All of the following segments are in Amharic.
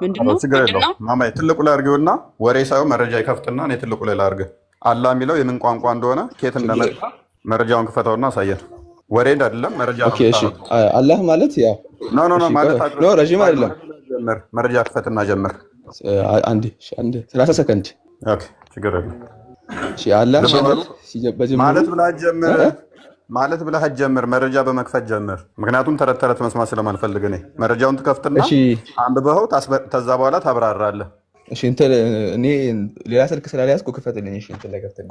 ምንድነው? ችግር የለውም ማማዬ። ትልቁ ላይ አድርጊውና ወሬ ሳይሆን መረጃ ይከፍትና እኔ ትልቁ ላይ ላድርግ። አላህ የሚለው የምን ቋንቋ እንደሆነ ኬት እንደመጣ መረጃውን ክፈተውና አሳየን። ወሬ አይደለም መረጃ ነው። እሺ አላህ ማለት ያው ኖ ማለት ኖ ረዥም አይደለም። መረጃ ክፈትና ጀምር። አንዴ 30 ሰከንድ። ኦኬ ችግር የለም። እሺ አላህ ማለት ብለህ ጀምር ማለት ብለህ ጀምር። መረጃ በመክፈት ጀምር። ምክንያቱም ተረት ተረት መስማት ስለማልፈልግ እኔ መረጃውን ትከፍትና አንብበው ተዛ በኋላ ታብራራለህ። እሺ እንትን እኔ ሌላ ስልክ ስላልያዝኩ ክፈትልኝ። እሺ እንትን ላይ ገብተህ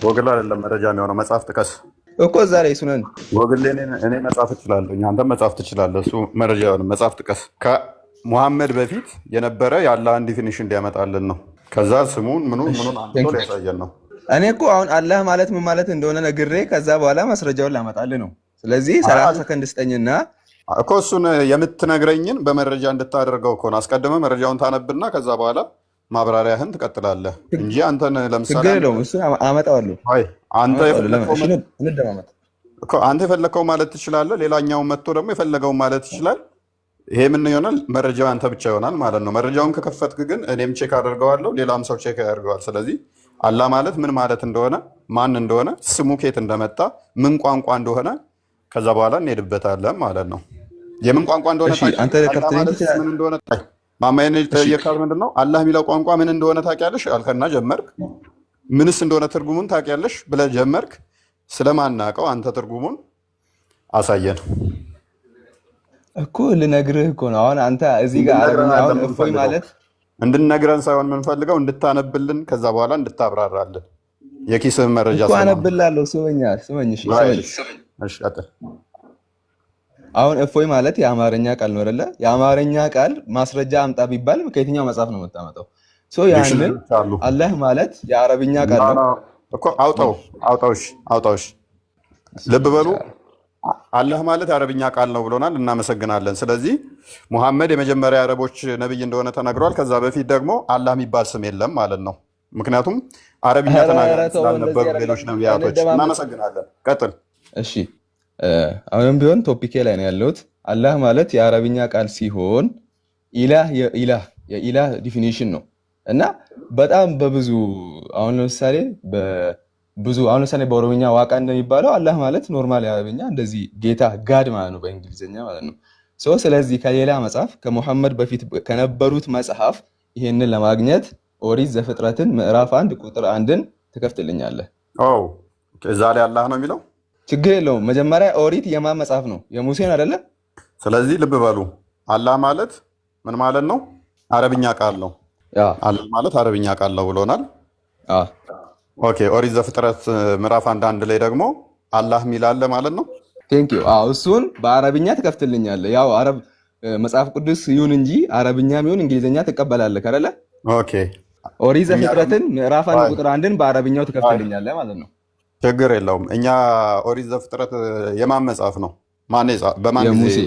ጎግል አይደለም መረጃ የሚሆነው መጽሐፍ ጥቀስ እኮ እዛ ላይ ሱነን ጎግል ላይ እኔ መጽሐፍ እችላለሁ፣ አንተም መጽሐፍ ትችላለህ። እሱ መረጃ የሆነ መጽሐፍ ጥቀስ። ከሙሐመድ በፊት የነበረ የአላህን ዲፊኒሽን እንዲያመጣልን ነው። ከዛ ስሙን ምኑን አንቶ ሊያሳየን ነው። እኔ እኮ አሁን አላህ ማለት ምን ማለት እንደሆነ ነግሬ ከዛ በኋላ ማስረጃውን ላመጣልህ ነው። ስለዚህ 30 ሰከንድ ስጠኝና እኮ እሱን የምትነግረኝን በመረጃ እንድታደርገው እኮ ነው። አስቀድመህ መረጃውን ታነብና ከዛ በኋላ ማብራሪያህን ትቀጥላለህ እንጂ አንተን ለምሳሌ ችግር የለውም እሱ አመጣዋለሁ። አንተ የፈለከው ማለት ትችላለህ። ሌላኛው መጥቶ ደግሞ የፈለገው ማለት ይችላል። ይሄ ምን ይሆናል? መረጃው አንተ ብቻ ይሆናል ማለት ነው። መረጃውን ከከፈትክ ግን እኔም ቼክ አደርገዋለሁ፣ ሌላም ሰው ቼክ ያደርገዋል። ስለዚህ አላህ ማለት ምን ማለት እንደሆነ፣ ማን እንደሆነ፣ ስሙ ኬት እንደመጣ፣ ምን ቋንቋ እንደሆነ ከዛ በኋላ እንሄድበታለን ማለት ነው። የምን ቋንቋ እንደሆነ ምን እንደሆነ ማማዬ ጠየቃት። ምንድን ነው አላህ የሚለው ቋንቋ ምን እንደሆነ ታውቂያለሽ አልከና ጀመርክ። ምንስ እንደሆነ ትርጉሙን ታውቂያለሽ ብለህ ጀመርክ። ስለማናውቀው አንተ ትርጉሙን አሳየን እኮ ልነግርህ እኮ ነው። አሁን አንተ እዚህ ጋር አረብኛውን እፎይ ማለት እንድንነግረን ሳይሆን የምንፈልገው እንድታነብልን፣ ከዛ በኋላ እንድታብራራልን የኪስህን መረጃ እኮ አነብላለሁ። ስመኝ እሺ ቀጥል። አሁን እፎይ ማለት የአማርኛ ቃል ነው አይደለ? የአማርኛ ቃል ማስረጃ አምጣ ቢባል ከየትኛው መጽሐፍ ነው የምታመጣው? ያንን አላህ ማለት የአረብኛ ቃል ነው እኮ አውጣው። ልብ በሉ አላህ ማለት የአረብኛ ቃል ነው ብሎናል። እናመሰግናለን። ስለዚህ ሙሐመድ የመጀመሪያ አረቦች ነብይ እንደሆነ ተነግሯል። ከዛ በፊት ደግሞ አላህ የሚባል ስም የለም ማለት ነው። ምክንያቱም አረብኛ ተናጋሪ ስላልነበሩ ሌሎች ነቢያቶች። እናመሰግናለን። ቀጥል። እሺ አሁንም ቢሆን ቶፒኬ ላይ ነው ያለሁት። አላህ ማለት የአረብኛ ቃል ሲሆን ኢላህ የኢላህ ዲፊኒሽን ነው እና በጣም በብዙ አሁን ለምሳሌ በኦሮምኛ ዋቃ እንደሚባለው አላህ ማለት ኖርማል የአረብኛ እንደዚህ ጌታ ጋድ ማለት ነው በእንግሊዝኛ ማለት ነው። ስለዚህ ከሌላ መጽሐፍ ከሙሐመድ በፊት ከነበሩት መጽሐፍ ይሄንን ለማግኘት ኦሪት ዘፍጥረትን ምዕራፍ 1 ቁጥር 1ን ትከፍትልኛለህ። እዛ ላይ አላህ ነው የሚለው ችግር የለውም። መጀመሪያ ኦሪት የማን መጽሐፍ ነው? የሙሴን አይደለ? ስለዚህ ልብ በሉ አላህ ማለት ምን ማለት ነው? አረብኛ ቃል ነው። አላህ ማለት አረብኛ ቃል ነው ብሎናል። ኦኬ ኦሪት ዘፍጥረት ምዕራፍ 1 ላይ ደግሞ አላህ ሚላለ ማለት ነው። ቴንኪው። እሱን በአረብኛ ትከፍትልኛለህ። ያው አረብ መጽሐፍ ቅዱስ ይሁን እንጂ አረብኛም ይሁን እንግሊዝኛ ትቀበላለህ አይደለ? ኦኬ ኦሪት ዘፍጥረትን ምዕራፍ 1 ቁጥር 1ን በአረብኛው ትከፍትልኛለህ ማለት ነው። ችግር የለውም። እኛ ኦሪት ዘፍጥረት የማን መጽሐፍ ነው? በማን ጊዜ?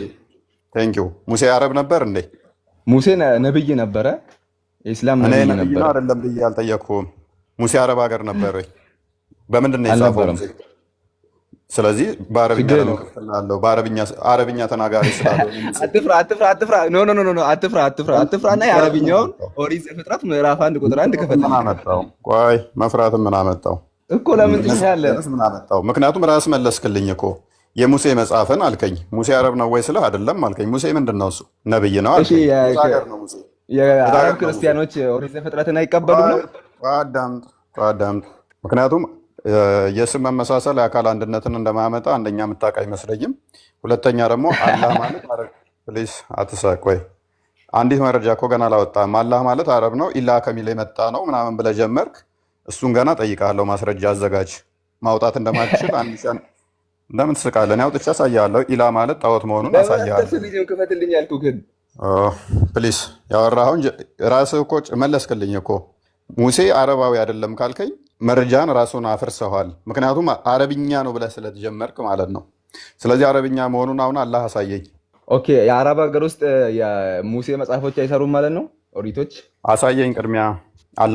ቴንኪው። ሙሴ አረብ ነበር እንዴ? ሙሴ ነብይ ነበረ። የእስላም ነብይ ነበር አይደለም ብዬ አልጠየቅኩም። ሙሴ አረብ ሀገር ነበር ወይ? በምንድን ነው የጻፈው? ስለዚህ በአረብኛ ነው ከፍላለሁ። አረብኛ ተናጋሪ ስላለው አትፍራ። ኖ አትፍራና የአረብኛውን ኦሪት ዘፍጥረት ምዕራፍ 1 ቁጥር 1 ከፈተና አመጣው። ቆይ መፍራትም ምን አመጣው እኮ ለምን ትችላለህ? ምን አመጣው? ምክንያቱም ራስ መለስክልኝ እኮ የሙሴ መጽሐፍን አልከኝ። ሙሴ አረብ ነው ወይ ስልህ አይደለም አልከኝ። ሙሴ ምንድን ነው እሱ? ነብይ ነው አልከኝ። የአረብ ክርስቲያኖች ኦሪት ዘፍጥረትን አይቀበሉም ነው? አዳምጥ። ምክንያቱም የስም መመሳሰል የአካል አንድነትን እንደማያመጣ አንደኛ የምታውቅ አይመስለኝም። ሁለተኛ ደግሞ አላህ ማለት ፕሊስ አትሳቅ። ወይ አንዲት መረጃ እኮ ገና አላወጣም። አላህ ማለት አረብ ነው ኢላ ከሚል የመጣ ነው ምናምን ብለህ ጀመርክ። እሱን ገና ጠይቃለሁ። ማስረጃ አዘጋጅ። ማውጣት እንደማትችል እንደምን ትስቃለህ? እኔ አውጥቼ አሳያለሁ። ኢላ ማለት ጣዖት መሆኑን አሳያለሁ። ፕሊስ ያወራኸውን ራስህ እኮ መለስክልኝ እኮ። ሙሴ አረባዊ አይደለም ካልከኝ መረጃን ራሱን አፍርሰዋል። ምክንያቱም አረብኛ ነው ብለህ ስለተጀመርክ ማለት ነው። ስለዚህ አረብኛ መሆኑን አሁን አላህ አሳየኝ። ኦኬ የአረብ ሀገር ውስጥ የሙሴ መጽሐፎች አይሰሩም ማለት ነው? ኦሪቶች አሳየኝ ቅድሚያ።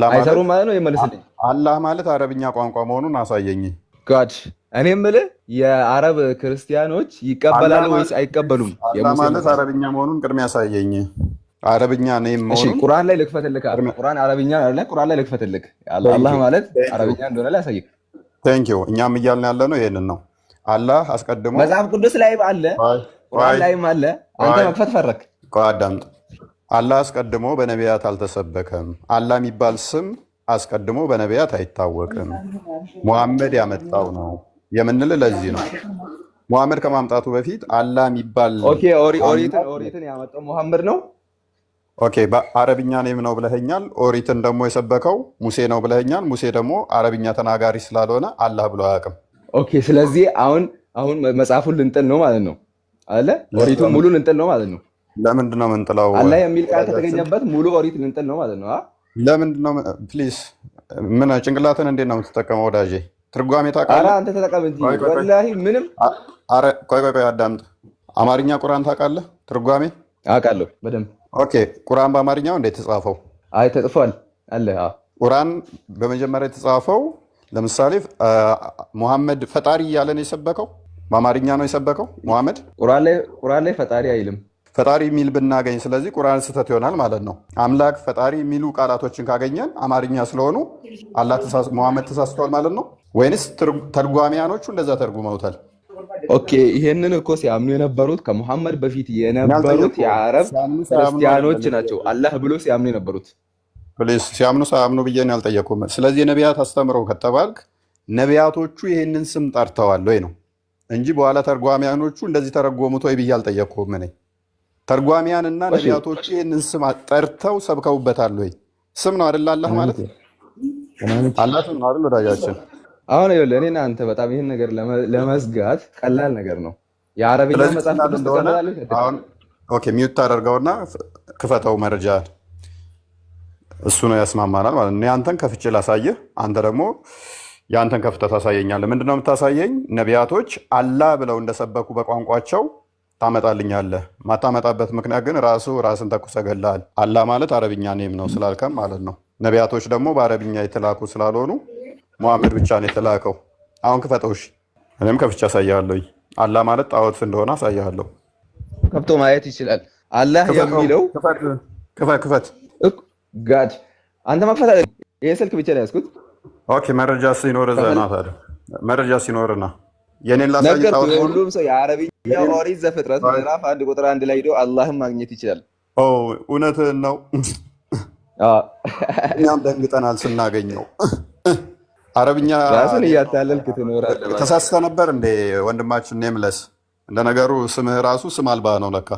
አይሰሩም ማለት ነው? ይመልስልኝ። አላህ ማለት አረብኛ ቋንቋ መሆኑን አሳየኝ። ጋድ እኔ የምልህ የአረብ ክርስቲያኖች ይቀበላሉ ወይስ አይቀበሉም? አላህ ማለት አረብኛ መሆኑን ቅድሚያ አሳየኝ። አረብኛ ኔም እሺ መሆኑን ቁርአን ላይ ልክፈትልክ። ቁርአን አረብኛ አይደለ? ቁርአን ላይ ልክፈትልክ። አላህ ማለት አረብኛ እንደሆነ ላሳይክ። ቴንክ ዩ። እኛም እያልን ያለ ነው ይሄንን ነው። አላህ አስቀድሞ መጽሐፍ ቅዱስ ላይ አለ፣ ቁርአን ላይም አለ። አንተ መክፈት ፈረክ። ቆይ አዳምጥ። አላህ አስቀድሞ በነቢያት አልተሰበከም። አላህ የሚባል ስም አስቀድሞ በነቢያት አይታወቅም። ሙሐመድ ያመጣው ነው የምንል ለዚህ ነው። ሙሐመድ ከማምጣቱ በፊት አላህ የሚባል ኦኬ። ኦሪትን ያመጣው ሙሐመድ ነው። ኦኬ በአረብኛ ኔም ነው ብለኸኛል። ኦሪትን ደግሞ የሰበከው ሙሴ ነው ብለኸኛል። ሙሴ ደግሞ አረብኛ ተናጋሪ ስላልሆነ አላህ ብሎ አያውቅም። ኦኬ ስለዚህ አሁን መጽሐፉን ልንጥል ነው ማለት ነው አለ። ኦሪቱን ሙሉ ልንጥል ነው ማለት ነው። ለምንድን ነው የምንጥለው? አላህ የሚል ቃል ከተገኘበት ሙሉ ኦሪት ልንጥል ነው ማለት ነው። ለምንድን ነው? ፕሊዝ ምን ጭንቅላትን እንዴት ነው የምትጠቀመው ወዳጄ? ትርጓሜ ታውቃለህ? ኧረ አንተ ተጠቀም እንጂ ወላሂ ምንም። ቆይ አዳምጥ። አማርኛ ቁርአን ታውቃለህ? ትርጓሜ አውቃለሁ በደንብ። ኦኬ ቁርአን በአማርኛው እንዴት ተጻፈው? አይ ተጽፏል አለ። ቁርአን በመጀመሪያ የተጻፈው ለምሳሌ ሙሐመድ ፈጣሪ እያለ ነው የሰበከው። በአማርኛ ነው የሰበከው ሙሐመድ። ቁርአን ላይ ፈጣሪ አይልም። ፈጣሪ የሚል ብናገኝ ስለዚህ ቁርአን ስህተት ይሆናል ማለት ነው። አምላክ ፈጣሪ የሚሉ ቃላቶችን ካገኘን አማርኛ ስለሆኑ ሙሐመድ ተሳስቷል ማለት ነው ወይንስ ተርጓሚያኖቹ እንደዛ ተርጉመውታል? ኦኬ ይሄንን እኮ ሲያምኑ የነበሩት ከሙሐመድ በፊት የነበሩት የአረብ ክርስቲያኖች ናቸው። አላህ ብሎ ሲያምኑ የነበሩት ሲያምኑ ሳያምኑ ብዬን ያልጠየቁም። ስለዚህ የነቢያት አስተምረው ከተባልክ ነቢያቶቹ ይህንን ስም ጠርተዋል ወይ ነው እንጂ በኋላ ተርጓሚያኖቹ እንደዚህ ተረጎሙት ወይ ብዬ አልጠየቅኩም። እኔ ተርጓሚያንና ነቢያቶቹ ይህንን ስም ጠርተው ሰብከውበታል ወይ? ስም ነው አይደል? አላህ ማለት አላህ ስም ነው አይደል? ወዳጃችን አሁን ይኸውልህ እኔና አንተ በጣም ይህን ነገር ለመዝጋት ቀላል ነገር ነው። የአረብኛ መጽሐፍ ቅዱስ ተቀበላለህ? አሁን ኦኬ ሚውት ታደርገውና ክፈተው መረጃ እሱ ነው ያስማማናል ማለት ነው። አንተን ከፍቼ ላሳየህ፣ አንተ ደግሞ የአንተን ከፍተህ ታሳየኛለህ። ምንድን ነው የምታሳየኝ? ነቢያቶች አላህ ብለው እንደሰበኩ በቋንቋቸው ታመጣልኛለህ። ማታመጣበት ምክንያት ግን ራስን ተኩሰህ ገለሃል። አላህ ማለት አረብኛ ኔም ነው ስላልከም ማለት ነው። ነቢያቶች ደግሞ በአረብኛ የተላኩ ስላልሆኑ ሙሐመድ ብቻ ነው የተላከው። አሁን ክፈተው። እሺ እኔም ከፍቼ አሳያለሁ። አላህ ማለት ጣዖት እንደሆነ አሳያለሁ። ከፍቶ ማየት ይችላል። አላህ የሚለው ክፈት ጋድ አንተ መክፈት አለ። ይሄ ስልክ ብቻ ላይ ያዝኩት። ኦኬ መረጃ ሲኖር ዘና ታዲያ መረጃ ሲኖርና የኔን ላሳይ። ሁሉም ሰው የአረብኛ ኦሪት ዘፍጥረት ምዕራፍ 1 ቁጥር 1 ላይ ሄዶ አላህን ማግኘት ይችላል። እውነትህን ነው። እኛም ደንግጠናል ስናገኘው። አረብኛ ራስን እያታለልክ ትኖራለህ። ተሳስተህ ነበር እንደ ወንድማችን ኔምለስ። እንደ ነገሩ ስምህ ራሱ ስም አልባ ነው ለካ።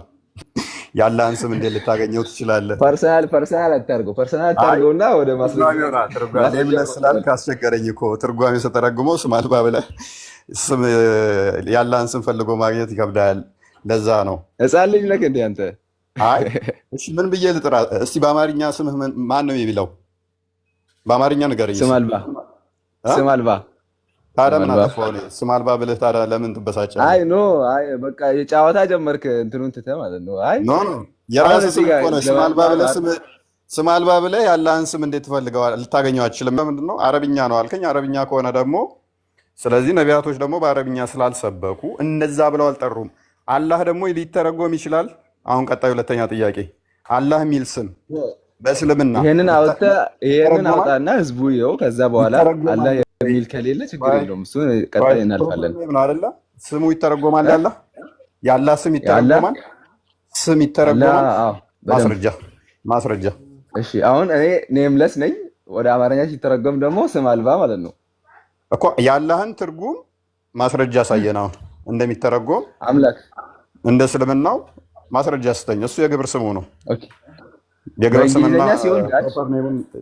ያለህን ስም እንዴት ልታገኘው ትችላለህ? ፐርሰናል አታርገው። ፐርሰናል አታርገውና ወደ ማስረጃ ኔምለስ ስላልክ አስቸገረኝ እኮ። ትርጓሜ ስተረጉመው ስም አልባ ብለህ ያለህን ስም ፈልጎ ማግኘት ይከብዳል። ለዛ ነው። ሕፃን ልጅ ነህ እንደ አንተ። አይ እሺ ምን ብዬ ልጥራ እስቲ? በአማርኛ ስምህ ማን ነው የሚለው? በአማርኛ ንገረኝ። ስም አልባ ታዲያ ምን አጠፋሁ? ስም አልባ ብለህ ታዲያ ለምን ትበሳጫለህ? አይ ኖ አይ በቃ የጨዋታ ጀመርክ እንትኑን ትተህ ማለት ነው። አይ ኖ የራስህ ስም እኮ ነው። ስም አልባ ብለህ ያለህን ስም እንዴት ትፈልገዋለህ? ልታገኘው አትችልም። ምንድን ነው አረብኛ ነው አልከኝ። አረብኛ ከሆነ ደግሞ ስለዚህ ነቢያቶች ደግሞ በአረብኛ ስላልሰበኩ እነዛ ብለው አልጠሩም። አላህ ደግሞ ሊተረጎም ይችላል። አሁን ቀጣይ ሁለተኛ ጥያቄ አላህ የሚል ስም በእስልምና ይሄንን አውጣና ህዝቡ ይኸው። ከዛ በኋላ አላህ የሚል ከሌለ ችግር የለውም። እሱ ቀጣይ እናልፋለን። ስሙ ይተረጎማል። ያላህ ስም ይተረጎማል። ስም ይተረጎማል። ማስረጃ። እሺ አሁን እኔ ኔምለስ ነኝ። ወደ አማርኛ ሲተረጎም ደግሞ ስም አልባ ማለት ነው እኮ። ያላህን ትርጉም ማስረጃ ሳየን። አሁን እንደሚተረጎም አምላክ እንደ እስልምናው ማስረጃ ስተኝ። እሱ የግብር ስሙ ነው። የግብር ስምና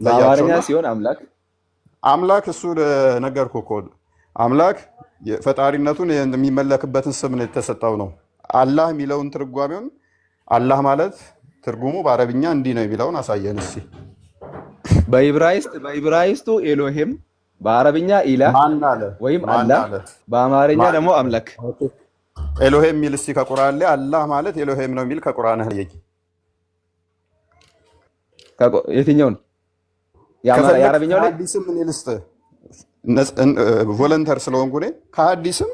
በአማርኛ ሲሆን አምላክ እሱ ነገርኩህ እኮ። አምላክ ፈጣሪነቱን የሚመለክበትን ስም ነው የተሰጠው ነው። አላህ የሚለውን ትርጓሜውን አላህ ማለት ትርጉሙ በአረብኛ እንዲህ ነው የሚለውን አሳየን እስኪ። በኢብራይስጡ ኤሎሄም፣ በአረብኛ ኢላህ ወይም አላህ፣ በአማርኛ ደግሞ አምላክ። ኤሎሄም የሚል እስኪ ከቁርአን ላይ አላህ ማለት ኤሎሄም ነው የሚል ከቁርአን ላይ የትኛውን? የአረብኛው ላይ ሐዲስም ምን ልስጥህ? ቮለንተር ስለሆንኩ እኔ ከሐዲስም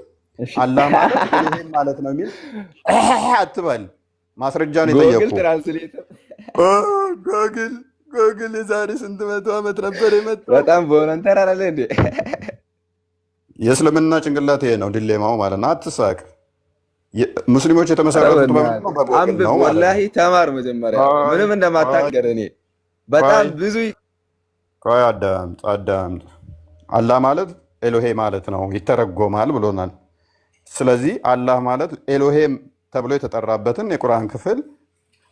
አላህ ማለት ኤሎሄም ማለት ነው የሚል አትበል። ማስረጃ ነው የጠየኩህ። ጎግል ጎግል የዛሬ ስንት መቶ ዓመት ነበር የመጣው? በጣም በሆነንተር አለ እንዴ? የእስልምና ጭንቅላት ይሄ ነው ዲሌማው ማለት ነው። አትሳቅ። ሙስሊሞች የተመሰረቱት በምንድን ነው? በጎግል አንብብ፣ ነው ማለት ወላሂ ነው። ተማር መጀመሪያ። ቆይ ምንም ቆይ እንደማታገር እኔ በጣም ቆይ ብዙ ቆይ አዳምጥ። አላህ ማለት ኤሎሄ ማለት ነው ይተረጎማል ብሎናል። ስለዚህ አላህ ማለት ኤሎሄም ተብሎ የተጠራበትን የቁርአን ክፍል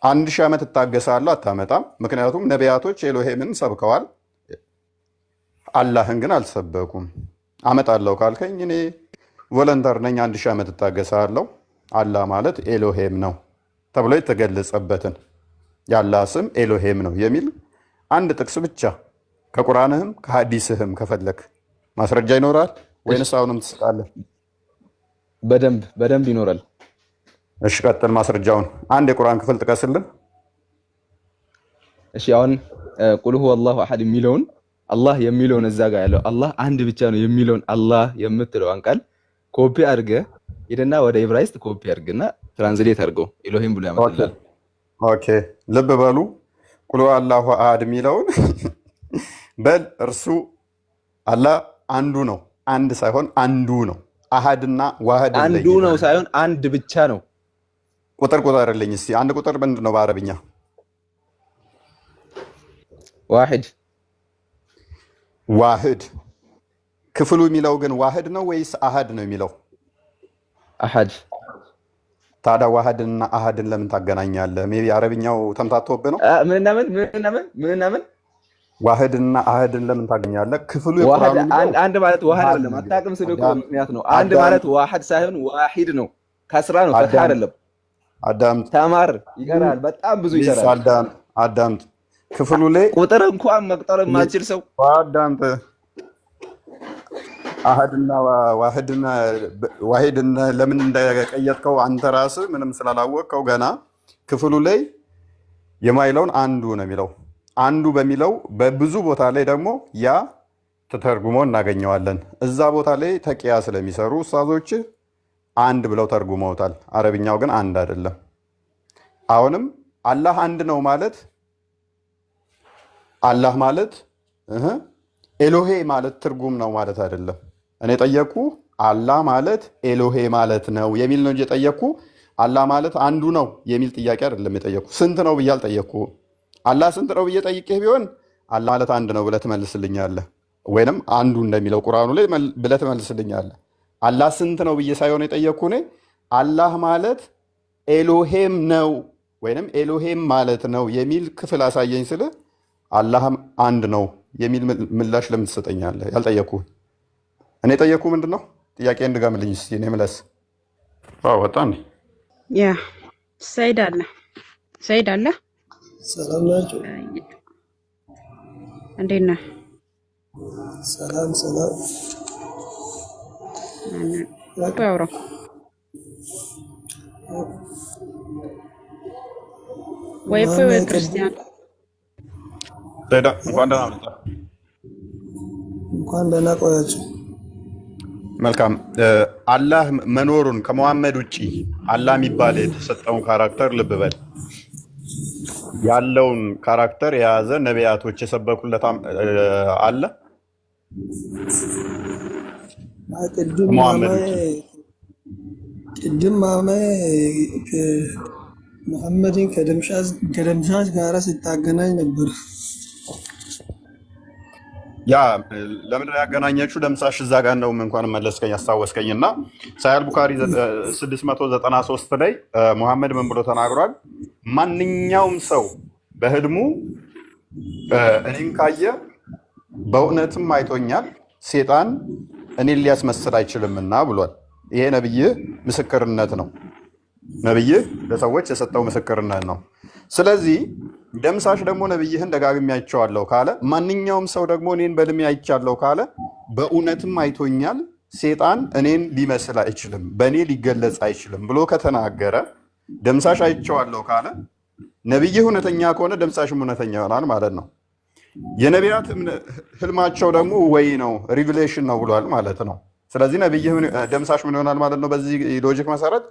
1000 ዓመት እታገሳለሁ አታመጣም። ምክንያቱም ነቢያቶች ኤሎሄምን ሰብከዋል፣ አላህን ግን አልሰበኩም። አመጣለሁ ካልከኝ እኔ ቮለንተር ነኝ፣ 1000 ዓመት እታገሳለሁ። አላህ ማለት ኤሎሄም ነው ተብሎ የተገለጸበትን የአላህ ስም ኤሎሄም ነው የሚል አንድ ጥቅስ ብቻ ከቁርአንህም ከሀዲስህም ከፈለክ ማስረጃ ይኖራል ወይንስ አሁንም ትስቃለህ? በደንብ ይኖራል። እሺ ቀጥል፣ ማስረጃውን አንድ የቁርአን ክፍል ጥቀስልን። እሺ አሁን ቁል ሁወ አላሁ አሐድ የሚለውን አላህ የሚለውን እዛ ጋር ያለው አላህ አንድ ብቻ ነው የሚለውን አላህ የምትለውን ቃል ኮፒ አድርገህ ሄደና ወደ ኢብራይስጥ ኮፒ አድርግና ትራንስሌት አድርገው ኤሎሂም ብሎ ያመጣልሃል። ኦኬ ልብ በሉ። ቁል ሁወ አላሁ አሐድ የሚለውን በል እርሱ አላህ አንዱ ነው፣ አንድ ሳይሆን አንዱ ነው። አሐድና ዋህድ አንዱ ነው ሳይሆን አንድ ብቻ ነው። ቁጥር ቁጠርልኝ እስቲ። አንድ ቁጥር ምንድን ነው በአረብኛ? ዋሂድ ዋህድ። ክፍሉ የሚለው ግን ዋህድ ነው ወይስ አሃድ ነው የሚለው? አሐድ። ታዲያ ዋህድንና አሃድን ለምን ታገናኛለህ? ሜይ ቢ አረብኛው ተምታቶብህ ነው። ምንና ዋህድንና አሃድን ለምን ታገኛለህ? ክፍሉ አንድ ማለት ዋህድ አይደለም። አታውቅም ስለ ምክንያት ነው። አንድ ማለት ዋህድ ሳይሆን ዋሂድ ነው። ከስራ ነው፣ ፈትሐ አይደለም። አዳምጥ፣ ተማር። ይቀራል፣ በጣም ብዙ ይቀራል። አዳምጥ። ክፍሉ ላይ ቁጥር እንኳን መቁጠር የማይችል ሰው አዳምጥ። አሃድና ዋሂድን ለምን እንደቀየጥከው አንተ ራስህ ምንም ስላላወቅከው ገና ክፍሉ ላይ የማይለውን አንዱ ነው የሚለው። አንዱ በሚለው በብዙ ቦታ ላይ ደግሞ ያ ተተርጉሞ እናገኘዋለን። እዛ ቦታ ላይ ተቂያ ስለሚሰሩ ኡስታዞች አንድ ብለው ተርጉመውታል። አረብኛው ግን አንድ አይደለም። አሁንም አላህ አንድ ነው ማለት አላህ ማለት ኤሎሄ ማለት ትርጉም ነው ማለት አይደለም። እኔ ጠየቅኩ አላህ ማለት ኤሎሄ ማለት ነው የሚል ነው እንጂ የጠየቅኩ አላህ ማለት አንዱ ነው የሚል ጥያቄ አይደለም የጠየቅኩ። ስንት ነው ብዬ አልጠየቅኩ። አላህ ስንት ነው ብዬ ጠይቄህ ቢሆን አላህ ማለት አንድ ነው ብለህ ትመልስልኛለህ፣ ወይንም አንዱ እንደሚለው ቁርአኑ ላይ ብለህ ትመልስልኛለህ። አላህ ስንት ነው ብዬ ሳይሆን የጠየቅኩ እኔ አላህ ማለት ኤሎሄም ነው ወይንም ኤሎሄም ማለት ነው የሚል ክፍል አሳየኝ ስለ አላህም አንድ ነው የሚል ምላሽ ለምን ትሰጠኛለህ? ያልጠየቅኩህ እኔ የጠየቅኩህ ምንድን ነው? ጥያቄ እንድገምልኝ እስኪ እኔ መለስ ወጣ እንዴ? ያ ሰይድ አለ ሰላም ናቸው። እንዴት ነህ? ሰላም ያውራ ወይ ክርስቲያን እንኳን ደህና ቆያችሁ። መልካም። አላህ መኖሩን ከመሐመድ ውጭ አላህ የሚባል የተሰጠውን ካራክተር ልብ በል ያለውን ካራክተር የያዘ ነቢያቶች የሰበኩለት አለ። ቅድም ማመ ሙሐመድን ከደምሻሽ ጋር ሲታገናኝ ነበር። ያ ለምንድን ነው ያገናኘችው? ደምሳሽ እዛ ጋር ነው እንኳን መለስከኝ አስታወስከኝ። እና ሳሂህ ቡኻሪ 693 ላይ ሙሐመድ ምን ብሎ ተናግሯል? ማንኛውም ሰው በህልሙ እኔን ካየ በእውነትም አይቶኛል፣ ሴጣን እኔን ሊያስመስል አይችልምና ብሏል። ይሄ ነብይህ ምስክርነት ነው። ነብይህ ለሰዎች የሰጠው ምስክርነት ነው። ስለዚህ ደምሳሽ ደግሞ ነብይህን ደጋግሜ አይቼዋለሁ ካለ፣ ማንኛውም ሰው ደግሞ እኔን በህልሜ አይቻለሁ ካለ በእውነትም አይቶኛል፣ ሴጣን እኔን ሊመስል አይችልም፣ በእኔ ሊገለጽ አይችልም ብሎ ከተናገረ፣ ደምሳሽ አይቼዋለሁ ካለ ነብይህ እውነተኛ ከሆነ ደምሳሽም እውነተኛ ይሆናል ማለት ነው። የነቢያት ህልማቸው ደግሞ ወይ ነው ሪቪሌሽን ነው ብሏል ማለት ነው። ስለዚህ ነብይህ ደምሳሽ ምን ይሆናል ማለት ነው? በዚህ ሎጂክ መሰረት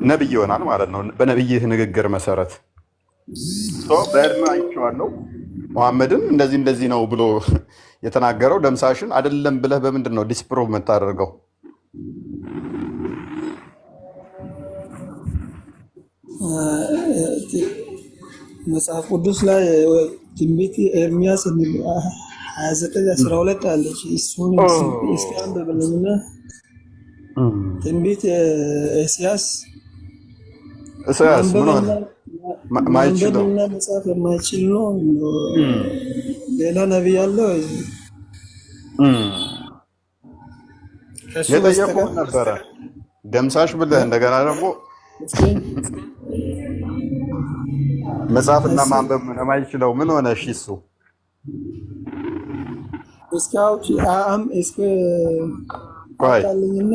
ነብይ ይሆናል ማለት ነው። በነብይህ ንግግር መሰረት በህልም አይቼዋለሁ መሐመድን እንደዚህ እንደዚህ ነው ብሎ የተናገረው ደምሳሽን አይደለም ብለህ በምንድን ነው ዲስፕሮቭ የምታደርገው? መጽሐፍ ቅዱስ ላይ ትንቢት ኤርሚያስ 29:12 አለች። እሱን እስኪ አንብብልኝና ትንቢት ኢሳያስ ምን ሆነ? ማይችለው ማንበብና መጻፍ የማይችል ነው። ሌላ ነቢይ አለው ከሱ የጠየቁህ በስተቀር ነበረ ደምሳሽ ብለህ እንደገና ደግሞ መጻፍና ማንበብ የማይችለው ምን ሆነ? እሺ እሱ እስኪ አውጪ እስኪ ቆይ አውጣልኝና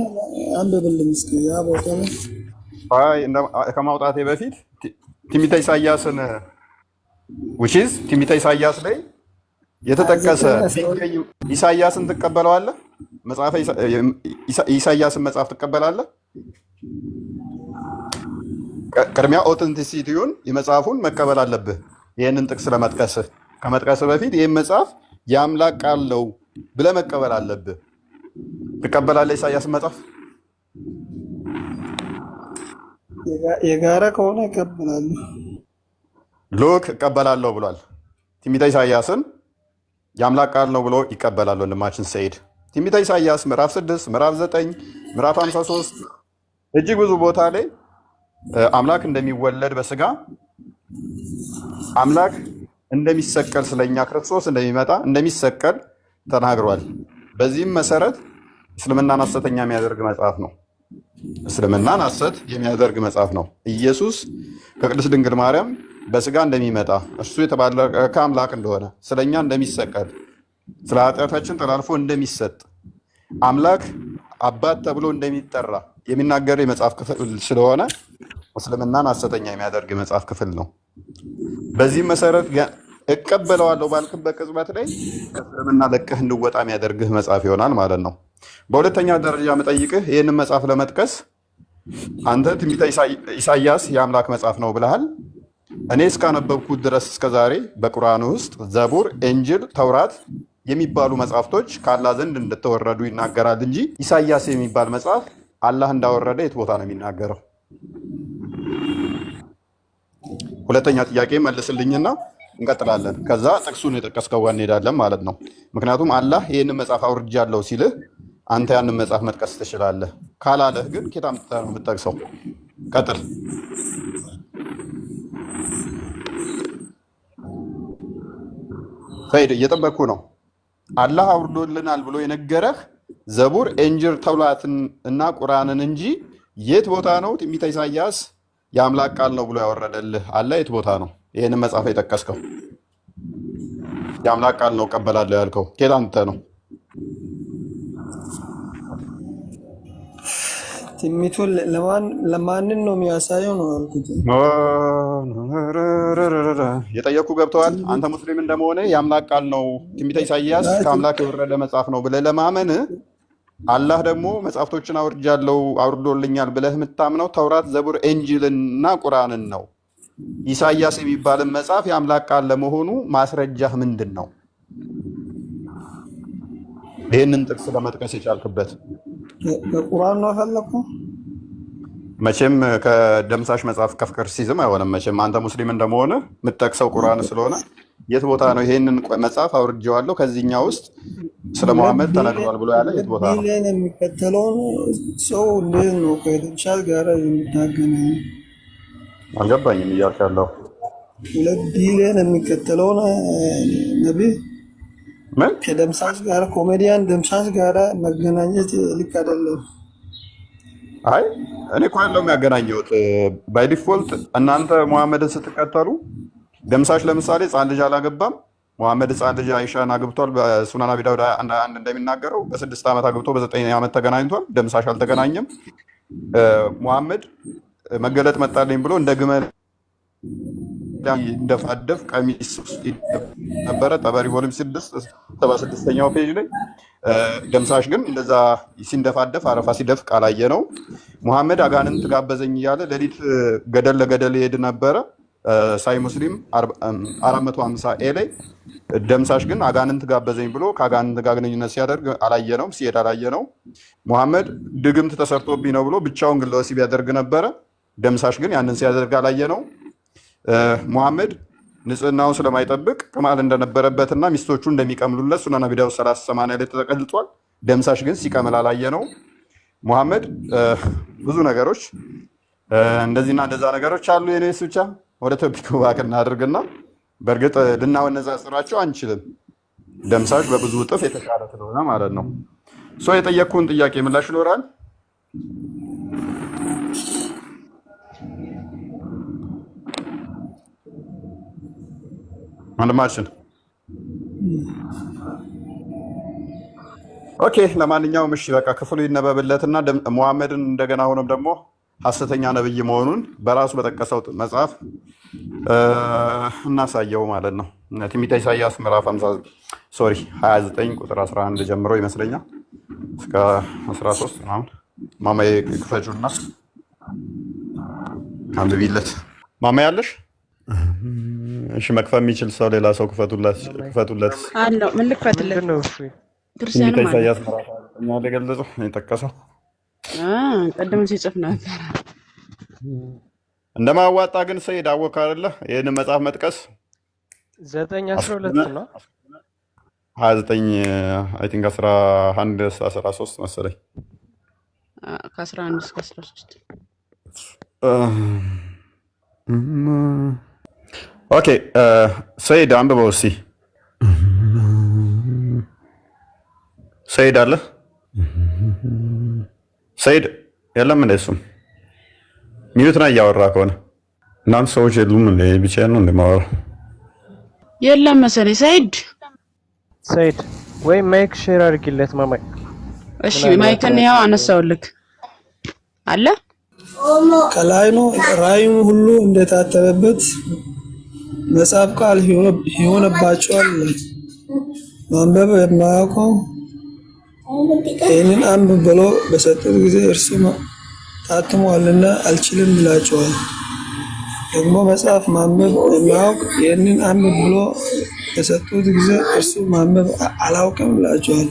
አንብብልኝ እስኪ ያ ቦታ ነው። ከማውጣቴ በፊት ትንቢተ ኢሳያስን ውጪስ ትንቢተ ኢሳያስ ላይ የተጠቀሰ ቢገኝ ኢሳያስን ትቀበለዋለህ? መጽሐፈ ኢሳያስን መጽሐፍ ትቀበላለህ? ቅድሚያ ኦተንቲሲቲውን የመጽሐፉን መቀበል አለብህ። ይህንን ጥቅስ ለመጥቀስህ ከመጥቀስህ በፊት ይህን መጽሐፍ የአምላክ ቃል ነው ብለህ መቀበል አለብህ። ትቀበላለህ ኢሳያስን መጽሐፍ? የጋራ ከሆነ እቀበላለሁ። ሉክ እቀበላለሁ ብሏል። ትንቢተ ኢሳያስን የአምላክ ቃል ነው ብሎ ይቀበላል ወንድማችን ሰይድ። ትንቢተ ኢሳያስ ምዕራፍ 6 ምዕራፍ 9 ምዕራፍ 53 እጅግ ብዙ ቦታ ላይ አምላክ እንደሚወለድ በስጋ አምላክ እንደሚሰቀል ስለኛ ክርስቶስ እንደሚመጣ እንደሚሰቀል ተናግሯል። በዚህም መሰረት እስልምናን ሐሰተኛ የሚያደርግ መጽሐፍ ነው። እስልምናን ሐሰት የሚያደርግ መጽሐፍ ነው። ኢየሱስ ከቅድስት ድንግል ማርያም በስጋ እንደሚመጣ እርሱ የተባረከ አምላክ እንደሆነ ስለኛ እንደሚሰቀል ስለ ኃጢአታችን ተላልፎ እንደሚሰጥ አምላክ አባት ተብሎ እንደሚጠራ የሚናገር የመጽሐፍ ክፍል ስለሆነ እስልምናን ሐሰተኛ የሚያደርግ የመጽሐፍ ክፍል ነው። በዚህም መሰረት እቀበለዋለሁ ባልክበት ቅጽበት ላይ ከእስልምና ለቀህ እንድወጣ የሚያደርግህ መጽሐፍ ይሆናል ማለት ነው። በሁለተኛ ደረጃ መጠይቅህ ይህንን መጽሐፍ ለመጥቀስ አንተ ትንቢተ ኢሳያስ የአምላክ መጽሐፍ ነው ብለሃል። እኔ እስካነበብኩት ድረስ እስከዛሬ በቁርአን ውስጥ ዘቡር፣ ኢንጅል፣ ተውራት የሚባሉ መጽሐፍቶች ከአላህ ዘንድ እንደተወረዱ ይናገራል እንጂ ኢሳያስ የሚባል መጽሐፍ አላህ እንዳወረደ የት ቦታ ነው የሚናገረው? ሁለተኛ ጥያቄ መልስልኝና እንቀጥላለን። ከዛ ጥቅሱን የጠቀስከው ጋር እንሄዳለን ማለት ነው። ምክንያቱም አላህ ይህንን መጽሐፍ አውርጃለሁ ሲልህ አንተ ያንን መጽሐፍ መጥቀስ ትችላለህ። ካላለህ ግን ኬታ ነው የምትጠቅሰው? ቀጥል። ሰይድ እየጠበቅኩ ነው። አላህ አውርዶልናል ብሎ የነገረህ ዘቡር፣ ኢንጅል፣ ተውራትን እና ቁርአንን እንጂ የት ቦታ ነው ትንቢተ ኢሳያስ የአምላክ ቃል ነው ብሎ ያወረደልህ? አላህ የት ቦታ ነው ይህንን መጽሐፍ የጠቀስከው? የአምላክ ቃል ነው እቀበላለሁ ያልከው ኬታ አንተ ነው? ትንቢቱን ለማንን ነው የሚያሳየው ነው ያልኩት። የጠየኩ ገብተዋል። አንተ ሙስሊም እንደመሆነ የአምላክ ቃል ነው ትንቢተ ኢሳያስ ከአምላክ የወረደ መጽሐፍ ነው ብለህ ለማመን አላህ ደግሞ መጽሐፍቶችን አውርዶልኛል ብለህ የምታምነው ተውራት፣ ዘቡር፣ ኢንጂልን እና ቁርአንን ነው። ኢሳያስ የሚባልን መጽሐፍ የአምላክ ቃል ለመሆኑ ማስረጃህ ምንድን ነው? ይህንን ጥቅስ ለመጥቀስ የቻልክበት በቁርአን ነው ፈለኩ። መቼም ከደምሳሽ መጽሐፍ ከፍቅር ሲዝም አይሆንም። መቼም አንተ ሙስሊም እንደመሆነ የምትጠቅሰው ቁርአን ስለሆነ የት ቦታ ነው ይሄንን መጽሐፍ አውርጄዋለሁ ከዚህኛው ውስጥ ስለ መሐመድ ተነግሯል ብሎ ያለ የት ቦታ ነው? ቢሊየን የሚከተለውን ሰው እንዴት ነው ከደምሳሽ ጋር የምታገናኘው? አልገባኝም እያልክ ያለው 2 ቢሊየን የሚከተለውን ነቢይ ምን ከደምሳሽ ጋር ኮሜዲያን ደምሳሽ ጋር መገናኘት ልክ አይደለም። አይ እኔ እኮ ያለው የሚያገናኘውት ባይ ዲፎልት እናንተ መሐመድን ስትከተሉ ደምሳሽ ለምሳሌ ሕፃን ልጅ አላገባም። መሐመድ ሕፃን ልጅ አይሻን አግብቷል። በሱናን አቢ ዳውድ አንድ እንደሚናገረው በ6 ዓመት አግብቶ በ9 ዓመት ተገናኝቷል። ደምሳሽ አልተገናኘም። መሐመድ መገለጥ መጣልኝ ብሎ እንደ ግመል እንደፋደፍ ቀሚስ ነበረ። ጠበሪ ቮሉም 76ኛው ፔጅ ላይ ደምሳሽ ግን እንደዛ ሲንደፋደፍ አረፋ ሲደፍቅ አላየ ነው። ሙሐመድ አጋንንት ጋበዘኝ እያለ ሌሊት ገደል ለገደል ይሄድ ነበረ። ሳይ ሙስሊም 450 ኤ ላይ ደምሳሽ ግን አጋንንት ጋበዘኝ ብሎ ከአጋንንት ጋር ግንኙነት ሲያደርግ አላየነው፣ ሲሄድ አላየነው። ሙሐመድ ድግምት ተሰርቶብኝ ነው ብሎ ብቻውን ግን ለወሲብ ያደርግ ነበረ። ደምሳሽ ግን ያንን ሲያደርግ አላየነው። ሙሐመድ ንጽህናውን ስለማይጠብቅ ቅማል እንደነበረበትና ሚስቶቹ እንደሚቀምሉለት ሱነን አቢ ዳውድ 380 ላይ ተገልጿል። ደምሳሽ ግን ሲቀምል አላየነው። ሙሐመድ ብዙ ነገሮች እንደዚህና እንደዛ ነገሮች አሉ። የኔስ ብቻ ወደ ቶፒኩ ባክ እናድርግና በእርግጥ ልናወነጻጽራቸው አንችልም። ደምሳሽ በብዙ እጥፍ የተሻለ ስለሆነ ማለት ነው። የጠየቅኩህን ጥያቄ ምላሽ ይኖራል? ወንድማችን ኦኬ። ለማንኛውም እሺ በቃ ክፍሉ ይነበብለትና ሙሐመድን እንደገና ሆኖም ደግሞ ሐሰተኛ ነብይ መሆኑን በራሱ በጠቀሰው መጽሐፍ እናሳየው ማለት ነው። ትንቢተ ኢሳይያስ ምዕራፍ 29 ቁጥር 11 ጀምሮ ይመስለኛል እስከ 13 ምናምን። ማማዬ ክፈቹና አንብቢለት። ማማዬ አለሽ? እሺ መክፈት የሚችል ሰው ሌላ ሰው ክፈቱለት አለው። ምን ልክፈትለት? ክርስቲያኑ ትንቢተ ኢሳይያስ ምዕራፍ 29 ላይ ገለጸው የጠቀሰው ቀደም ሲጽፍ ነበር። እንደማዋጣ ግን ሰይድ አወቅ አይደለ? ይህን መጽሐፍ መጥቀስ 9:12 ነው 29 አይ ቲንክ 11 13 መሰለኝ ከ11 እስከ 13 ኦኬ። ሰይድ አንብበው እስኪ። ሰይድ አለ? ሰይድ የለም እንደ እሱም ሚዩት ነው እያወራ ከሆነ እናንተ ሰዎች የሉም እንደ ብቻ ነው እንደማወራው የለም መሰለኝ። ሰይድ ወይ ማይክ ሼር አድርጊለት ማማይ። እሺ ማይክን ያው አነሳውልክ አለ ከላይ ነው ራእዩ ሁሉ እንደታተበበት መጽሐፍ ቃል ይሆንባቸዋል። ማንበብ የማያውቀው ይህንን አንብብ ብሎ በሰጡት ጊዜ እርሱ ታትሟልና አልችልም ብላቸዋል። ደግሞ መጽሐፍ ማንበብ የማያውቅ ይህንን አንብብ ብሎ በሰጡት ጊዜ እርሱ ማንበብ አላውቅም ብላቸዋል።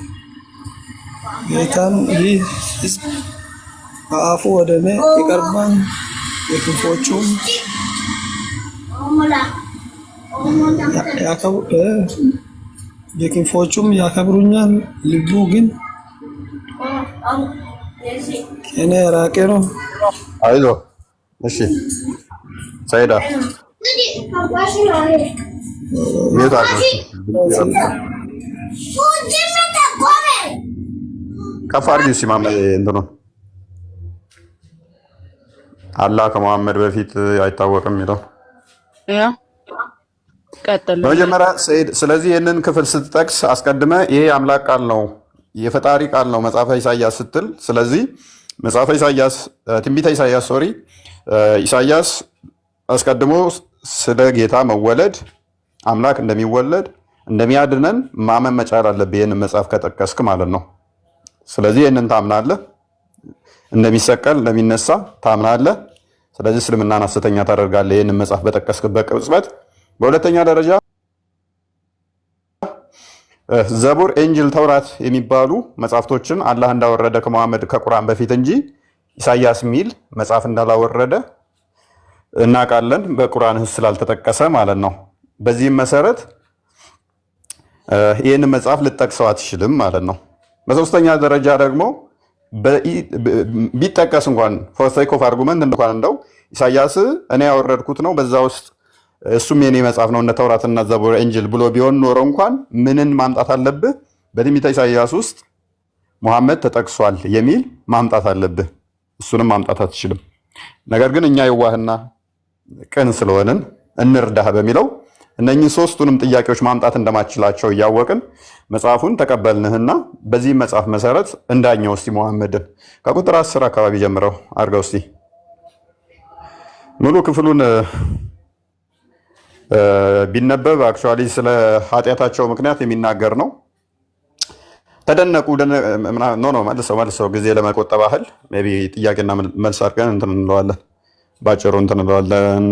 ጌታም ይህ ሕዝብ በአፉ ወደ እኔ ይቀርባል፣ የክንፎቹም ያከብሩኛል፣ ልቡ ግን ከእኔ የራቀ ነው። አይዞህ እሺ። ሰይዳ ከፍ አድርጊው እስኪ ማመድ እንትኑ አላህ ከመሐመድ በፊት አይታወቅም የሚለው ያው ቀጥል። በመጀመሪያ ሰይድ፣ ስለዚህ ይህንን ክፍል ስትጠቅስ አስቀድመ ይሄ አምላክ ቃል ነው የፈጣሪ ቃል ነው መጽሐፈ ኢሳይያስ ስትል፣ ስለዚህ መጽሐፈ ኢሳይያስ ትንቢተ ኢሳይያስ ኢሳይያስ አስቀድሞ ስለ ጌታ መወለድ አምላክ እንደሚወለድ እንደሚያድነን ማመን መቻል አለብህ። ይህንን መጽሐፍ ከጠቀስክ ማለት ነው። ስለዚህ ይህንን ታምናለህ፣ እንደሚሰቀል እንደሚነሳ ታምናለህ። ስለዚህ እስልምናን ሐሰተኛ ታደርጋለህ ይህንን መጽሐፍ በጠቀስክበት ቅጽበት። በሁለተኛ ደረጃ ዘቡር፣ ኤንጅል፣ ተውራት የሚባሉ መጽሐፍቶችን አላህ እንዳወረደ ከመሐመድ ከቁርአን በፊት እንጂ ኢሳይያስ የሚል መጽሐፍ እንዳላወረደ እናውቃለን። በቁርአን ስላልተጠቀሰ ማለት ነው። በዚህም መሰረት ይህን መጽሐፍ ልጠቅሰው አትችልም ማለት ነው። በሶስተኛ ደረጃ ደግሞ ቢጠቀስ እንኳን ፎር ሴክ ኦፍ አርጉመንት እንኳን እንደው ኢሳይያስ እኔ ያወረድኩት ነው በዛ ውስጥ እሱም የኔ መጽሐፍ ነው እነ ተውራትና ዘቡር ኤንጅል ብሎ ቢሆን ኖሮ እንኳን ምንን ማምጣት አለብህ? በትንቢተ ኢሳይያስ ውስጥ ሙሐመድ ተጠቅሷል የሚል ማምጣት አለብህ። እሱንም ማምጣት አትችልም። ነገር ግን እኛ የዋህና ቅን ስለሆንን እንርዳህ በሚለው እነኚህ ሶስቱንም ጥያቄዎች ማምጣት እንደማችላቸው እያወቅን መጽሐፉን ተቀበልንህና በዚህ መጽሐፍ መሰረት እንዳኘው እስቲ ሙሐመድን ከቁጥር 10 አካባቢ ጀምረው አድርገው እስቲ ሙሉ ክፍሉን ቢነበብ አክቹአሊ ስለ ኃጢአታቸው ምክንያት የሚናገር ነው። ተደነቁ ኖ መልሰው ጊዜ ለመቆጠብ ያህል ሜይ ቢ ጥያቄና መልስ አድርገን እንትን እንለዋለን፣ ባጭሩ እንትን እንለዋለን።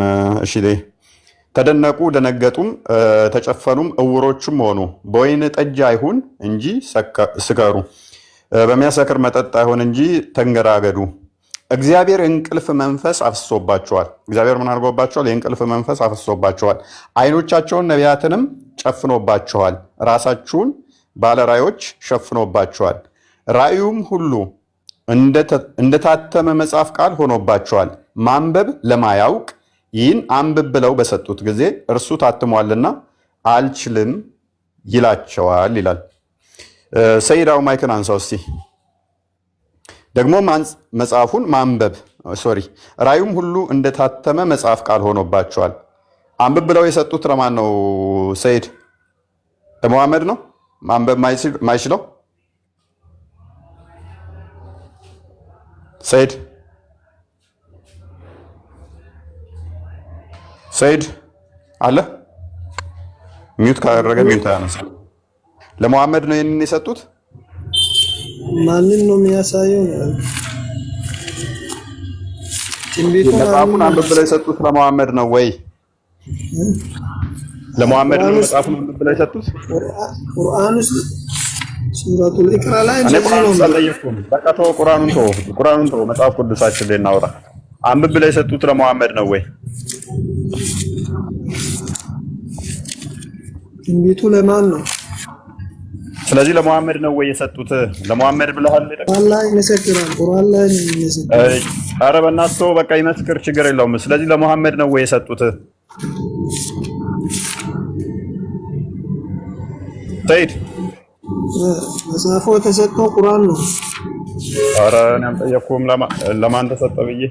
እሺ ተደነቁ፣ ደነገጡም፣ ተጨፈኑም፣ እውሮችም ሆኑ። በወይን ጠጅ አይሁን እንጂ ስከሩ፣ በሚያሰክር መጠጥ አይሁን እንጂ ተንገራገዱ። እግዚአብሔር የእንቅልፍ መንፈስ አፍስሶባቸዋል። እግዚአብሔር ምን አድርጎባቸዋል? የእንቅልፍ መንፈስ አፍስሶባቸዋል። ዓይኖቻቸውን ነቢያትንም ጨፍኖባቸዋል። ራሳችሁን ባለራእዮች ሸፍኖባቸዋል። ራእዩም ሁሉ እንደታተመ መጽሐፍ ቃል ሆኖባቸዋል። ማንበብ ለማያውቅ ይህን አንብብ ብለው በሰጡት ጊዜ እርሱ ታትሟልና አልችልም ይላቸዋል ይላል። ሰይዳው ማይክን አንሳው እስቲ። ደግሞ መጽሐፉን ማንበብ ራእዩም ሁሉ እንደታተመ መጽሐፍ ቃል ሆኖባቸዋል። አንብብ ብለው የሰጡት ለማን ነው? ሰይድ ለመሐመድ ነው። ማንበብ ማይችለው ሰይድ አለ። ሚውት ካደረገ ሚውት አያነሳ። ለመሐመድ ነው ይህንን የሰጡት። ማንን ነው የሚያሳየው? መጽሐፉን አንብብ ብለው የሰጡት ለመሐመድ ነው ወይ? ለመሐመድ ነው መጽሐፉን አንብብ ብለው የሰጡት። ቁርአን ውስጥ ሱረቱል ኢቅራ ላይ በቃ ተወው፣ ቁርአኑን ተወው፣ መጽሐፍ ቅዱሳችን ላይ እናውራ። አንብብ ብለው የሰጡት ለመሐመድ ነው ወይ? ትንቢቱ ለማን ነው? ስለዚህ ለመሐመድ ነው ወይ የሰጡት? ለመሐመድ ብለሃል። አላህ ይመሰክራል። ቁርአን ላይ ይመሰክራል። ኧረ በእናትህ ተወው፣ በቃ ይመስክር፣ ችግር የለውም። ስለዚህ ለመሐመድ ነው ወይ የሰጡት? ሰይድ መጽሐፉ የተሰጠው ቁርአን ነው። ኧረ እኔ አልጠየቅኩም ለማን ተሰጠ ብዬ።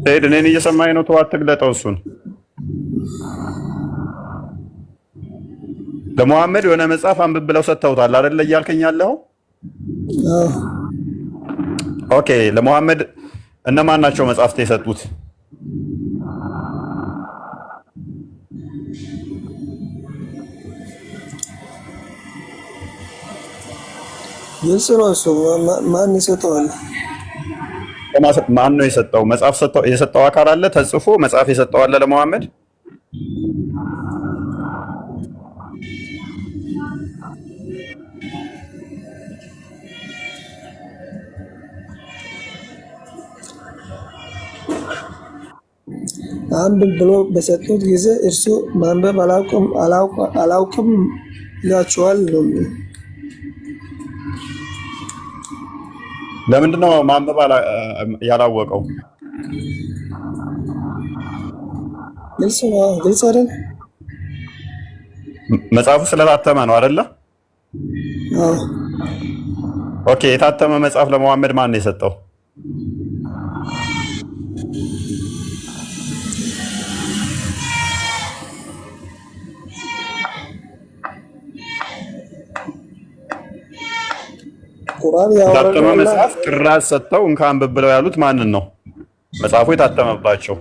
ሰይድ እኔን እየሰማኝ ነው? ተው አትግለጠው እሱን። ለመሐመድ የሆነ መጽሐፍ አንብብ ብለው ሰጥተውታል አይደለ እያልከኝ ያለው? ኦኬ፣ ለመሐመድ እነማን ናቸው መጽሐፍት የሰጡት? የስራው ሰው ማን ይሰጠዋል? ማን ነው የሰጠው? መጽሐፍ የሰጠው አካል አለ? ተጽፎ መጽሐፍ የሰጠው አለ ለመሐመድ? አንብብ ብሎ በሰጡት ጊዜ እርሱ ማንበብ አላውቅም ይላቸዋል ነው። ለምንድን ነው ማንበብ ያላወቀው? ግልጽ አይደል? መጽሐፉ ስለታተመ ነው አይደለ? ኦኬ፣ የታተመ መጽሐፍ ለመሐመድ ማን ነው የሰጠው? የታተመ መጽሐፍ ጥራት ሰጥተው እንካ አንብብ ብለው ያሉት ማንን ነው? መጽሐፉ የታተመባቸው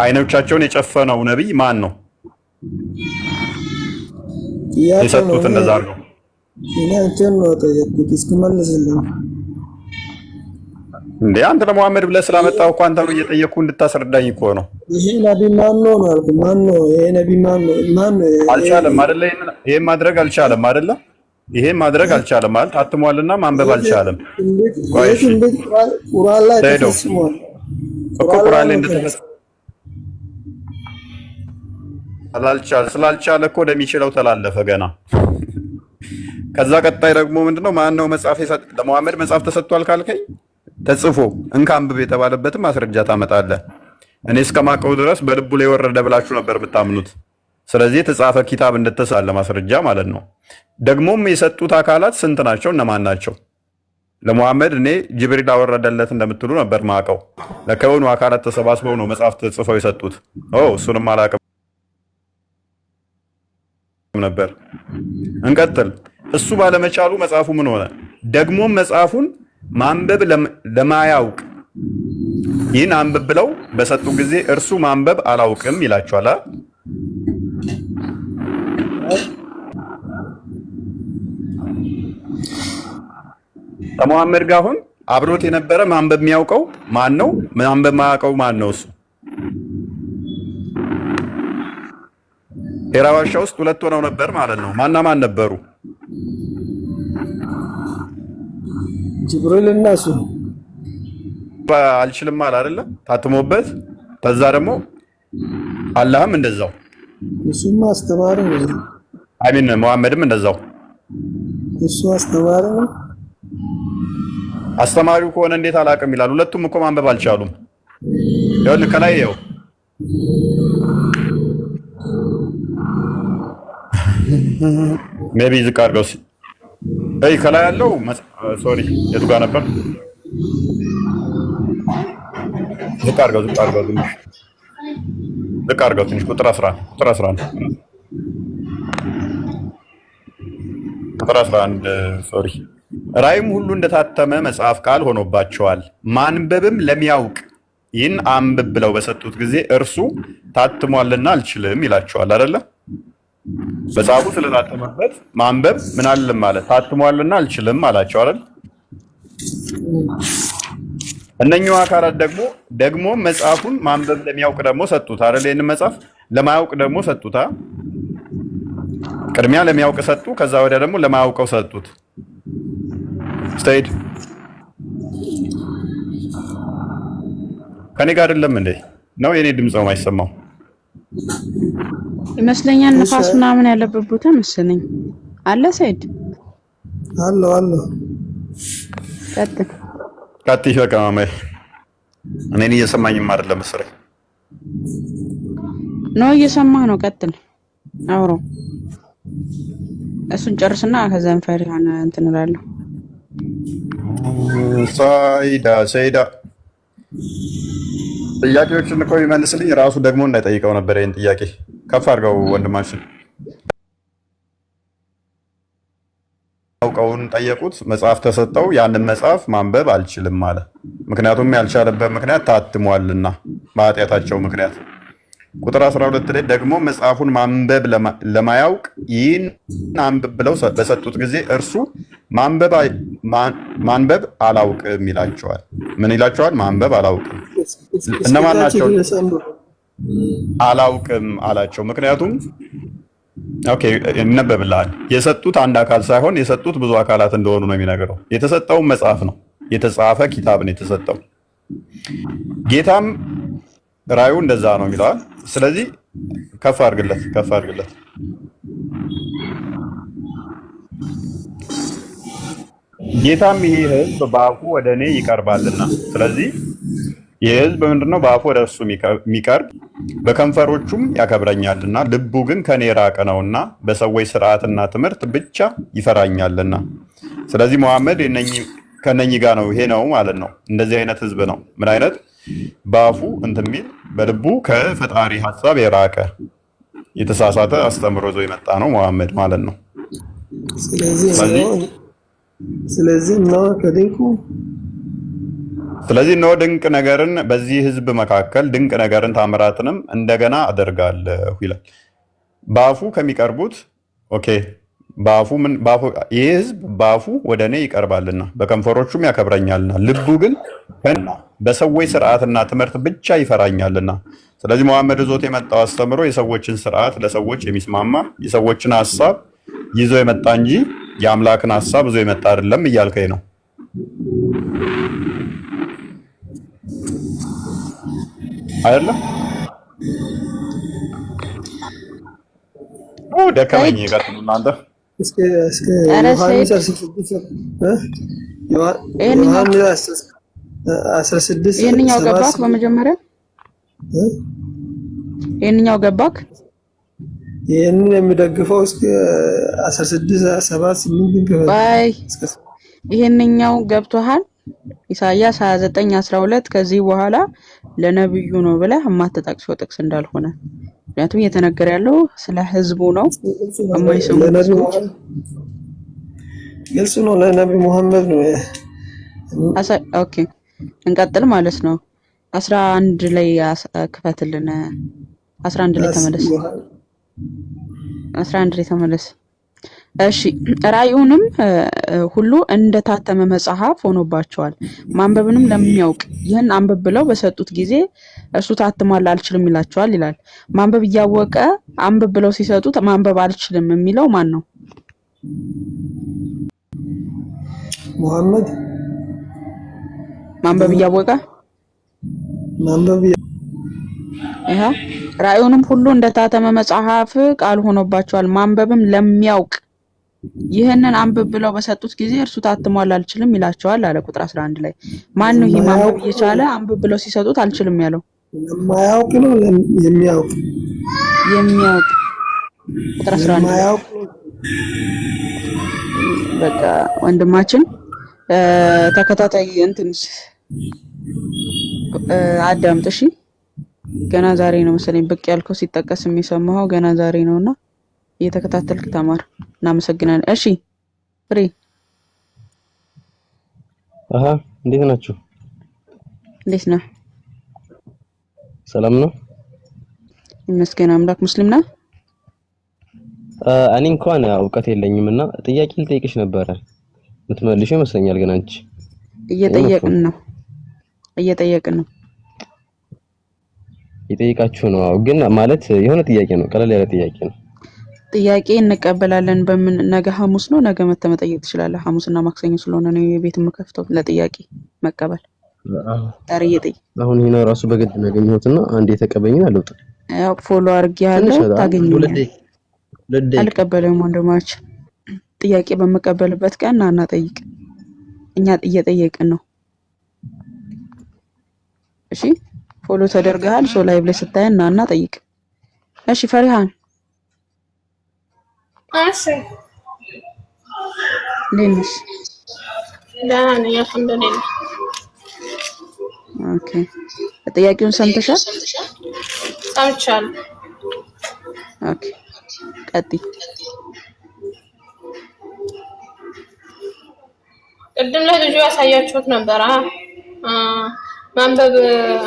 አይኖቻቸውን የጨፈነው ነብይ ማን ነው የሰጡት? እንደዛ አድርገው እንዴ አንተ ለመሐመድ ብለህ ስላመጣው እኮ አንተ ነው እየጠየቅኩ እንድታስረዳኝ እኮ ነው። ይሄ ነብይ ማን ነው አልኩ። ማን ነው ይሄ ነብይ? ማን ነው? አልቻለም አይደለ? ይሄን ማድረግ አልቻለም አይደለ? ይሄን ማድረግ አልቻለም ማለት ታትሟልና ማንበብ አልቻለም። ቁርአን ላይ ተጽፏል እኮ ቁርአን ላይ እንደተፈጸመ ስላልቻለ እኮ ወደሚችለው ተላለፈ ገና። ከዛ ቀጣይ ደግሞ ምንድነው? ማን ነው መጽሐፍ ለመሐመድ መጽሐፍ ተሰጥቷል ካልከኝ ተጽፎ እንካ አንብብ የተባለበትም ማስረጃ ታመጣለህ። እኔ እስከማውቀው ድረስ በልቡ ላይ ወረደ ብላችሁ ነበር የምታምኑት። ስለዚህ የተጻፈ ኪታብ እንደተሳለ ማስረጃ ማለት ነው። ደግሞም የሰጡት አካላት ስንት ናቸው? እነማን ናቸው? ለመሐመድ እኔ ጅብሪል አወረደለት እንደምትሉ ነበር ማውቀው። ለከሆኑ አካላት ተሰባስበው ነው መጽሐፍ ተጽፈው የሰጡት። እሱንም አላውቅም ነበር። እንቀጥል። እሱ ባለመቻሉ መጽሐፉ ምን ሆነ? ደግሞም መጽሐፉን ማንበብ ለማያውቅ ይህን አንብብ ብለው በሰጡ ጊዜ እርሱ ማንበብ አላውቅም ይላቸዋል። ከመሐመድ ጋር አሁን አብሮት የነበረ ማንበብ የሚያውቀው ማን ነው? ማንበብ የማያውቀው ማን ነው? እሱ ሂራ ዋሻ ውስጥ ሁለት ሆነው ነበር ማለት ነው። ማና ማን ነበሩ? ጅብሪል እና እሱ አልችልም አለ አይደለ? ታትሞበት ከዛ ደግሞ አላህም እንደዛው እሱማ አስተማሪ ነው። አሚን መሐመድም እንደዛው እሱ አስተማሪ ነው። አስተማሪው ከሆነ እንዴት አላውቅም ይላል? ሁለቱም እኮ ማንበብ አልቻሉም። ይኸውልህ ከላይ ይኸው ሜቢ ዝቅ አድርገው ከላይ ያለው ሶሪ የቱ ጋር ነበር? ዝቅ አድርገው ትንሽ ቁጥር 11 ሶሪ ራእይም ሁሉ እንደታተመ መጽሐፍ ቃል ሆኖባቸዋል። ማንበብም ለሚያውቅ ይህን አንብብ ብለው በሰጡት ጊዜ እርሱ ታትሟልና አልችልም ይላቸዋል አይደለ? መጽሐፉ ስለታተመበት ማንበብ ምን አልልም ማለት ታትሟልና አልችልም አላቸው አይደል? እነኚሁ አካላት ደግሞ መጽሐፉን ማንበብ ለሚያውቅ ደግሞ ሰጡት አይደል? ይህን መጽሐፍ ለማያውቅ ደግሞ ሰጡታ። ቅድሚያ ለሚያውቅ ሰጡ፣ ከዛ ወዲያ ደግሞ ለማያውቀው ሰጡት። ስቴድ ከኔ ጋር አይደለም እንዴ? ነው የኔ ድምጽ ነው የማይሰማው ይመስለኛል። ንፋስ ምናምን ያለበት ቦታ መሰለኝ አለ። ሰይድ አሎ ቀጥይ በቃ ማማዬ፣ እኔን እየሰማኝም አይደለም መሰለኝ። ነው እየሰማህ ነው። ቀጥል አውሮ እሱን ጨርስና ከዛም ፈሪሃን እንትን እላለሁ። ሰይዳ ጥያቄዎችን እኮ ይመልስልኝ ራሱ ደግሞ እንዳይጠይቀው ነበር። ይሄን ጥያቄ ከፍ አድርገው ወንድማችን አውቀውን ጠየቁት። መጽሐፍ ተሰጠው። ያንን መጽሐፍ ማንበብ አልችልም አለ። ምክንያቱም ያልቻለበት ምክንያት ታትሟልና በኃጢአታቸው ምክንያት። ቁጥር 12 ላይ ደግሞ መጽሐፉን ማንበብ ለማያውቅ ይህን አንብብ ብለው በሰጡት ጊዜ እርሱ ማንበብ አላውቅም ይላቸዋል። ምን ይላቸዋል? ማንበብ አላውቅም። እነማን ናቸው? አላውቅም አላቸው። ምክንያቱም ኦኬ ይነበብልሃል። የሰጡት አንድ አካል ሳይሆን የሰጡት ብዙ አካላት እንደሆኑ ነው የሚነግረው። የተሰጠው መጽሐፍ ነው፣ የተጻፈ ኪታብ ነው የተሰጠው። ጌታም ራእዩ እንደዛ ነው የሚለዋል። ስለዚህ ከፍ አድርግለት። ጌታም ይሄ ሕዝብ በአፉ ወደ እኔ ይቀርባልና፣ ስለዚህ ይህ ሕዝብ ምንድነው? በአፉ ወደ እሱ የሚቀርብ በከንፈሮቹም ያከብረኛልና፣ ልቡ ግን ከኔ የራቀ ነውና በሰዎች ስርዓትና ትምህርት ብቻ ይፈራኛልና። ስለዚህ መሐመድ ከነኚህ ጋር ነው። ይሄ ነው ማለት ነው። እንደዚህ አይነት ሕዝብ ነው። ምን አይነት? በአፉ እንትን የሚል በልቡ ከፈጣሪ ሀሳብ የራቀ የተሳሳተ አስተምሮ ይዞ የመጣ ነው መሐመድ ማለት ነው። ስለዚህ ነው ድንቅ ነገርን በዚህ ህዝብ መካከል ድንቅ ነገርን ታምራትንም እንደገና አደርጋለሁ ይላል። በአፉ ከሚቀርቡት ኦኬ ይህ ህዝብ በአፉ ወደ እኔ ይቀርባልና በከንፈሮቹም ያከብረኛልና ልቡ ግን በሰዎች ስርዓትና ትምህርት ብቻ ይፈራኛልና። ስለዚህ መሐመድ ይዞት የመጣው አስተምሮ የሰዎችን ስርዓት ለሰዎች የሚስማማ የሰዎችን ሀሳብ ይዞ የመጣ እንጂ የአምላክን ሀሳብ ይዞ የመጣ አይደለም እያልከኝ ነው አይደለም? ደከመኝ። ቀጥሉ እናንተ። ይሄንኛው ገባክ? በመጀመሪያ ይሄንኛው ገባክ? ይሄንን የሚደግፈው እስከ 16 17 8 ባይ ይሄንኛው ገብቶሃል? ኢሳይያስ 29:12 ከዚህ በኋላ ለነብዩ ነው ብለህ የማትጠቅሰው ጥቅስ እንዳልሆነ፣ ምክንያቱም እየተነገረ ያለው ስለ ህዝቡ ነው። የማይሰሙ ህዝቦች ግልጽ ነው። ለነብዩ መሐመድ ነው። ኦኬ እንቀጥል ማለት ነው። 11 ላይ ክፈትልን። 11 ላይ ተመለስ። 11 ላይ ተመለስ። እሺ ራእዩንም ሁሉ እንደታተመ መጽሐፍ ሆኖባቸዋል። ማንበብንም ለሚያውቅ ይህን አንብብ ብለው በሰጡት ጊዜ እሱ ታትሟል አልችልም ይላቸዋል ይላል። ማንበብ እያወቀ አንብብ ብለው ሲሰጡት ማንበብ አልችልም የሚለው ማን ነው? ሙሐመድ ማንበብ እያወቀ ማንበብ ይሄ ራእዩንም ሁሉ እንደታተመ መጽሐፍ ቃል ሆኖባቸዋል። ማንበብም ለሚያውቅ ይህንን አንብብ ብለው በሰጡት ጊዜ እርሱ ታትሟል አልችልም ይላቸዋል አለ ቁጥር 11 ላይ። ማን ነው ይሄ ማንበብ እየቻለ አንብብ ብለው ሲሰጡት አልችልም ያለው? የማያውቅ ነው የሚያውቅ ቁጥር 11 በቃ ወንድማችን ተከታታይ እንትንስ አዳምጥ እሺ። ገና ዛሬ ነው መሰለኝ ብቅ ያልከው ሲጠቀስ የሚሰማው ገና ዛሬ ነውና እየተከታተልክ ተማር። እናመሰግናለን። እሺ ፍሬ እንዴት ናችሁ? እንዴት ነህ? ሰላም ነው ይመስገን አምላክ። ሙስሊም ነህ? እኔ እንኳን እውቀት የለኝምና ጥያቄ ልጠይቅሽ ነበረ። የምትመልሺው ይመስለኛል ግን አንቺ እየጠየቅን ነው ይጠይቃችሁ ነው ግን ማለት የሆነ ጥያቄ ነው፣ ቀለል ያለ ጥያቄ ነው። ጥያቄ እንቀበላለን። በምን ነገ ሐሙስ ነው፣ ነገ መተህ መጠየቅ ትችላለህ። ሐሙስና ማክሰኞ ስለሆነ ነው የቤት የምከፍተው ለጥያቄ መቀበል። ዛሬ እየጠየቅ አሁን ይሄን ራሱ በግድ ነው ያገኘሁትና አንዴ ተቀበይኝ አልወጣ ያው ፎሎ አድርጌያለሁ ታገኘኛለህ። አልቀበልም ወንድማች። ጥያቄ በመቀበልበት ቀን ና እና ጠይቅ። እኛ እየጠየቅን ነው። እሺ ፎሎ ተደርገሃል። ሶ ላይቭ ላይ ስታየን ና እና ጠይቅ። እሺ ፈሪሃን እሺ ለነሽ ደህና ነኝ አልሐምዱሊላህ። ኦኬ ጥያቄውን ሰምተሻል? ሰምቻለሁ። ኦኬ ቀጥይ። ቅድም ለልጁ ያሳያችሁት ነበር ማንበብ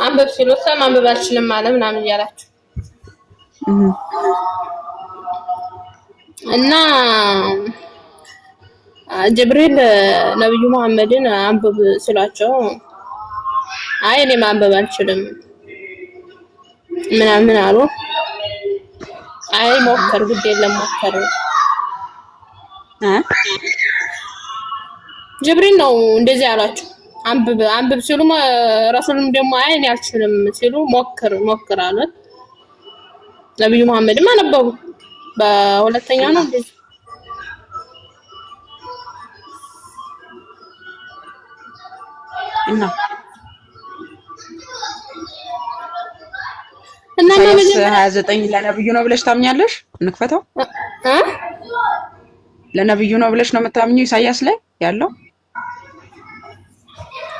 አንበብ ሲሉት ማንበብ አልችልም አለ ምናምን እያላችሁ እና ጅብሪል ነብዩ መሐመድን አንብብ ሲላቸው አይ እኔ ማንበብ አልችልም ምናምን አሉ። አይ ሞከር ግድ የለም ሞከር ጅብሪል ነው እንደዚህ አላቸው። አንብብ ሲሉ ረሱልም ደግሞ አይ እኔ አልችልም ሲሉ ሞክር አሉት። ነብዩ መሐመድም አነበቡ። በሁለተኛው ነው እንደዚህ እና ኢሳይያስ 29 ለነብዩ ነው ብለሽ ታምኛለሽ? እንክፈተው። ለነብዩ ነው ብለሽ ነው የምታምኚው? ኢሳይያስ ላይ ያለው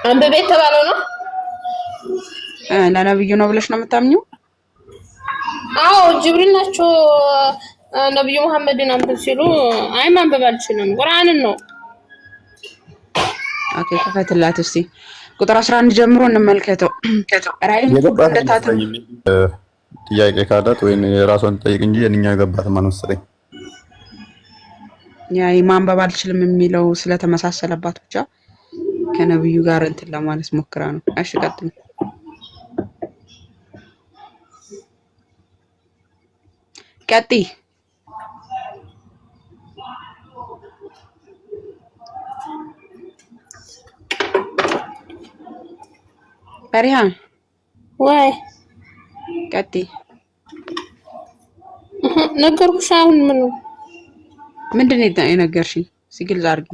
አንብቤ የተባለው ነው። ለነብዩ ነው ብለሽ ነው የምታምኚው? አዎ ጅብሪል ናቸው ነብዩ መሐመድን አንብብ ሲሉ አይ ማንበብ አልችልም ቁርአንን ነው። ኦኬ ከፈትላት እስቲ ቁጥር 11 ጀምሮ እንመልከተው። ራእይን እንደታተም ጥያቄ ካላት ወይ የራሷን ጠይቅ እንጂ የኛ የገባት ማን መሰለኝ ያ ማንበብ አልችልም የሚለው ስለተመሳሰለባት ብቻ ከነብዩ ጋር እንትን ለማለት ሞክራ ነው። እሺ ቀጥሉ። ቀጥይ ፈሪሃን ወይ ቀጥይ። ነገርኩሽ። አሁን ምንድን ነው የነገርሽኝ? ሲግልጽ አድርጊ።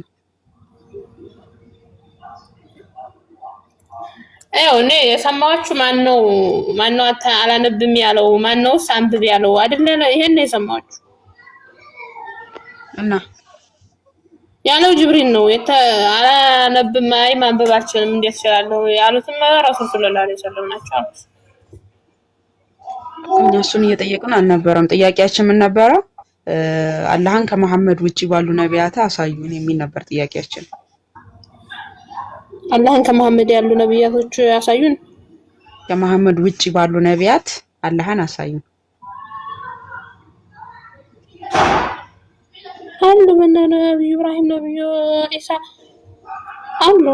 አዎ እኔ የሰማችሁ ማነው አላነብም ያለው ማነው አንብብ ያለው አይደለ? ይሄን ነው የሰማችሁ እና ያለው ጅብሪል ነው። አላነብም አይ ማንበብ አልችልም እንዴት እችላለሁ ያሉትም ረሱል ሰለላሁ ዐለይሂ ወሰለም ናቸው። እኛ እሱን እየጠየቅን አልነበረም። ጥያቄያችን ምን ነበረ? አላህን ከመሐመድ ውጪ ባሉ ነቢያት አሳዩን የሚል ነበር ጥያቄያችን። አላህን ከመሐመድ ያሉ ነቢያቶች ያሳዩን። ከመሐመድ ውጪ ባሉ ነቢያት አላህን አሳዩን። አሉ ነብዩ ኢብራሂም ነብዩ ኢሳ አሉ።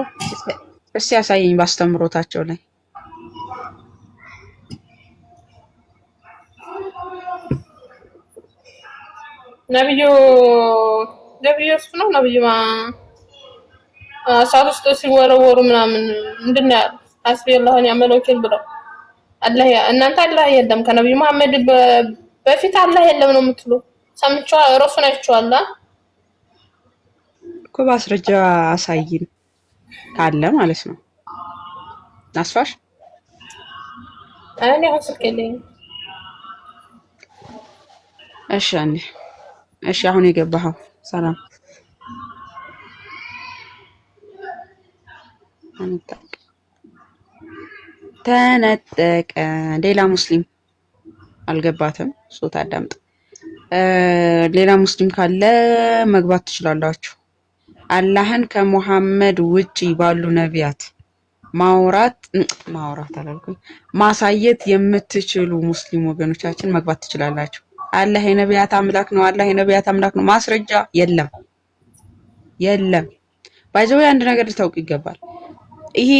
እስቲ ያሳየኝ ባስተምሮታቸው ላይ ነብዩ እሱ ነው ነብዩ እሳት ውስጥ ሲወረወሩ ምናምን ምንድን ነው አስቢ አላህን ያመለከን ብለው አላህ እናንተ አላህ የለም ከነብዩ መሐመድ በፊት አላህ የለም ነው የምትሉ ሰምቻው ራሱን አይቻላ እኮ ማስረጃ አሳይን ካለ ማለት ነው። አስፋሽ እኔ አስልከልኝ እሺ አሁን የገባኸው ሰላም ተነጠቀ። ሌላ ሙስሊም አልገባትም። ሶታ አዳምጥ። ሌላ ሙስሊም ካለ መግባት ትችላላችሁ። አላህን ከሙሐመድ ውጪ ባሉ ነቢያት ማውራት አላልኩኝ ማሳየት የምትችሉ ሙስሊም ወገኖቻችን መግባት ትችላላችሁ። አላህ የነቢያት አምላክ ነው። አላህ የነቢያት አምላክ ነው። ማስረጃ የለም። ባይዘው አንድ ነገር ልታውቅ ይገባል። ይሄ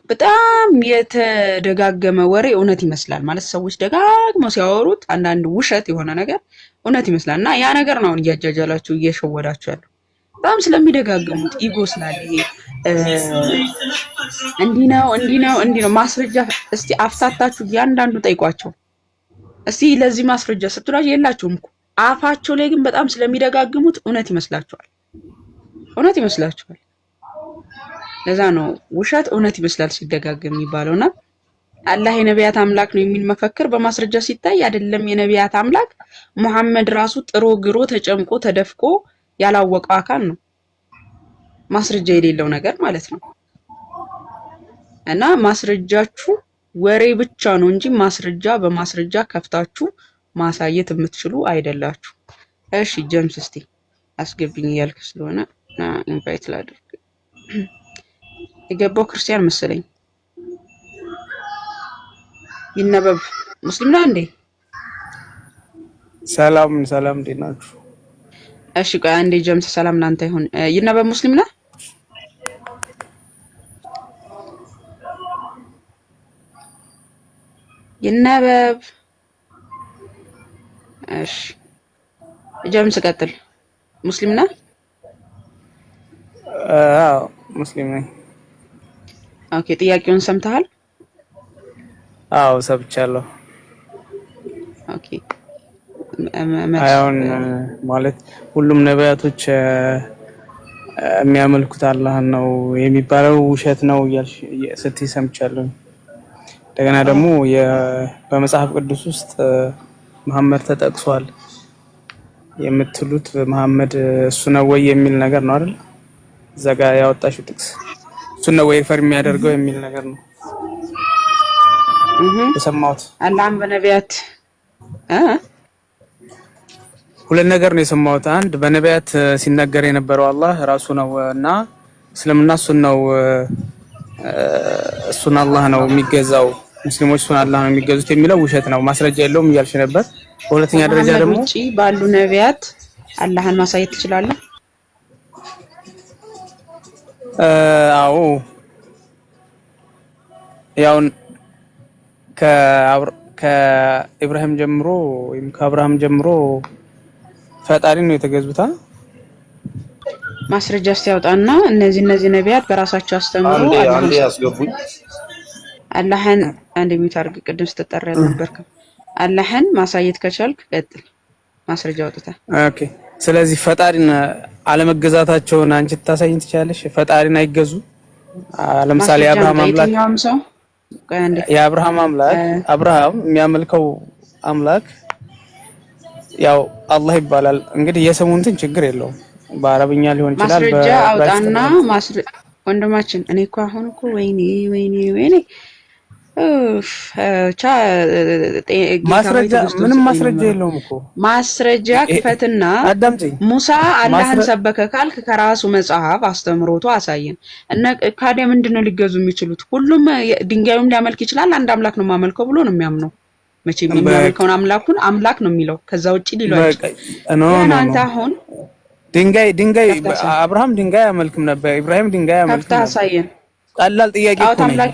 በጣም የተደጋገመ ወሬ እውነት ይመስላል ማለት ሰዎች ደጋግመው ሲያወሩት አንዳንድ ውሸት የሆነ ነገር እውነት ይመስላል እና ያ ነገር ነው እያጃጃላችሁ እየሸወዳችሁ ያለው በጣም ስለሚደጋገሙት ኢጎ ስላለ ይሄ እንዲህ ነው ማስረጃ እስቲ አፍታታችሁ ያንዳንዱ ጠይቋቸው እስቲ ለዚህ ማስረጃ ስትሏቸው የላችሁም እኮ አፋቸው ላይ ግን በጣም ስለሚደጋግሙት እውነት ይመስላችኋል። ለዛ ነው ውሸት እውነት ይመስላል ሲደጋገም የሚባለውና አላህ የነቢያት አምላክ ነው የሚል መፈክር በማስረጃ ሲታይ አይደለም የነቢያት አምላክ ሙሐመድ ራሱ ጥሮ ግሮ ተጨምቆ ተደፍቆ ያላወቀው አካል ነው። ማስረጃ የሌለው ነገር ማለት ነው። እና ማስረጃችሁ ወሬ ብቻ ነው እንጂ ማስረጃ በማስረጃ ከፍታችሁ ማሳየት የምትችሉ አይደላችሁ። እሺ ጀምስ እስቲ አስገብኝ እያልክ ስለሆነ ኢንቫይት ላድርግ። የገባው ክርስቲያን መሰለኝ። ይነበብ ሙስሊም ነው እንዴ? ሰላም እንዴት ናችሁ? እሺ ቆይ አንዴ ጀምስ ሰላም ላንተ ይሁን። ይነበብ ሙስሊም ነው? ይነበብ እሺ ጀምስ ቀጥል። ሙስሊም ነው? አዎ ሙስሊም ነኝ። ኦኬ ጥያቄውን ሰምተሃል? አዎ ሰብቻለሁ። ኦኬ አሁን ማለት ሁሉም ነቢያቶች የሚያመልኩት አላህን ነው የሚባለው ውሸት ነው እያልሽ ስትይ ሰምቻለሁ። እንደገና ደግሞ በመጽሐፍ ቅዱስ ውስጥ መሐመድ ተጠቅሷል የምትሉት መሐመድ እሱ ነው ወይ የሚል ነገር ነው አይደል? እዛ ጋር ያወጣሽው ጥቅስ እሱ ነው ወይ ፈር የሚያደርገው የሚል ነገር ነው የሰማሁት። አላህም በነቢያት ሁለት ነገር ነው የሰማሁት። አንድ በነቢያት ሲነገር የነበረው አላህ ራሱ ነው እና እስልምና እሱን አላህ ነው የሚገዛው፣ ሙስሊሞች እሱን አላህ ነው የሚገዙት የሚለው ውሸት ነው፣ ማስረጃ የለውም እያልሽ ነበር። በሁለተኛ ደረጃ ደግሞ ውጪ ባሉ ነቢያት አላህን ማሳየት ትችላለህ? አዎ ያው ከኢብራሂም ጀምሮ ወይም ከአብርሃም ጀምሮ ፈጣሪ ነው የተገዙታ። ማስረጃ ሲያወጣና እነዚህ ነቢያት በራሳቸው አስተምሮ አንዴ ያስገቡኝ አላህን አንድ የሚታርግ ቅድም ስትጠራ ነበርከው። አላህን ማሳየት ከቻልክ ቀጥል፣ ማስረጃ አውጥታ። ኦኬ ስለዚህ ፈጣሪን አለመገዛታቸውን አንቺ ታሳይኝ ትችላለሽ? ፈጣሪን አይገዙ። ለምሳሌ የአብርሃም አምላክ አብርሃም የሚያመልከው አምላክ ያው አላህ ይባላል። እንግዲህ የስሙንትን ችግር የለውም በአረብኛ ሊሆን ይችላል። ማስረጃ አውጣና ወንድማችን እኔ እኮ አሁን እኮ ወይኔ ማስረጃ ምንም ማስረጃ የለውም እኮ ማስረጃ ክፈትና ሙሳ አላህን ሰበከ ካልክ ከራሱ መጽሐፍ አስተምሮቱ አሳየን። እና ካዲያ ምንድነው ሊገዙ የሚችሉት? ሁሉም ድንጋዩም ሊያመልክ ይችላል። አንድ አምላክ ነው ማመልከው ብሎ ነው የሚያምነው። መቼም የሚያመልከውን አምላክ ነው የሚለው። ከዛ ውጪ ሊለው አይችልም። አንተ አሁን ድንጋይ አብርሃም ድንጋይ አመልክም ነበር፣ ኢብራሂም ድንጋይ አመልክም ከፍተህ ነበር። አሳየን። ቀላል ጥያቄ እኮ ነው።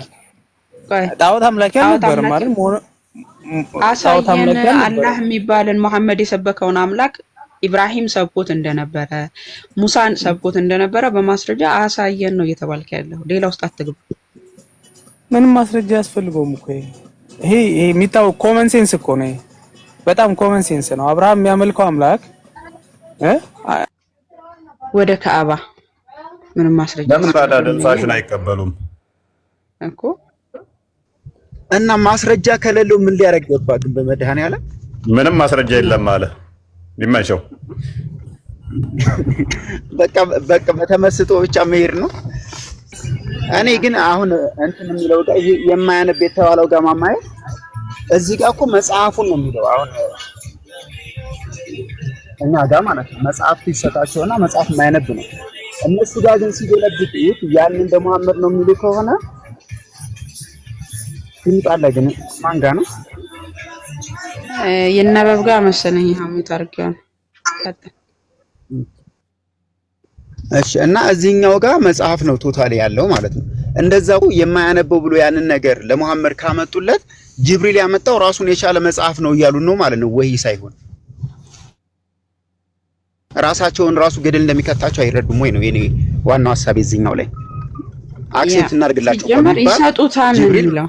ጣዖት አምላኪ አልነበረም ማለት አሳየን። አላህ የሚባልን መሐመድ የሰበከውን አምላክ ኢብራሂም ሰብኮት እንደነበረ ሙሳን ሰብኮት እንደነበረ በማስረጃ አሳየን ነው እየተባልክ ያለው። ሌላ ውስጥ አትግባ። ምንም ማስረጃ ያስፈልገውም እኮ ይሄ የሚታወቅ ኮመን ሴንስ እኮ ነው። በጣም ኮመን ሴንስ ነው። አብርሃም የሚያመልከው አምላክ ወደ ካዕባ ምንም ማስረጃ ለምን ታዲያ ድምጻሽን አይቀበሉም እኮ? እና ማስረጃ ከሌለው ምን ሊያደርግ ገባ? ግን በመድኃኒዓለም ምንም ማስረጃ የለም አለ። ሊመቸው በቃ በተመስጦ ብቻ መሄድ ነው። እኔ ግን አሁን እንትን የሚለው ጋር የማያነብ የተባለው ጋር ማማዬ እዚህ ጋር እኮ መጽሐፉን ነው የሚለው። አሁን እኛ ጋር ማለት ነው መጽሐፍ ይሰጣቸውና መጽሐፍ የማያነብ ነው። እነሱ ጋር ግን ሲገለብጡት ያንን እንደመሐመድ ነው የሚሉ ከሆነ ይምጣለ። ግን ማን ጋር ነው? የነበብ ጋር መሰለኝ ሐሙት አርጋን ቀጥታ። እሺ። እና እዚህኛው ጋር መጽሐፍ ነው ቶታሊ ያለው ማለት ነው። እንደዛው የማያነበው ብሎ ያንን ነገር ለመሐመድ ካመጡለት ጅብሪል ያመጣው ራሱን የቻለ መጽሐፍ ነው እያሉ ነው ማለት ነው። ወይ ሳይሆን ራሳቸውን ራሱ ገደል እንደሚከታቸው አይረዱም ወይ ነው የኔ ዋናው ሐሳብ። እዚህኛው ላይ አክሴፕት እናድርግላቸው ጀመር ይሰጡታል ነው።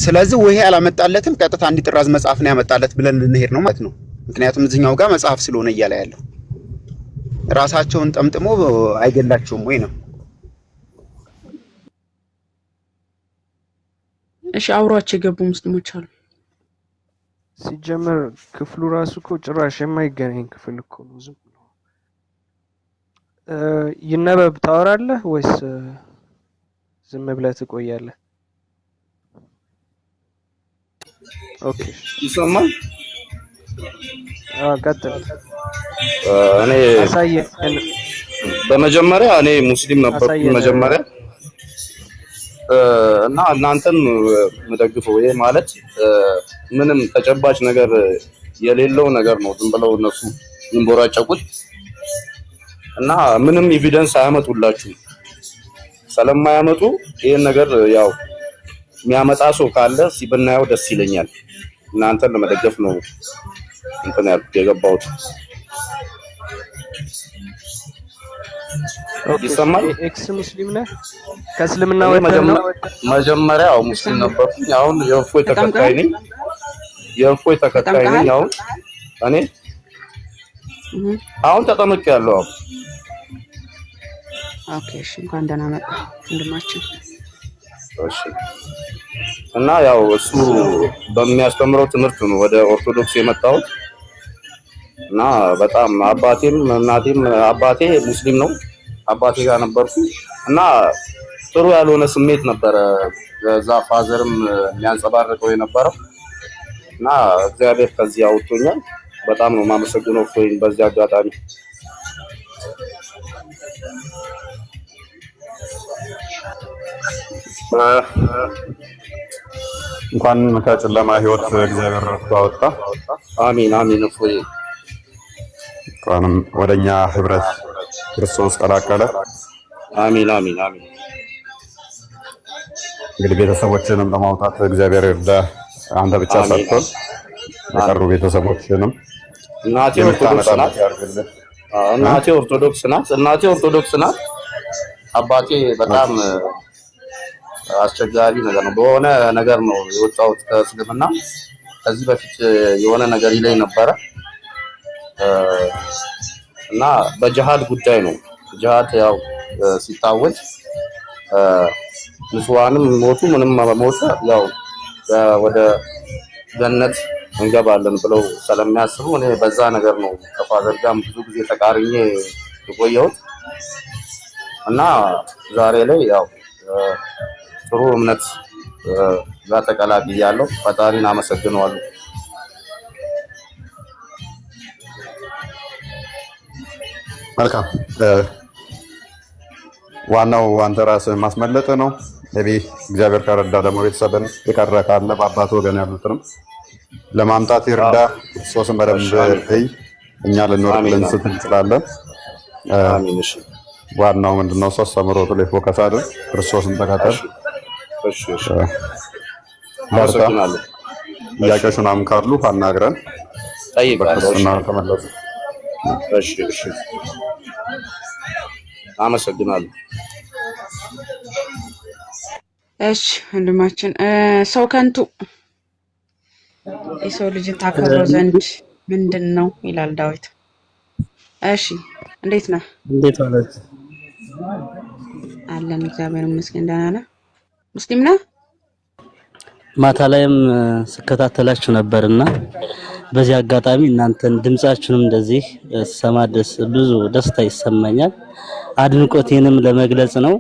ስለዚህ ወይ አላመጣለትም፣ ቀጥታ እንዲጥራዝ መጽሐፍ ነው ያመጣለት ብለን ልንሄድ ነው ማለት ነው። ምክንያቱም እዚህኛው ጋር መጽሐፍ ስለሆነ እያለ ያለው ራሳቸውን ጠምጥሞ አይገላቸውም ወይ ነው። እሺ አውሯቸው የገቡ ሙስሊሞች አሉ። ሲጀመር ክፍሉ ራሱ እኮ ጭራሽ የማይገናኝ ክፍል እኮ ነው። ዝም ብሎ ይነበብ ታወራለህ ወይስ ዝም ብለህ ትቆያለህ? ኦኬ ይሰማል። ቀጥል። እኔ አሳየን። በመጀመሪያ እኔ ሙስሊም ነበርኩ መጀመሪያ እና እናንተም መደግፈው ይሄ ማለት ምንም ተጨባጭ ነገር የሌለው ነገር ነው። ዝም ብለው እነሱ ይንቦራጨቁት እና ምንም ኤቪደንስ አያመጡላችሁ። ስለማያመጡ ይሄን ነገር ያው የሚያመጣ ሰው ካለ ሲብናየው ደስ ይለኛል። እናንተን ለመደገፍ ነው እንትን ያልኩት የገባሁት። ይሰማል። ኤክስ ሙስሊም ነህ? ከእስልምና ወጥተህ ነው? መጀመሪያ ሙስሊም ነበርኩኝ። አሁን የእፎይ ተከታይ ነኝ። አሁን እኔ አሁን ተጠምቄያለሁ። ኦኬ እሺ፣ እንኳን ደህና መጣ ወንድማችን። እሺ። እና ያው እሱ በሚያስተምረው ትምህርት ነው ወደ ኦርቶዶክስ የመጣሁት እና በጣም አባቴም እናቴም አባቴ ሙስሊም ነው። አባቴ ጋር ነበርኩ እና ጥሩ ያልሆነ ስሜት ነበረ በዛ ፋዘርም የሚያንጸባርቀው የነበረው እና እግዚአብሔር ከዚህ አውጥቶኛል። በጣም ነው የማመሰግነው እፎይን በዚህ አጋጣሚ። እንኳን ከጨለማ ህይወት እግዚአብሔር ረድቶ አወጣ። አሚን አሚን። እፎይ እንኳንም ወደኛ ህብረት ክርስቶስ ቀላቀለ። አሚን አሚን አሚን። እንግዲህ ቤተሰቦችንም ለማውጣት እግዚአብሔር ይርዳ። አንተ ብቻ ሳትሆን የቀሩ ቤተሰቦችንም። እናቴ ኦርቶዶክስ ናት። አባቴ በጣም አስቸጋሪ ነገር ነው። በሆነ ነገር ነው የወጣሁት ከእስልምና። ከዚህ በፊት የሆነ ነገር ይለኝ ነበረ እና በጅሃድ ጉዳይ ነው። ጅሃድ ያው ሲታወጅ ንጹሃንም ሞቱ ምንም ሞተ ያው ወደ ገነት እንገባለን ብለው ስለሚያስቡ እኔ በዛ ነገር ነው ከፋዘር ጋር ብዙ ጊዜ ተቃርኜ የቆየሁት እና ዛሬ ላይ ያው ጥሩ እምነት ጋር ተቀላቅያለሁ። ፈጣሪን አመሰግነዋለሁ። መልካም። ዋናው አንተ ራስህ ማስመለጥ ነው። እግዚአብሔር ከረዳ ደግሞ ቤተሰብን የቀረ ካለ በአባት ወገን ያሉትንም ለማምጣት ይርዳ። ክርስቶስን በደንብ እይ። እኛ ልንወርድልን እንችላለን። አሜን። እሺ ዋናው ምንድነው? ሰው አስተምሮቱ ላይ ፎከስ አድርግ። ክርስቶስን ተከተል። እሺ እሺ። በርታ። አመሰግናለሁ። ጥያቄዎች ምናምን ካሉ አናግረን ጠይቃለሁ። በክርስትና ተመለሱ። እሺ እሺ። አመሰግናለሁ። እሺ ወንድማችን ሰው ከንቱ የሰው ልጅን ታከብረው ዘንድ ምንድን ነው ይላል ዳዊት። እሺ እንዴት ነህ? እንዴት ማለት አለን እግዚአብሔር ይመስገን። ደህና ነህ? ሙስሊም ነህ? ማታ ላይም ስከታተላችሁ ነበርና በዚህ አጋጣሚ እናንተን ድምጻችሁንም እንደዚህ ሰማ ብዙ ደስታ ይሰማኛል። አድንቆቴንም ለመግለጽ ነው።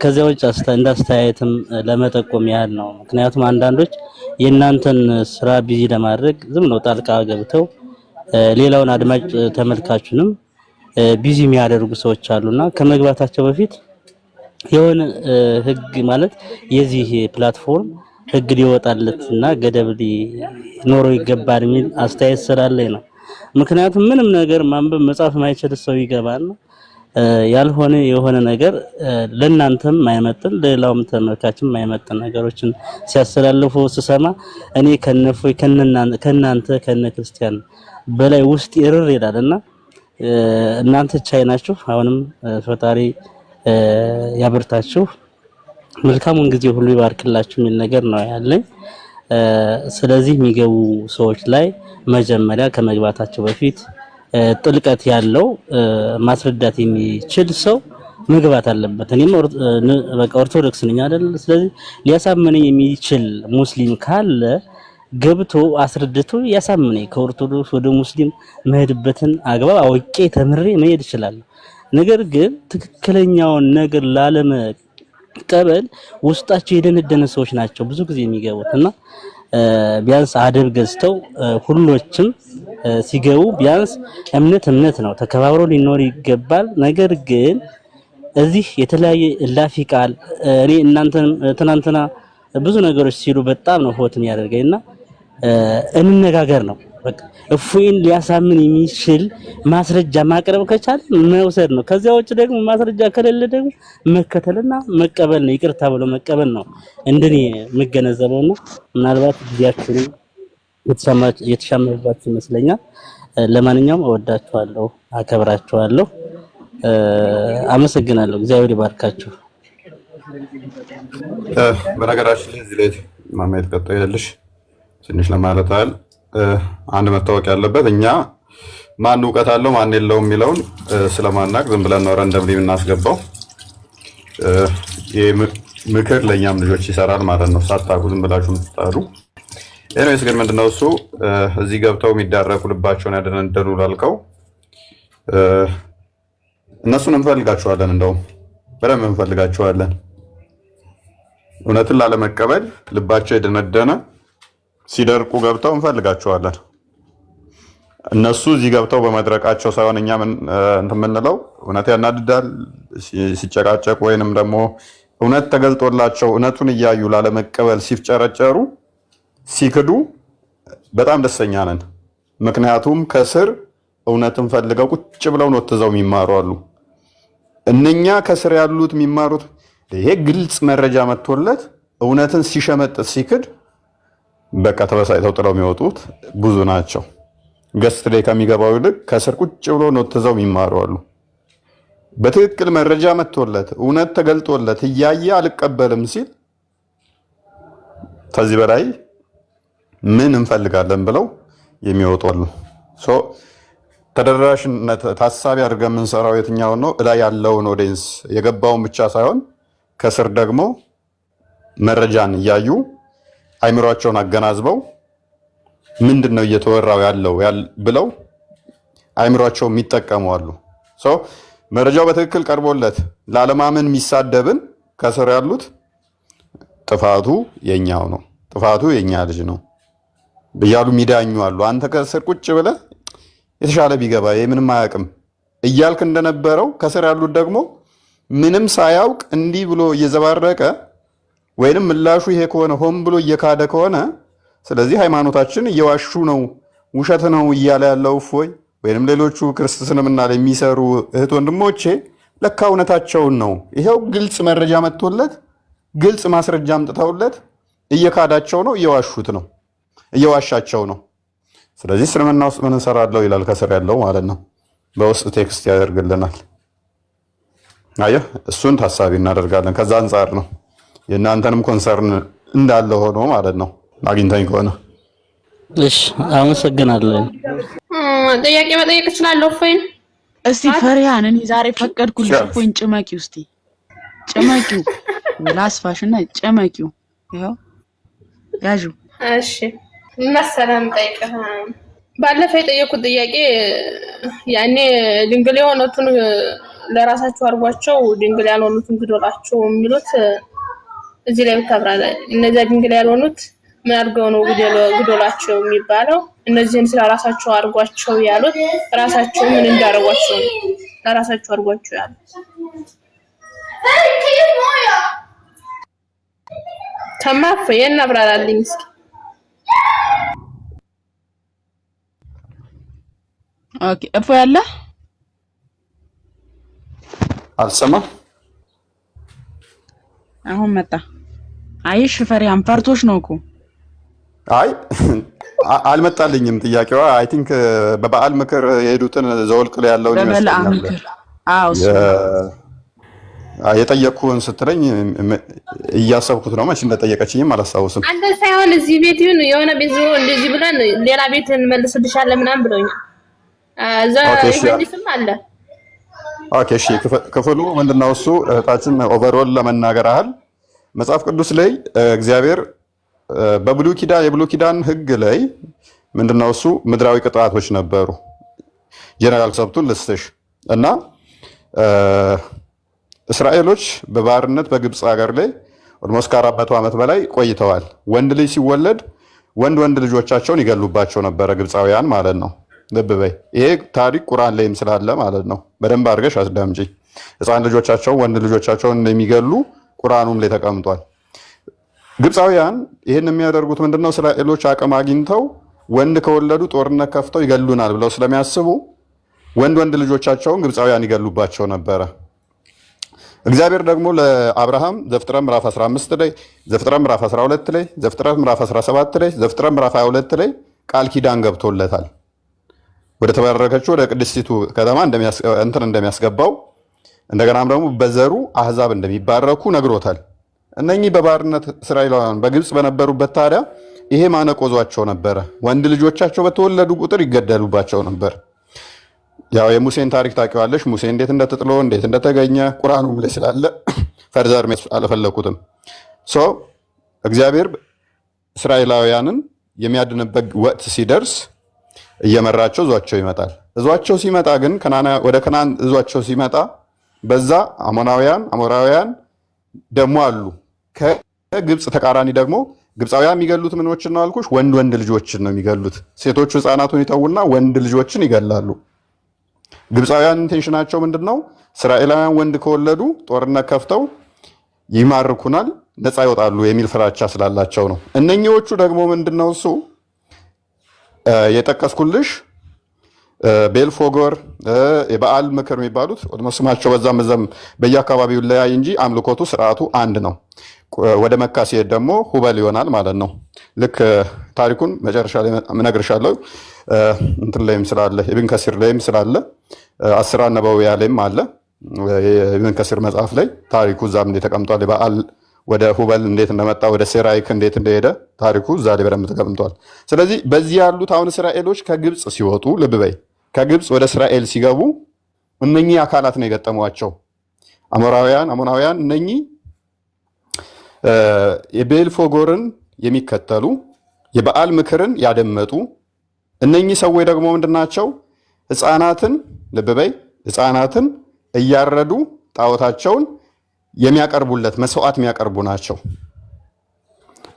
ከዚያ ውጭ እንዳስተያየትም ለመጠቆም ያህል ነው። ምክንያቱም አንዳንዶች የእናንተን ስራ ቢዚ ለማድረግ ዝም ነው ጣልቃ ገብተው ሌላውን አድማጭ ተመልካቹንም ቢዚ የሚያደርጉ ሰዎች አሉና ከመግባታቸው በፊት የሆነ ህግ ማለት የዚህ ፕላትፎርም ህግ ሊወጣለትና ገደብ ሊኖረው ይገባል የሚል አስተያየት ስላለኝ ነው። ምክንያቱም ምንም ነገር ማንበብ መጻፍ ማይችል ሰው ይገባል ያልሆነ የሆነ ነገር ለናንተም ማይመጥን ለሌላውም ተመልካችም ማይመጥን ነገሮችን ሲያስተላልፉ ስሰማ እኔ ከናንተ ከነ ክርስቲያን በላይ ውስጥ ይርር ይላልና እናንተ ቻይ ናችሁ። አሁንም ፈጣሪ ያበርታችሁ፣ መልካሙን ጊዜ ሁሉ ይባርክላችሁ የሚል ነገር ነው ያለኝ። ስለዚህ የሚገቡ ሰዎች ላይ መጀመሪያ ከመግባታቸው በፊት ጥልቀት ያለው ማስረዳት የሚችል ሰው መግባት አለበት። እኔም በቃ ኦርቶዶክስ ነኝ አይደል? ስለዚህ ሊያሳምነኝ የሚችል ሙስሊም ካለ ገብቶ አስረድቶ ያሳምነኝ። ከኦርቶዶክስ ወደ ሙስሊም መሄድበትን አግባብ አውቄ ተምሬ መሄድ ይችላል። ነገር ግን ትክክለኛውን ነገር ላለመቀበል ውስጣቸው የደነደነ ሰዎች ናቸው ብዙ ጊዜ የሚገቡትና ቢያንስ አደብ ገዝተው ሁሎችም ሲገቡ ቢያንስ እምነት ነው፣ ተከባብሮ ሊኖር ይገባል። ነገር ግን እዚህ የተለያየ እላፊ ቃል እኔ እናንተን ትናንትና ብዙ ነገሮች ሲሉ በጣም ነው ሆትም ያደርገኝና እንነጋገር ነው በቃ። እፎይን ሊያሳምን የሚችል ማስረጃ ማቅረብ ከቻለ መውሰድ ነው። ከዚያ ውጭ ደግሞ ማስረጃ ከሌለ ደግሞ መከተልና መቀበል ነው፣ ይቅርታ ብሎ መቀበል ነው እንደኔ የምገነዘበውና ምናልባት ጊዜያችሁን የተሻማባችሁ ይመስለኛል። ለማንኛውም እወዳችኋለሁ፣ አከብራችኋለሁ። አመሰግናለሁ። እግዚአብሔር ይባርካችሁ። በነገራችን ላይ እዚህ ላይ ማማየት ቀጣይ ያለሽ ትንሽ ለማለት አይደል አንድ መታወቅ ያለበት እኛ ማን እውቀት አለው ማን የለውም የሚለውን ስለማናቅ ዝም ብለን ነው ረንደምሊ የምናስገባው። ምክር ለእኛም ልጆች ይሰራል ማለት ነው፣ ሳታውቁ ዝም ብላችሁ የምትጣሉ። ኤኒዌይስ ግን ምንድነው እሱ እዚህ ገብተው የሚዳረቁ ልባቸውን ያደነደኑ ላልከው እነሱን እንፈልጋቸዋለን፣ እንደውም በደንብ እንፈልጋቸዋለን። እውነትን ላለመቀበል ልባቸው የደነደነ ሲደርቁ ገብተው እንፈልጋቸዋለን። እነሱ እዚህ ገብተው በመድረቃቸው ሳይሆን እኛ እንትን የምንለው እውነት ያናድዳል ሲጨቃጨቁ፣ ወይንም ደግሞ እውነት ተገልጦላቸው እውነቱን እያዩ ላለመቀበል ሲፍጨረጨሩ ሲክዱ በጣም ደስተኛ ነን። ምክንያቱም ከስር እውነትን ፈልገው ቁጭ ብለው ነው ተዛው የሚማሩ አሉ። እነኛ ከስር ያሉት የሚማሩት ይሄ ግልጽ መረጃ መጥቶለት እውነትን ሲሸመጥ ሲክድ በቃ ተበሳይተው ጥለው የሚወጡት ብዙ ናቸው። ገስት ላይ ከሚገባው ይልቅ ከስር ቁጭ ብሎ ነው ተዛው የሚማሩ አሉ። በትክክል መረጃ መጥቶለት እውነት ተገልጦለት እያየ አልቀበልም ሲል ከዚህ በላይ ምን እንፈልጋለን ብለው የሚወጡ አሉ። ተደራሽነት ታሳቢ አድርገን የምንሰራው የትኛውን ነው? እላይ ያለውን ኦዲየንስ የገባውን ብቻ ሳይሆን ከስር ደግሞ መረጃን እያዩ አይምሯቸውን አገናዝበው ምንድን ነው እየተወራው ያለው ብለው አይምሯቸው የሚጠቀሙ አሉ። መረጃው በትክክል ቀርቦለት ላለማመን የሚሳደብን ከስር ያሉት ጥፋቱ የኛው ነው፣ ጥፋቱ የኛ ልጅ ነው እያሉ የሚዳኙ አሉ። አንተ ከስር ቁጭ ብለህ የተሻለ ቢገባ ምንም አያውቅም እያልክ እንደነበረው ከስር ያሉት ደግሞ ምንም ሳያውቅ እንዲህ ብሎ እየዘባረቀ ወይንም ምላሹ ይሄ ከሆነ ሆን ብሎ እየካደ ከሆነ ስለዚህ ሃይማኖታችን እየዋሹ ነው ውሸት ነው እያለ ያለው እፎይ ወይንም ሌሎቹ ክርስትናና ላይ የሚሰሩ እህት ወንድሞቼ ለካ እውነታቸውን ነው። ይሄው ግልጽ መረጃ መጥቶለት ግልጽ ማስረጃ አምጥተውለት እየካዳቸው ነው፣ እየዋሹት ነው፣ እየዋሻቸው ነው። ስለዚህ እስልምና ውስጥ ምን እንሰራለው ይላል ከስር ያለው ማለት ነው። በውስጥ ቴክስት ያደርግልናል። አየህ እሱን ታሳቢ እናደርጋለን። ከዛ አንጻር ነው የእናንተንም ኮንሰርን እንዳለ ሆኖ ማለት ነው። አግኝተኝ ከሆነ እሺ፣ አመሰግናለሁ። ጥያቄ መጠየቅ እችላለሁ? እፎይን እስቲ ፈሪሃን እኔ ዛሬ ፈቀድኩልሽ። እፎይን ጭመቂው፣ እስቲ ጭመቂው፣ ላስፋሽና ጭመቂው። ይኸው ያዡ። እሺ መሰለም ጠይቀህ ባለፈው የጠየቁት ጥያቄ ያኔ ድንግል የሆኑትን ለራሳቸው አርጓቸው ድንግል ያልሆኑትን ግደሏቸው የሚሉት እዚህ ላይ ብታብራራ። እነዚያ ድንግል ያልሆኑት ምን አድርገው ነው ግደሏቸው የሚባለው? እነዚህን ስለራሳቸው አርጓቸው ያሉት ራሳቸው ምን እንዳረጓቸው ነው ለራሳቸው አርጓቸው ያሉት? ተማፈ የናብራራልኝ እስኪ። ኦኬ እፎ ያለ አልሰማም። አሁን መጣ። አይሽ ፈሪሃን ፈርቶሽ ነው እኮ። አይ አልመጣልኝም ጥያቄዋ። አይ ቲንክ በበዓል ምክር የሄዱትን ዘወልቅ ላይ ያለውን ይመስላል። አዎ የጠየቅኩህን ስትለኝ እያሰብኩት ነው። መች እንደጠየቀችኝም አላስታውስም። አንተ ሳይሆን እዚህ ቤት ይሁን የሆነ ቤት ዞሮ እንደዚህ ብለን ሌላ ቤት እንመልስልሻለን ምናምን ብለውኛል። እዛ ይሄንስም አለ። ኦኬ እሺ፣ ክፍሉ ምንድነው እሱ? እህታችን ኦቨርኦል ለመናገር ያህል መጽሐፍ ቅዱስ ላይ እግዚአብሔር በብሉይ ኪዳን የብሉይ ኪዳን ሕግ ላይ ምንድነው እሱ ምድራዊ ቅጣቶች ነበሩ። ጀነራል ሰብቱን ልስጥሽ እና እስራኤሎች በባርነት በግብፅ ሀገር ላይ ኦልሞስት ከ400 ዓመት በላይ ቆይተዋል። ወንድ ልጅ ሲወለድ ወንድ ልጆቻቸውን ይገሉባቸው ነበረ ግብፃውያን ማለት ነው። ልብ በይ፣ ይሄ ታሪክ ቁርአን ላይም ስላለ ማለት ነው። በደንብ አድርገሽ አስዳምጪ። ህፃን ልጆቻቸውን ወንድ ልጆቻቸውን እንደሚገሉ ቁርአኑም ላይ ተቀምጧል። ግብፃውያን ይህን የሚያደርጉት ምንድነው? እስራኤሎች አቅም አግኝተው ወንድ ከወለዱ ጦርነት ከፍተው ይገሉናል ብለው ስለሚያስቡ ወንድ ልጆቻቸውን ግብፃውያን ይገሉባቸው ነበረ። እግዚአብሔር ደግሞ ለአብርሃም ዘፍጥረት ምዕራፍ 15 ላይ፣ ዘፍጥረት ምዕራፍ 12 ላይ፣ ዘፍጥረት ምዕራፍ 17 ላይ፣ ዘፍጥረት ምዕራፍ 22 ላይ ቃል ኪዳን ገብቶለታል። ወደ ተባረከችው ወደ ቅድስቲቱ ከተማ እንደሚያስገባው እንደገናም ደግሞ በዘሩ አህዛብ እንደሚባረኩ ነግሮታል። እነኚህ በባርነት እስራኤላውያን በግብፅ በነበሩበት ታዲያ ይሄ ማነቆዟቸው ነበረ። ወንድ ልጆቻቸው በተወለዱ ቁጥር ይገደሉባቸው ነበር። ያው የሙሴን ታሪክ ታውቂዋለሽ። ሙሴ እንዴት እንደተጥሎ እንዴት እንደተገኘ ቁርአኑም ላይ ስላለ ፈርዘር አልፈለኩትም። እግዚአብሔር እስራኤላውያንን የሚያድንበት ወቅት ሲደርስ እየመራቸው እዟቸው ይመጣል። እዟቸው ሲመጣ ግን ወደ ከናን እዟቸው ሲመጣ በዛ አሞራውያን ደግሞ አሉ። ከግብፅ ተቃራኒ ደግሞ ግብፃውያን የሚገሉት ምኖችን ነው አልኩሽ? ወንድ ልጆችን ነው የሚገሉት። ሴቶቹ ህፃናቱን ይተውና ወንድ ልጆችን ይገላሉ። ግብፃውያን ኢንቴንሽናቸው ምንድነው? እስራኤላውያን ወንድ ከወለዱ ጦርነት ከፍተው ይማርኩናል፣ ነፃ ይወጣሉ የሚል ፍራቻ ስላላቸው ነው። እነኚዎቹ ደግሞ ምንድነው እሱ የጠቀስኩልሽ ቤልፎጎር የበዓል ምክር የሚባሉት ስማቸው በዛም በየአካባቢው ለያይ እንጂ አምልኮቱ ስርዓቱ አንድ ነው። ወደ መካ ሲሄድ ደግሞ ሁበል ይሆናል ማለት ነው። ልክ ታሪኩን መጨረሻ ላይ እነግርሻለሁ። እንትን ላይም ስላለ ኢብን ከሲር ላይም ስላለ አስራ ነበዊያ ላይም አለ። ኢብን ከሲር መጽሐፍ ላይ ታሪኩ እዛም እንደ ተቀምጧል። የበዓል ወደ ሁበል እንዴት እንደመጣ ወደ ሴራይክ እንዴት እንደሄደ ታሪኩ እዛ ላይ በደንብ ተቀምጧል። ስለዚህ በዚህ ያሉት አሁን እስራኤሎች ከግብፅ ሲወጡ ልብ በይ፣ ከግብፅ ወደ እስራኤል ሲገቡ እነኚህ አካላት ነው የገጠሟቸው። አሞናውያን እነኚህ የቤልፎጎርን የሚከተሉ የበዓል ምክርን ያደመጡ እነኚህ ሰዎች ደግሞ ምንድናቸው? ህፃናትን ልብ በይ፣ ህፃናትን እያረዱ ጣዖታቸውን የሚያቀርቡለት መስዋዕት የሚያቀርቡ ናቸው።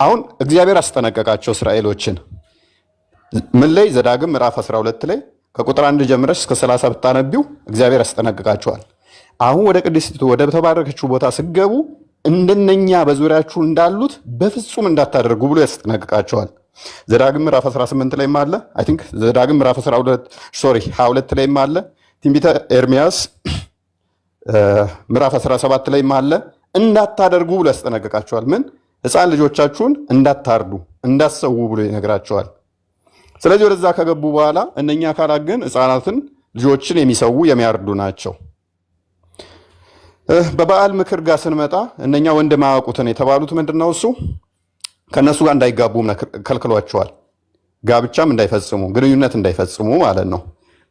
አሁን እግዚአብሔር አስጠነቀቃቸው እስራኤሎችን። ምን ላይ? ዘዳግም ምዕራፍ 12 ላይ ከቁጥር 1 ጀምረሽ እስከ 30 ብታነቢው እግዚአብሔር ያስጠነቅቃቸዋል። አሁን ወደ ቅድስቲቱ ወደ ተባረከችው ቦታ ስገቡ እንደነኛ በዙሪያችሁ እንዳሉት በፍጹም እንዳታደርጉ ብሎ ያስጠነቅቃቸዋል። ዘዳግም ምዕራፍ 18 ላይም አለ። አይ ቲንክ ዘዳግም ምዕራፍ 22 ላይም አለ። ትንቢተ ኤርሚያስ ምዕራፍ 17 ላይም አለ። እንዳታደርጉ ብሎ ያስጠነቅቃቸዋል። ምን ሕፃን ልጆቻችሁን እንዳታርዱ እንዳትሰዉ ብሎ ይነግራቸዋል። ስለዚህ ወደዛ ከገቡ በኋላ እነኛ አካላት ግን ሕፃናትን ልጆችን የሚሰዉ የሚያርዱ ናቸው። በበዓል ምክር ጋር ስንመጣ እነኛ ወንድ ማያውቁትን የተባሉት ምንድነው? እሱ ከነሱ ጋር እንዳይጋቡ ከልክሏቸዋል። ጋብቻም እንዳይፈጽሙ፣ ግንኙነት እንዳይፈጽሙ ማለት ነው፣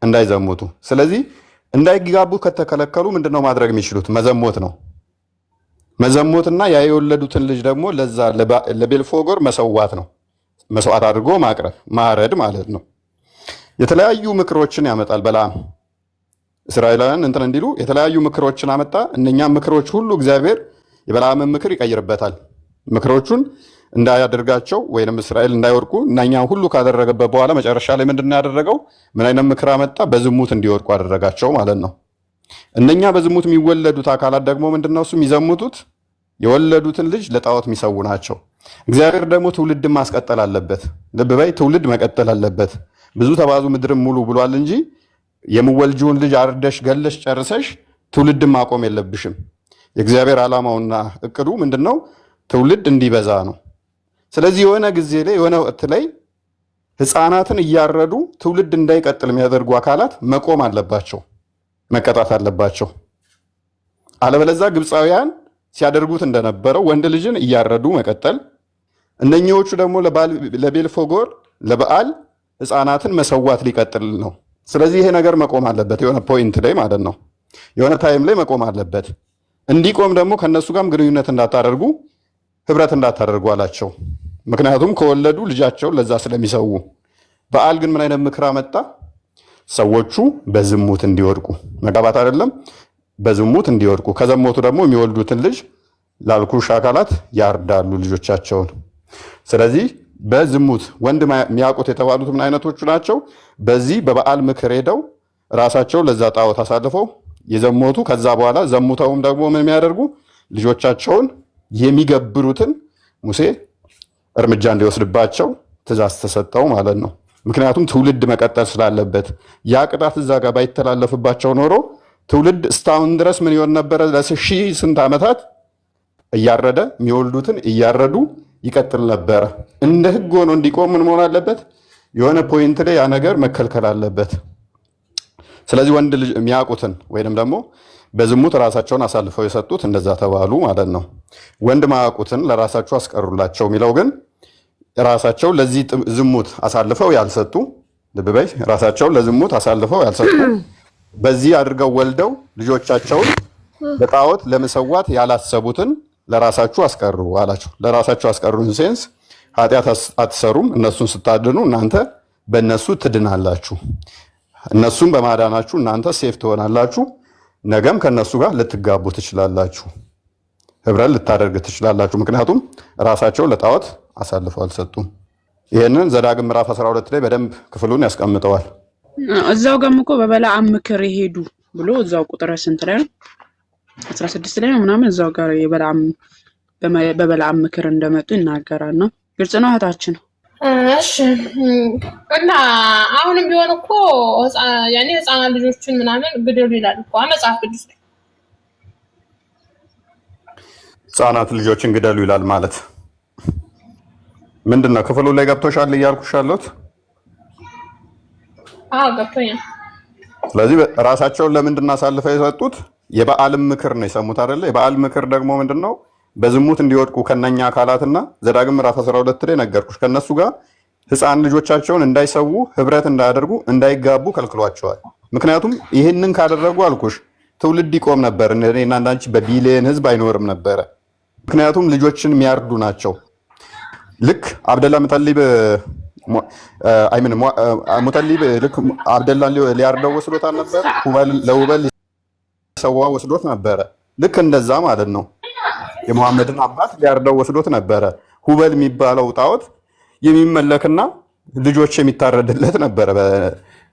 እንዳይዘሙቱ። ስለዚህ እንዳይጋቡ ከተከለከሉ ምንድነው ማድረግ የሚችሉት? መዘሞት ነው። መዘሞትና ያ የወለዱትን ልጅ ደግሞ ለዛ ለቤልፎጎር መሰዋት ነው። መስዋዕት አድርጎ ማቅረብ ማረድ ማለት ነው። የተለያዩ ምክሮችን ያመጣል በለዓም። እስራኤላውያን እንትን እንዲሉ የተለያዩ ምክሮችን አመጣ። እነኛ ምክሮች ሁሉ እግዚአብሔር የበለዓምን ምክር ይቀይርበታል። ምክሮቹን እንዳያደርጋቸው ወይንም እስራኤል እንዳይወድቁ እነኛ ሁሉ ካደረገበት በኋላ መጨረሻ ላይ ምንድነው ያደረገው? ምን አይነት ምክር አመጣ? በዝሙት እንዲወድቁ አደረጋቸው ማለት ነው። እነኛ በዝሙት የሚወለዱት አካላት ደግሞ ምንድነው? እሱ የሚዘሙቱት የወለዱትን ልጅ ለጣዖት የሚሰዉ ናቸው። እግዚአብሔር ደግሞ ትውልድን ማስቀጠል አለበት። ልብ በይ፣ ትውልድ መቀጠል አለበት። ብዙ ተባዙ ምድርም ሙሉ ብሏል እንጂ የምወልጂውን ልጅ አርደሽ ገለሽ ጨርሰሽ ትውልድን ማቆም የለብሽም። የእግዚአብሔር ዓላማውና እቅዱ ምንድነው? ትውልድ እንዲበዛ ነው። ስለዚህ የሆነ ጊዜ ላይ የሆነ ወቅት ላይ ሕፃናትን እያረዱ ትውልድ እንዳይቀጥል የሚያደርጉ አካላት መቆም አለባቸው፣ መቀጣት አለባቸው። አለበለዚያ ግብፃውያን ሲያደርጉት እንደነበረው ወንድ ልጅን እያረዱ መቀጠል፣ እነኚዎቹ ደግሞ ለቤልፎጎር ለበዓል ሕፃናትን መሰዋት ሊቀጥል ነው። ስለዚህ ይሄ ነገር መቆም አለበት፣ የሆነ ፖይንት ላይ ማለት ነው፣ የሆነ ታይም ላይ መቆም አለበት። እንዲቆም ደግሞ ከነሱ ጋርም ግንኙነት እንዳታደርጉ፣ ህብረት እንዳታደርጉ አላቸው። ምክንያቱም ከወለዱ ልጃቸውን ለዛ ስለሚሰዉ። በዓል ግን ምን አይነት ምክር አመጣ? ሰዎቹ በዝሙት እንዲወድቁ፣ መጋባት አይደለም በዝሙት እንዲወድቁ፣ ከዘሞቱ ደግሞ የሚወልዱትን ልጅ ላልኩሽ አካላት ያርዳሉ ልጆቻቸውን። ስለዚህ በዝሙት ወንድ የሚያውቁት የተባሉት ምን አይነቶቹ ናቸው? በዚህ በበዓል ምክር ሄደው ራሳቸውን ለዛ ጣዖት አሳልፈው የዘሞቱ፣ ከዛ በኋላ ዘሙተውም ደግሞ ምን የሚያደርጉ ልጆቻቸውን የሚገብሩትን ሙሴ እርምጃ እንዲወስድባቸው ትእዛዝ ተሰጠው ማለት ነው። ምክንያቱም ትውልድ መቀጠል ስላለበት ያ ቅጣት እዛ ጋር ባይተላለፍባቸው ኖሮ ትውልድ እስካሁን ድረስ ምን ይሆን ነበረ? ለሺህ ስንት ዓመታት እያረደ የሚወልዱትን እያረዱ ይቀጥል ነበረ። እንደ ህግ ሆኖ እንዲቆም ምን መሆን አለበት? የሆነ ፖይንት ላይ ያ ነገር መከልከል አለበት። ስለዚህ ወንድ ልጅ የሚያውቁትን ወይንም ደግሞ በዝሙት ራሳቸውን አሳልፈው የሰጡት እንደዛ ተባሉ ማለት ነው። ወንድ ማያውቁትን ለራሳቸው አስቀሩላቸው የሚለው ግን ራሳቸው ለዚህ ዝሙት አሳልፈው ያልሰጡ፣ ልብ በይ፣ ራሳቸውን ለዝሙት አሳልፈው ያልሰጡ በዚህ አድርገው ወልደው ልጆቻቸውን በጣዖት ለመሰዋት ያላሰቡትን ለራሳችሁ አስቀሩ አላቸው። ለራሳችሁ አስቀሩን ሴንስ ኃጢአት አትሰሩም። እነሱን ስታድኑ እናንተ በእነሱ ትድናላችሁ። እነሱን በማዳናችሁ እናንተ ሴፍ ትሆናላችሁ። ነገም ከነሱ ጋር ልትጋቡ ትችላላችሁ፣ ህብረት ልታደርግ ትችላላችሁ። ምክንያቱም ራሳቸውን ለጣዖት አሳልፈው አልሰጡም። ይህንን ዘዳግም ምዕራፍ 12 ላይ በደንብ ክፍሉን ያስቀምጠዋል። እዛው ጋርም እኮ በበለዓም ምክር ይሄዱ ብሎ እዛው ቁጥር ስንት ላይ ነው? 16 ላይ ነው ምናምን እዛው ጋር በበለዓም ምክር እንደመጡ ይናገራል። ነው ግልጽ ነው እህታችን። እሺ እና አሁንም ቢሆን እኮ ያኔ ህፃናት ልጆችን ምናምን ግደሉ ይላል እኮ መጽሐፍ ቅዱስ። ህፃናት ልጆችን ግደሉ ይላል ማለት ምንድን ነው? ክፍሉ ላይ ገብቶሻል እያልኩሽ ያለሁት? አዎ ገብቶኛል። ስለዚህ ራሳቸውን ለምንድን ነው አሳልፈው የሰጡት? የበዓልም ምክር ነው የሰሙት አይደለ? የበዓል ምክር ደግሞ ምንድነው? በዝሙት እንዲወድቁ ከነኛ አካላትና ዘዳግም ምዕራፍ 12 ላይ ነገርኩሽ፣ ከነሱ ጋር ህፃን ልጆቻቸውን እንዳይሰዉ፣ ህብረት እንዳያደርጉ፣ እንዳይጋቡ ከልክሏቸዋል። ምክንያቱም ይህንን ካደረጉ አልኩሽ ትውልድ ይቆም ነበር። እኔና እንዳንቺ በቢሊየን ህዝብ አይኖርም ነበረ። ምክንያቱም ልጆችን የሚያርዱ ናቸው። ልክ አብደላ ሙጠሊብ ልክ አብደላ ሊያርደው ወስዶት አልነበረ? ለውበል ሰዋ ወስዶት ነበረ። ልክ እንደዛ ማለት ነው። የሙሐመድን አባት ሊያርደው ወስዶት ነበረ። ሁበል የሚባለው ጣዖት የሚመለክና ልጆች የሚታረድለት ነበረ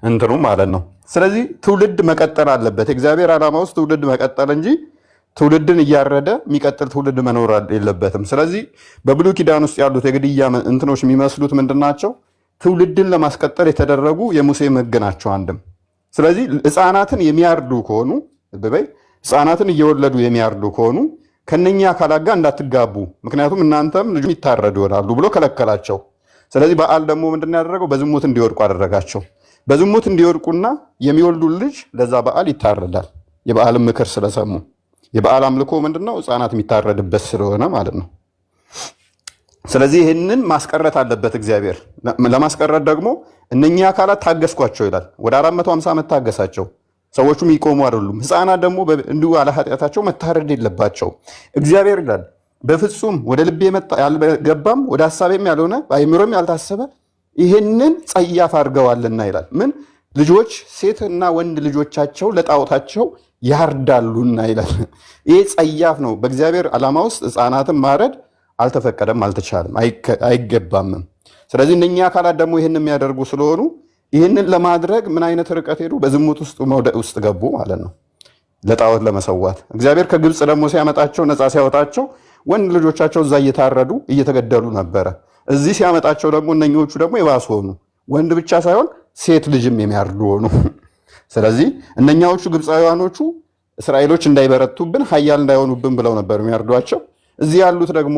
እንትኑ ማለት ነው። ስለዚህ ትውልድ መቀጠል አለበት። የእግዚአብሔር ዓላማ ውስጥ ትውልድ መቀጠል እንጂ ትውልድን እያረደ የሚቀጥል ትውልድ መኖር የለበትም። ስለዚህ በብሉይ ኪዳን ውስጥ ያሉት የግድያ እንትኖች የሚመስሉት ምንድናቸው? ትውልድን ለማስቀጠል የተደረጉ የሙሴ ሕግ ናቸው አንድም። ስለዚህ ህፃናትን የሚያርዱ ከሆኑ ህፃናትን እየወለዱ የሚያርዱ ከሆኑ ከነኛ አካላት ጋር እንዳትጋቡ፣ ምክንያቱም እናንተም ልጁ ይታረዱ ይሆናሉ ብሎ ከለከላቸው። ስለዚህ በዓል ደግሞ ምንድን ያደረገው? በዝሙት እንዲወድቁ አደረጋቸው። በዝሙት እንዲወድቁና የሚወልዱ ልጅ ለዛ በዓል ይታረዳል። የበዓልን ምክር ስለሰሙ የበዓል አምልኮ ምንድነው? ህፃናት የሚታረድበት ስለሆነ ማለት ነው። ስለዚህ ይህንን ማስቀረት አለበት እግዚአብሔር። ለማስቀረት ደግሞ እነኚህ አካላት ታገስኳቸው ይላል። ወደ 450 ዓመት ታገሳቸው። ሰዎቹ የሚቆሙ አይደሉም። ህፃናት ደግሞ እንዲሁ ያለ ኃጢአታቸው መታረድ የለባቸው። እግዚአብሔር ይላል በፍጹም ወደ ልቤ ያልገባም ወደ ሀሳቤም ያልሆነ በአእምሮም ያልታሰበ ይህንን ጸያፍ አድርገዋልና ይላል። ምን ልጆች ሴትና ወንድ ልጆቻቸው ለጣዖታቸው ያርዳሉና ይላል። ይሄ ጸያፍ ነው። በእግዚአብሔር ዓላማ ውስጥ ህፃናትን ማረድ አልተፈቀደም፣ አልተቻለም፣ አይገባምም። ስለዚህ እነኛ አካላት ደግሞ ይህን የሚያደርጉ ስለሆኑ ይህንን ለማድረግ ምን አይነት ርቀት ሄዱ? በዝሙት ውስጥ መውደቅ ውስጥ ገቡ ማለት ነው፣ ለጣዖት ለመሰዋት። እግዚአብሔር ከግብፅ ደግሞ ሲያመጣቸው ነፃ ሲያወጣቸው ወንድ ልጆቻቸው እዛ እየታረዱ እየተገደሉ ነበረ። እዚህ ሲያመጣቸው ደግሞ እነኞቹ ደግሞ የባሱ ሆኑ። ወንድ ብቻ ሳይሆን ሴት ልጅም የሚያርዱ ሆኑ። ስለዚህ እነኛዎቹ ግብፃውያኖቹ እስራኤሎች እንዳይበረቱብን ኃያል እንዳይሆኑብን ብለው ነበር የሚያርዷቸው። እዚህ ያሉት ደግሞ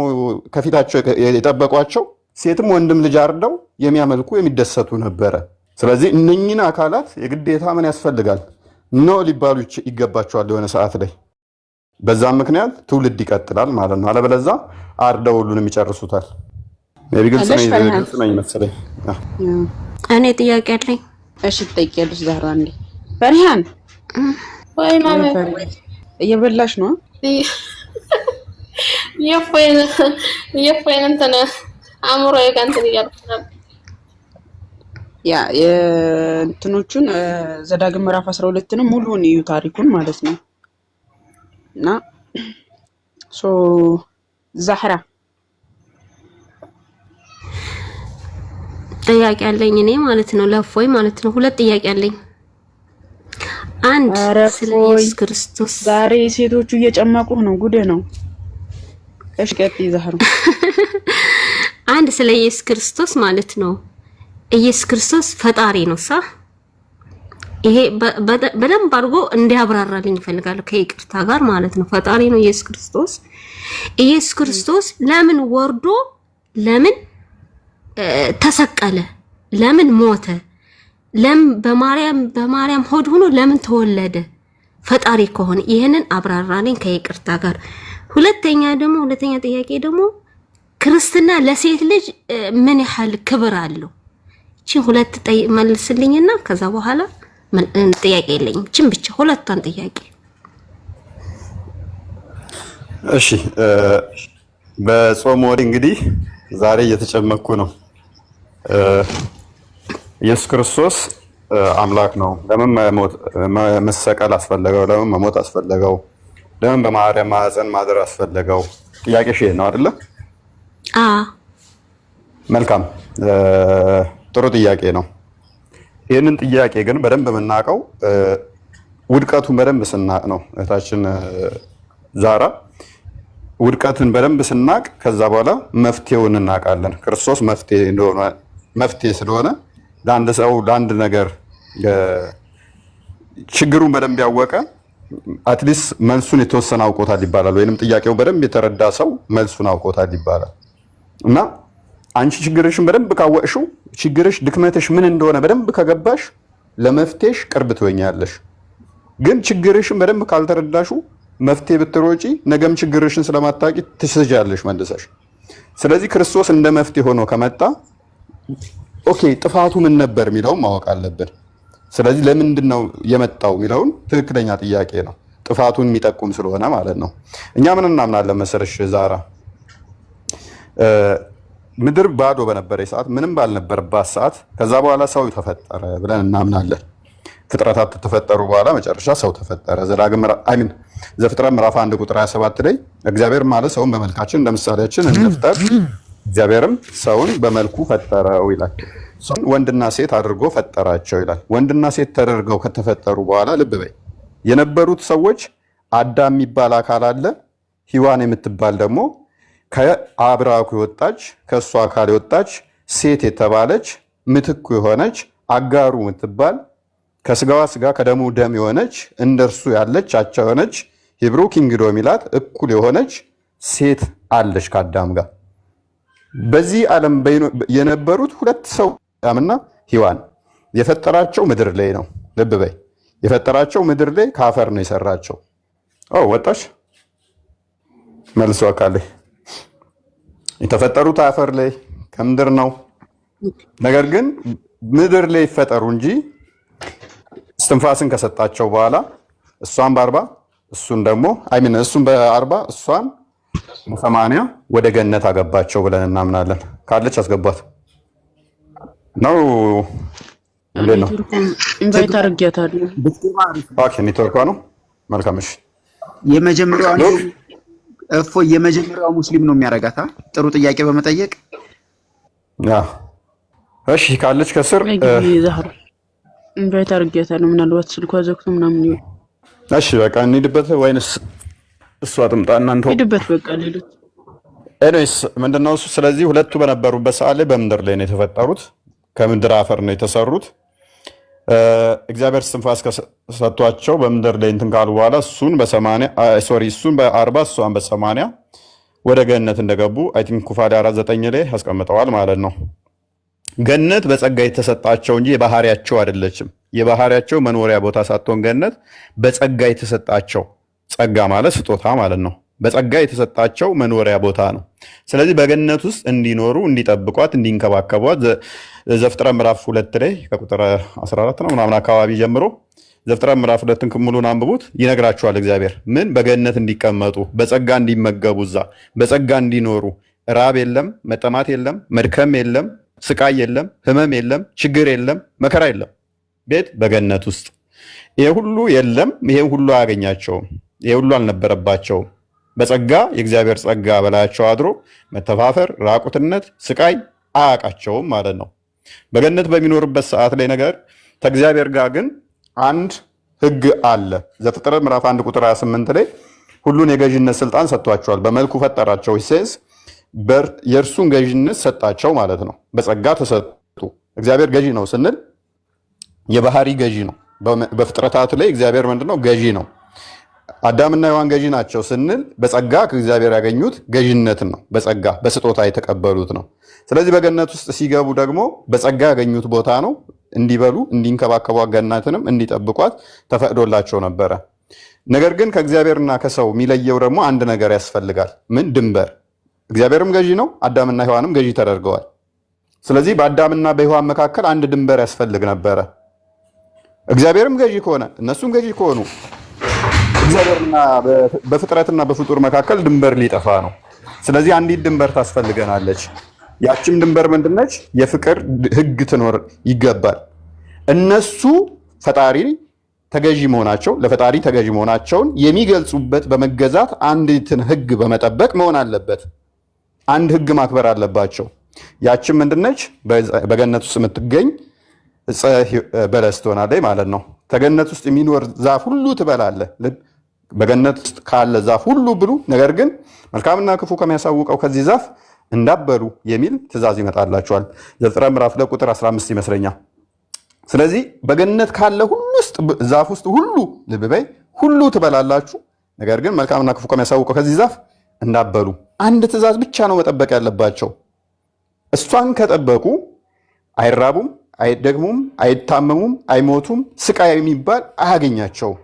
ከፊታቸው የጠበቋቸው ሴትም ወንድም ልጅ አርደው የሚያመልኩ የሚደሰቱ ነበረ። ስለዚህ እነኝን አካላት የግዴታ ምን ያስፈልጋል? ኖ ሊባሉ ይገባቸዋል የሆነ ሰዓት ላይ። በዛም ምክንያት ትውልድ ይቀጥላል ማለት ነው። አለበለዛ አርደው ሁሉንም ይጨርሱታል። ግልጽ ነኝ መሰለኝ። እኔ ጥያቄ አለኝ። እሺ ትጠይቂያለሽ ዛህራ። እንዴ ፈሪሃን ወይ ማማ እየበላሽ ነው? የፎይን እንትን አእምሮ የጋንትን እያልኩ ነበር። ያ የእንትኖቹን ዘዳግም ምዕራፍ 12ንም ሙሉውን እዩ ታሪኩን ማለት ነው። እና ዛህራ ጥያቄ አለኝ እኔ ማለት ነው፣ ለፎይ ማለት ነው። ሁለት ጥያቄ አለኝ። አንድ ስለ ኢየሱስ ክርስቶስ። ዛሬ ሴቶቹ እየጨመቁ ነው፣ ጉድ ነው። እሺ ቀጥይ ዛህራ። አንድ ስለ ኢየሱስ ክርስቶስ ማለት ነው። ኢየሱስ ክርስቶስ ፈጣሪ ነው ሳ ይሄ በደንብ አድርጎ እንዲያብራራልኝ እፈልጋለሁ ከይቅርታ ጋር ማለት ነው። ፈጣሪ ነው ኢየሱስ ክርስቶስ። ኢየሱስ ክርስቶስ ለምን ወርዶ ለምን ተሰቀለ? ለምን ሞተ? ለምን በማርያም ሆድ ሆኖ ለምን ተወለደ? ፈጣሪ ከሆነ ይሄንን አብራራልኝ ከይቅርታ ጋር። ሁለተኛ ጥያቄ ደግሞ ክርስትና ለሴት ልጅ ምን ያህል ክብር አለው? እቺ ሁለት መልስልኝና ከዛ በኋላ ጥያቄ የለኝም። እቺን ብቻ ሁለቷን ጥያቄ። እሺ በጾም ወዲህ እንግዲህ ዛሬ እየተጨመኩ ነው። ኢየሱስ ክርስቶስ አምላክ ነው። ለምን መሰቀል አስፈለገው? ለምን መሞት አስፈለገው? ለምን በማርያም ማህፀን ማደር አስፈለገው? ጥያቄ ሺህ ነው አይደለ? መልካም ጥሩ ጥያቄ ነው። ይህንን ጥያቄ ግን በደንብ የምናውቀው ውድቀቱን በደንብ ስናቅ ነው። እህታችን ዛራ ውድቀትን በደንብ ስናቅ ከዛ በኋላ መፍትሄውን እናውቃለን። ክርስቶስ መፍትሄ ስለሆነ ለአንድ ሰው ለአንድ ነገር ችግሩን በደንብ ያወቀ አትሊስት መልሱን የተወሰነ አውቆታል ይባላል። ወይንም ጥያቄው በደንብ የተረዳ ሰው መልሱን አውቆታል ይባላል። እና አንቺ ችግርሽን በደንብ ካወቅሽው ችግርሽ ድክመትሽ ምን እንደሆነ በደንብ ከገባሽ ለመፍትሄሽ ቅርብ ትሆኛለሽ። ግን ችግርሽን በደንብ ካልተረዳሽው መፍትሄ ብትሮጪ ነገም ችግርሽን ስለማታውቂ ትስጃለሽ መልሰሽ። ስለዚህ ክርስቶስ እንደ መፍትሄ ሆኖ ከመጣ ኦኬ ጥፋቱ ምን ነበር የሚለውን ማወቅ አለብን። ስለዚህ ለምንድን ነው የመጣው የሚለውን ትክክለኛ ጥያቄ ነው፣ ጥፋቱን የሚጠቁም ስለሆነ ማለት ነው። እኛ ምን እናምናለን መሰለሽ ዛራ፣ ምድር ባዶ በነበረ ሰዓት፣ ምንም ባልነበረባት ሰዓት ከዛ በኋላ ሰው ተፈጠረ ብለን እናምናለን። ፍጥረታት ተፈጠሩ በኋላ መጨረሻ ሰው ተፈጠረ። ዘፍጥረት ምዕራፍ 1 ቁጥር 27 ላይ እግዚአብሔር ማለት ሰውን በመልካችን እንደ ምሳሌያችን እንፍጠር፣ እግዚአብሔርም ሰውን በመልኩ ፈጠረው ይላል። ሰውን ወንድና ሴት አድርጎ ፈጠራቸው ይላል። ወንድና ሴት ተደርገው ከተፈጠሩ በኋላ ልብ በይ የነበሩት ሰዎች አዳም የሚባል አካል አለ። ሔዋን የምትባል ደግሞ ከአብራኩ የወጣች ከእሱ አካል የወጣች ሴት የተባለች ምትኩ የሆነች አጋሩ የምትባል ከስጋዋ ስጋ ከደሙ ደም የሆነች እንደርሱ ያለች አቻ የሆነች ሂብሩ ኪንግዶም ይላት እኩል የሆነች ሴት አለች ከአዳም ጋር። በዚህ ዓለም የነበሩት ሁለት ሰው አዳምና ሔዋን የፈጠራቸው ምድር ላይ ነው። ልብ በይ፣ የፈጠራቸው ምድር ላይ ከአፈር ነው የሰራቸው። ወጣሽ መልሶ አካል የተፈጠሩት አፈር ላይ ከምድር ነው። ነገር ግን ምድር ላይ ይፈጠሩ እንጂ እስትንፋስን ከሰጣቸው በኋላ እሷን በ40 እሱን ደግሞ እሱን በ40 እሷን በ80 ወደ ገነት አገባቸው ብለን እናምናለን። ካለች አስገባት ነው እንዴ ነው? ኢንቫይት አድርጌያታለሁ። ኦኬ ኔትወርኳ ነው። መልካም እሺ። የመጀመሪያው ሙስሊም ነው የሚያረጋታ ጥሩ ጥያቄ በመጠየቅ እሺ ካለች ከስር ዛህር ኢንቫይት አድርጌያታለሁ። ምናልባት ስልኳ ዘግቶ ምናምን ይሆን። እሺ በቃ እንሂድበት ወይንስ እሷ ትምጣ? እናንተ ሂድበት በቃ ሌሎች ኤኒዌይስ ምንድነው እሱ? ስለዚህ ሁለቱ በነበሩበት ሰዓት ላይ በምድር ላይ ነው የተፈጠሩት። ከምድር አፈር ነው የተሰሩት። እግዚአብሔር እስትንፋስ ሰጥቷቸው በምድር ላይ እንትን ካሉ በኋላ እሱን በ40 እሷን በ80 ወደ ገነት እንደገቡ አይ ቲንክ ኩፋሌ 4:9 ላይ ያስቀምጠዋል ማለት ነው። ገነት በጸጋ የተሰጣቸው እንጂ የባህሪያቸው አይደለችም። የባህሪያቸው መኖሪያ ቦታ ሳትሆን ገነት በጸጋ የተሰጣቸው፣ ጸጋ ማለት ስጦታ ማለት ነው። በጸጋ የተሰጣቸው መኖሪያ ቦታ ነው። ስለዚህ በገነት ውስጥ እንዲኖሩ፣ እንዲጠብቋት፣ እንዲንከባከቧት ዘፍጥረት ምዕራፍ 2 ላይ ከቁጥር 14 ነው ምናምን አካባቢ ጀምሮ ዘፍጥረት ምዕራፍ 2 ሙሉን አንብቡት፣ ይነግራቸዋል። እግዚአብሔር ምን በገነት እንዲቀመጡ፣ በጸጋ እንዲመገቡ፣ እዛ በጸጋ እንዲኖሩ፣ ራብ የለም፣ መጠማት የለም፣ መድከም የለም፣ ስቃይ የለም፣ ህመም የለም፣ ችግር የለም፣ መከራ የለም። ቤት በገነት ውስጥ ይሄ ሁሉ የለም። ይሄን ሁሉ አያገኛቸውም። ይሄ ሁሉ አልነበረባቸውም። በጸጋ የእግዚአብሔር ጸጋ በላያቸው አድሮ መተፋፈር፣ ራቁትነት፣ ስቃይ አያውቃቸውም ማለት ነው። በገነት በሚኖርበት ሰዓት ላይ ነገር ከእግዚአብሔር ጋር ግን አንድ ህግ አለ። ዘፍጥረት ምዕራፍ 1 ቁጥር 28 ላይ ሁሉን የገዥነት ስልጣን ሰጥቷቸዋል። በመልኩ ፈጠራቸው ይሴስ የእርሱን ገዥነት ሰጣቸው ማለት ነው። በጸጋ ተሰጡ። እግዚአብሔር ገዢ ነው ስንል የባህሪ ገዢ ነው። በፍጥረታት ላይ እግዚአብሔር ምንድነው? ገዢ ነው። አዳምና ሔዋን ገዢ ናቸው ስንል በጸጋ ከእግዚአብሔር ያገኙት ገዢነትን ነው። በጸጋ በስጦታ የተቀበሉት ነው። ስለዚህ በገነት ውስጥ ሲገቡ ደግሞ በጸጋ ያገኙት ቦታ ነው። እንዲበሉ እንዲንከባከቧት፣ ገነትንም እንዲጠብቋት ተፈቅዶላቸው ነበረ። ነገር ግን ከእግዚአብሔርና ከሰው የሚለየው ደግሞ አንድ ነገር ያስፈልጋል። ምን? ድንበር። እግዚአብሔርም ገዢ ነው፣ አዳምና ሔዋንም ገዢ ተደርገዋል። ስለዚህ በአዳምና በሔዋን መካከል አንድ ድንበር ያስፈልግ ነበረ። እግዚአብሔርም ገዢ ከሆነ እነሱም ገዢ ከሆኑ እግዚአብሔርና በፍጥረትና በፍጡር መካከል ድንበር ሊጠፋ ነው። ስለዚህ አንዲት ድንበር ታስፈልገናለች። ያችም ድንበር ምንድነች? የፍቅር ህግ ትኖር ይገባል። እነሱ ፈጣሪ ተገዢ መሆናቸው ለፈጣሪ ተገዢ መሆናቸውን የሚገልጹበት በመገዛት አንዲትን ህግ በመጠበቅ መሆን አለበት። አንድ ህግ ማክበር አለባቸው። ያችም ምንድነች? በገነት ውስጥ የምትገኝ ዕፀ በለስ ትሆናለች ማለት ነው። ከገነት ውስጥ የሚኖር ዛፍ ሁሉ ትበላለህ። በገነት ውስጥ ካለ ዛፍ ሁሉ ብሉ፣ ነገር ግን መልካምና ክፉ ከሚያሳውቀው ከዚህ ዛፍ እንዳበሉ የሚል ትእዛዝ ይመጣላቸዋል። ዘፍጥረት ምዕራፍ 2 ቁጥር 15 ይመስለኛል። ስለዚህ በገነት ካለ ሁሉ ውስጥ ዛፍ ውስጥ ሁሉ ልብ በይ ሁሉ ትበላላችሁ፣ ነገር ግን መልካምና ክፉ ከሚያሳውቀው ከዚህ ዛፍ እንዳበሉ። አንድ ትእዛዝ ብቻ ነው መጠበቅ ያለባቸው። እሷን ከጠበቁ አይራቡም፣ አይደግሙም፣ አይታመሙም፣ አይሞቱም፣ ስቃይ የሚባል አያገኛቸውም።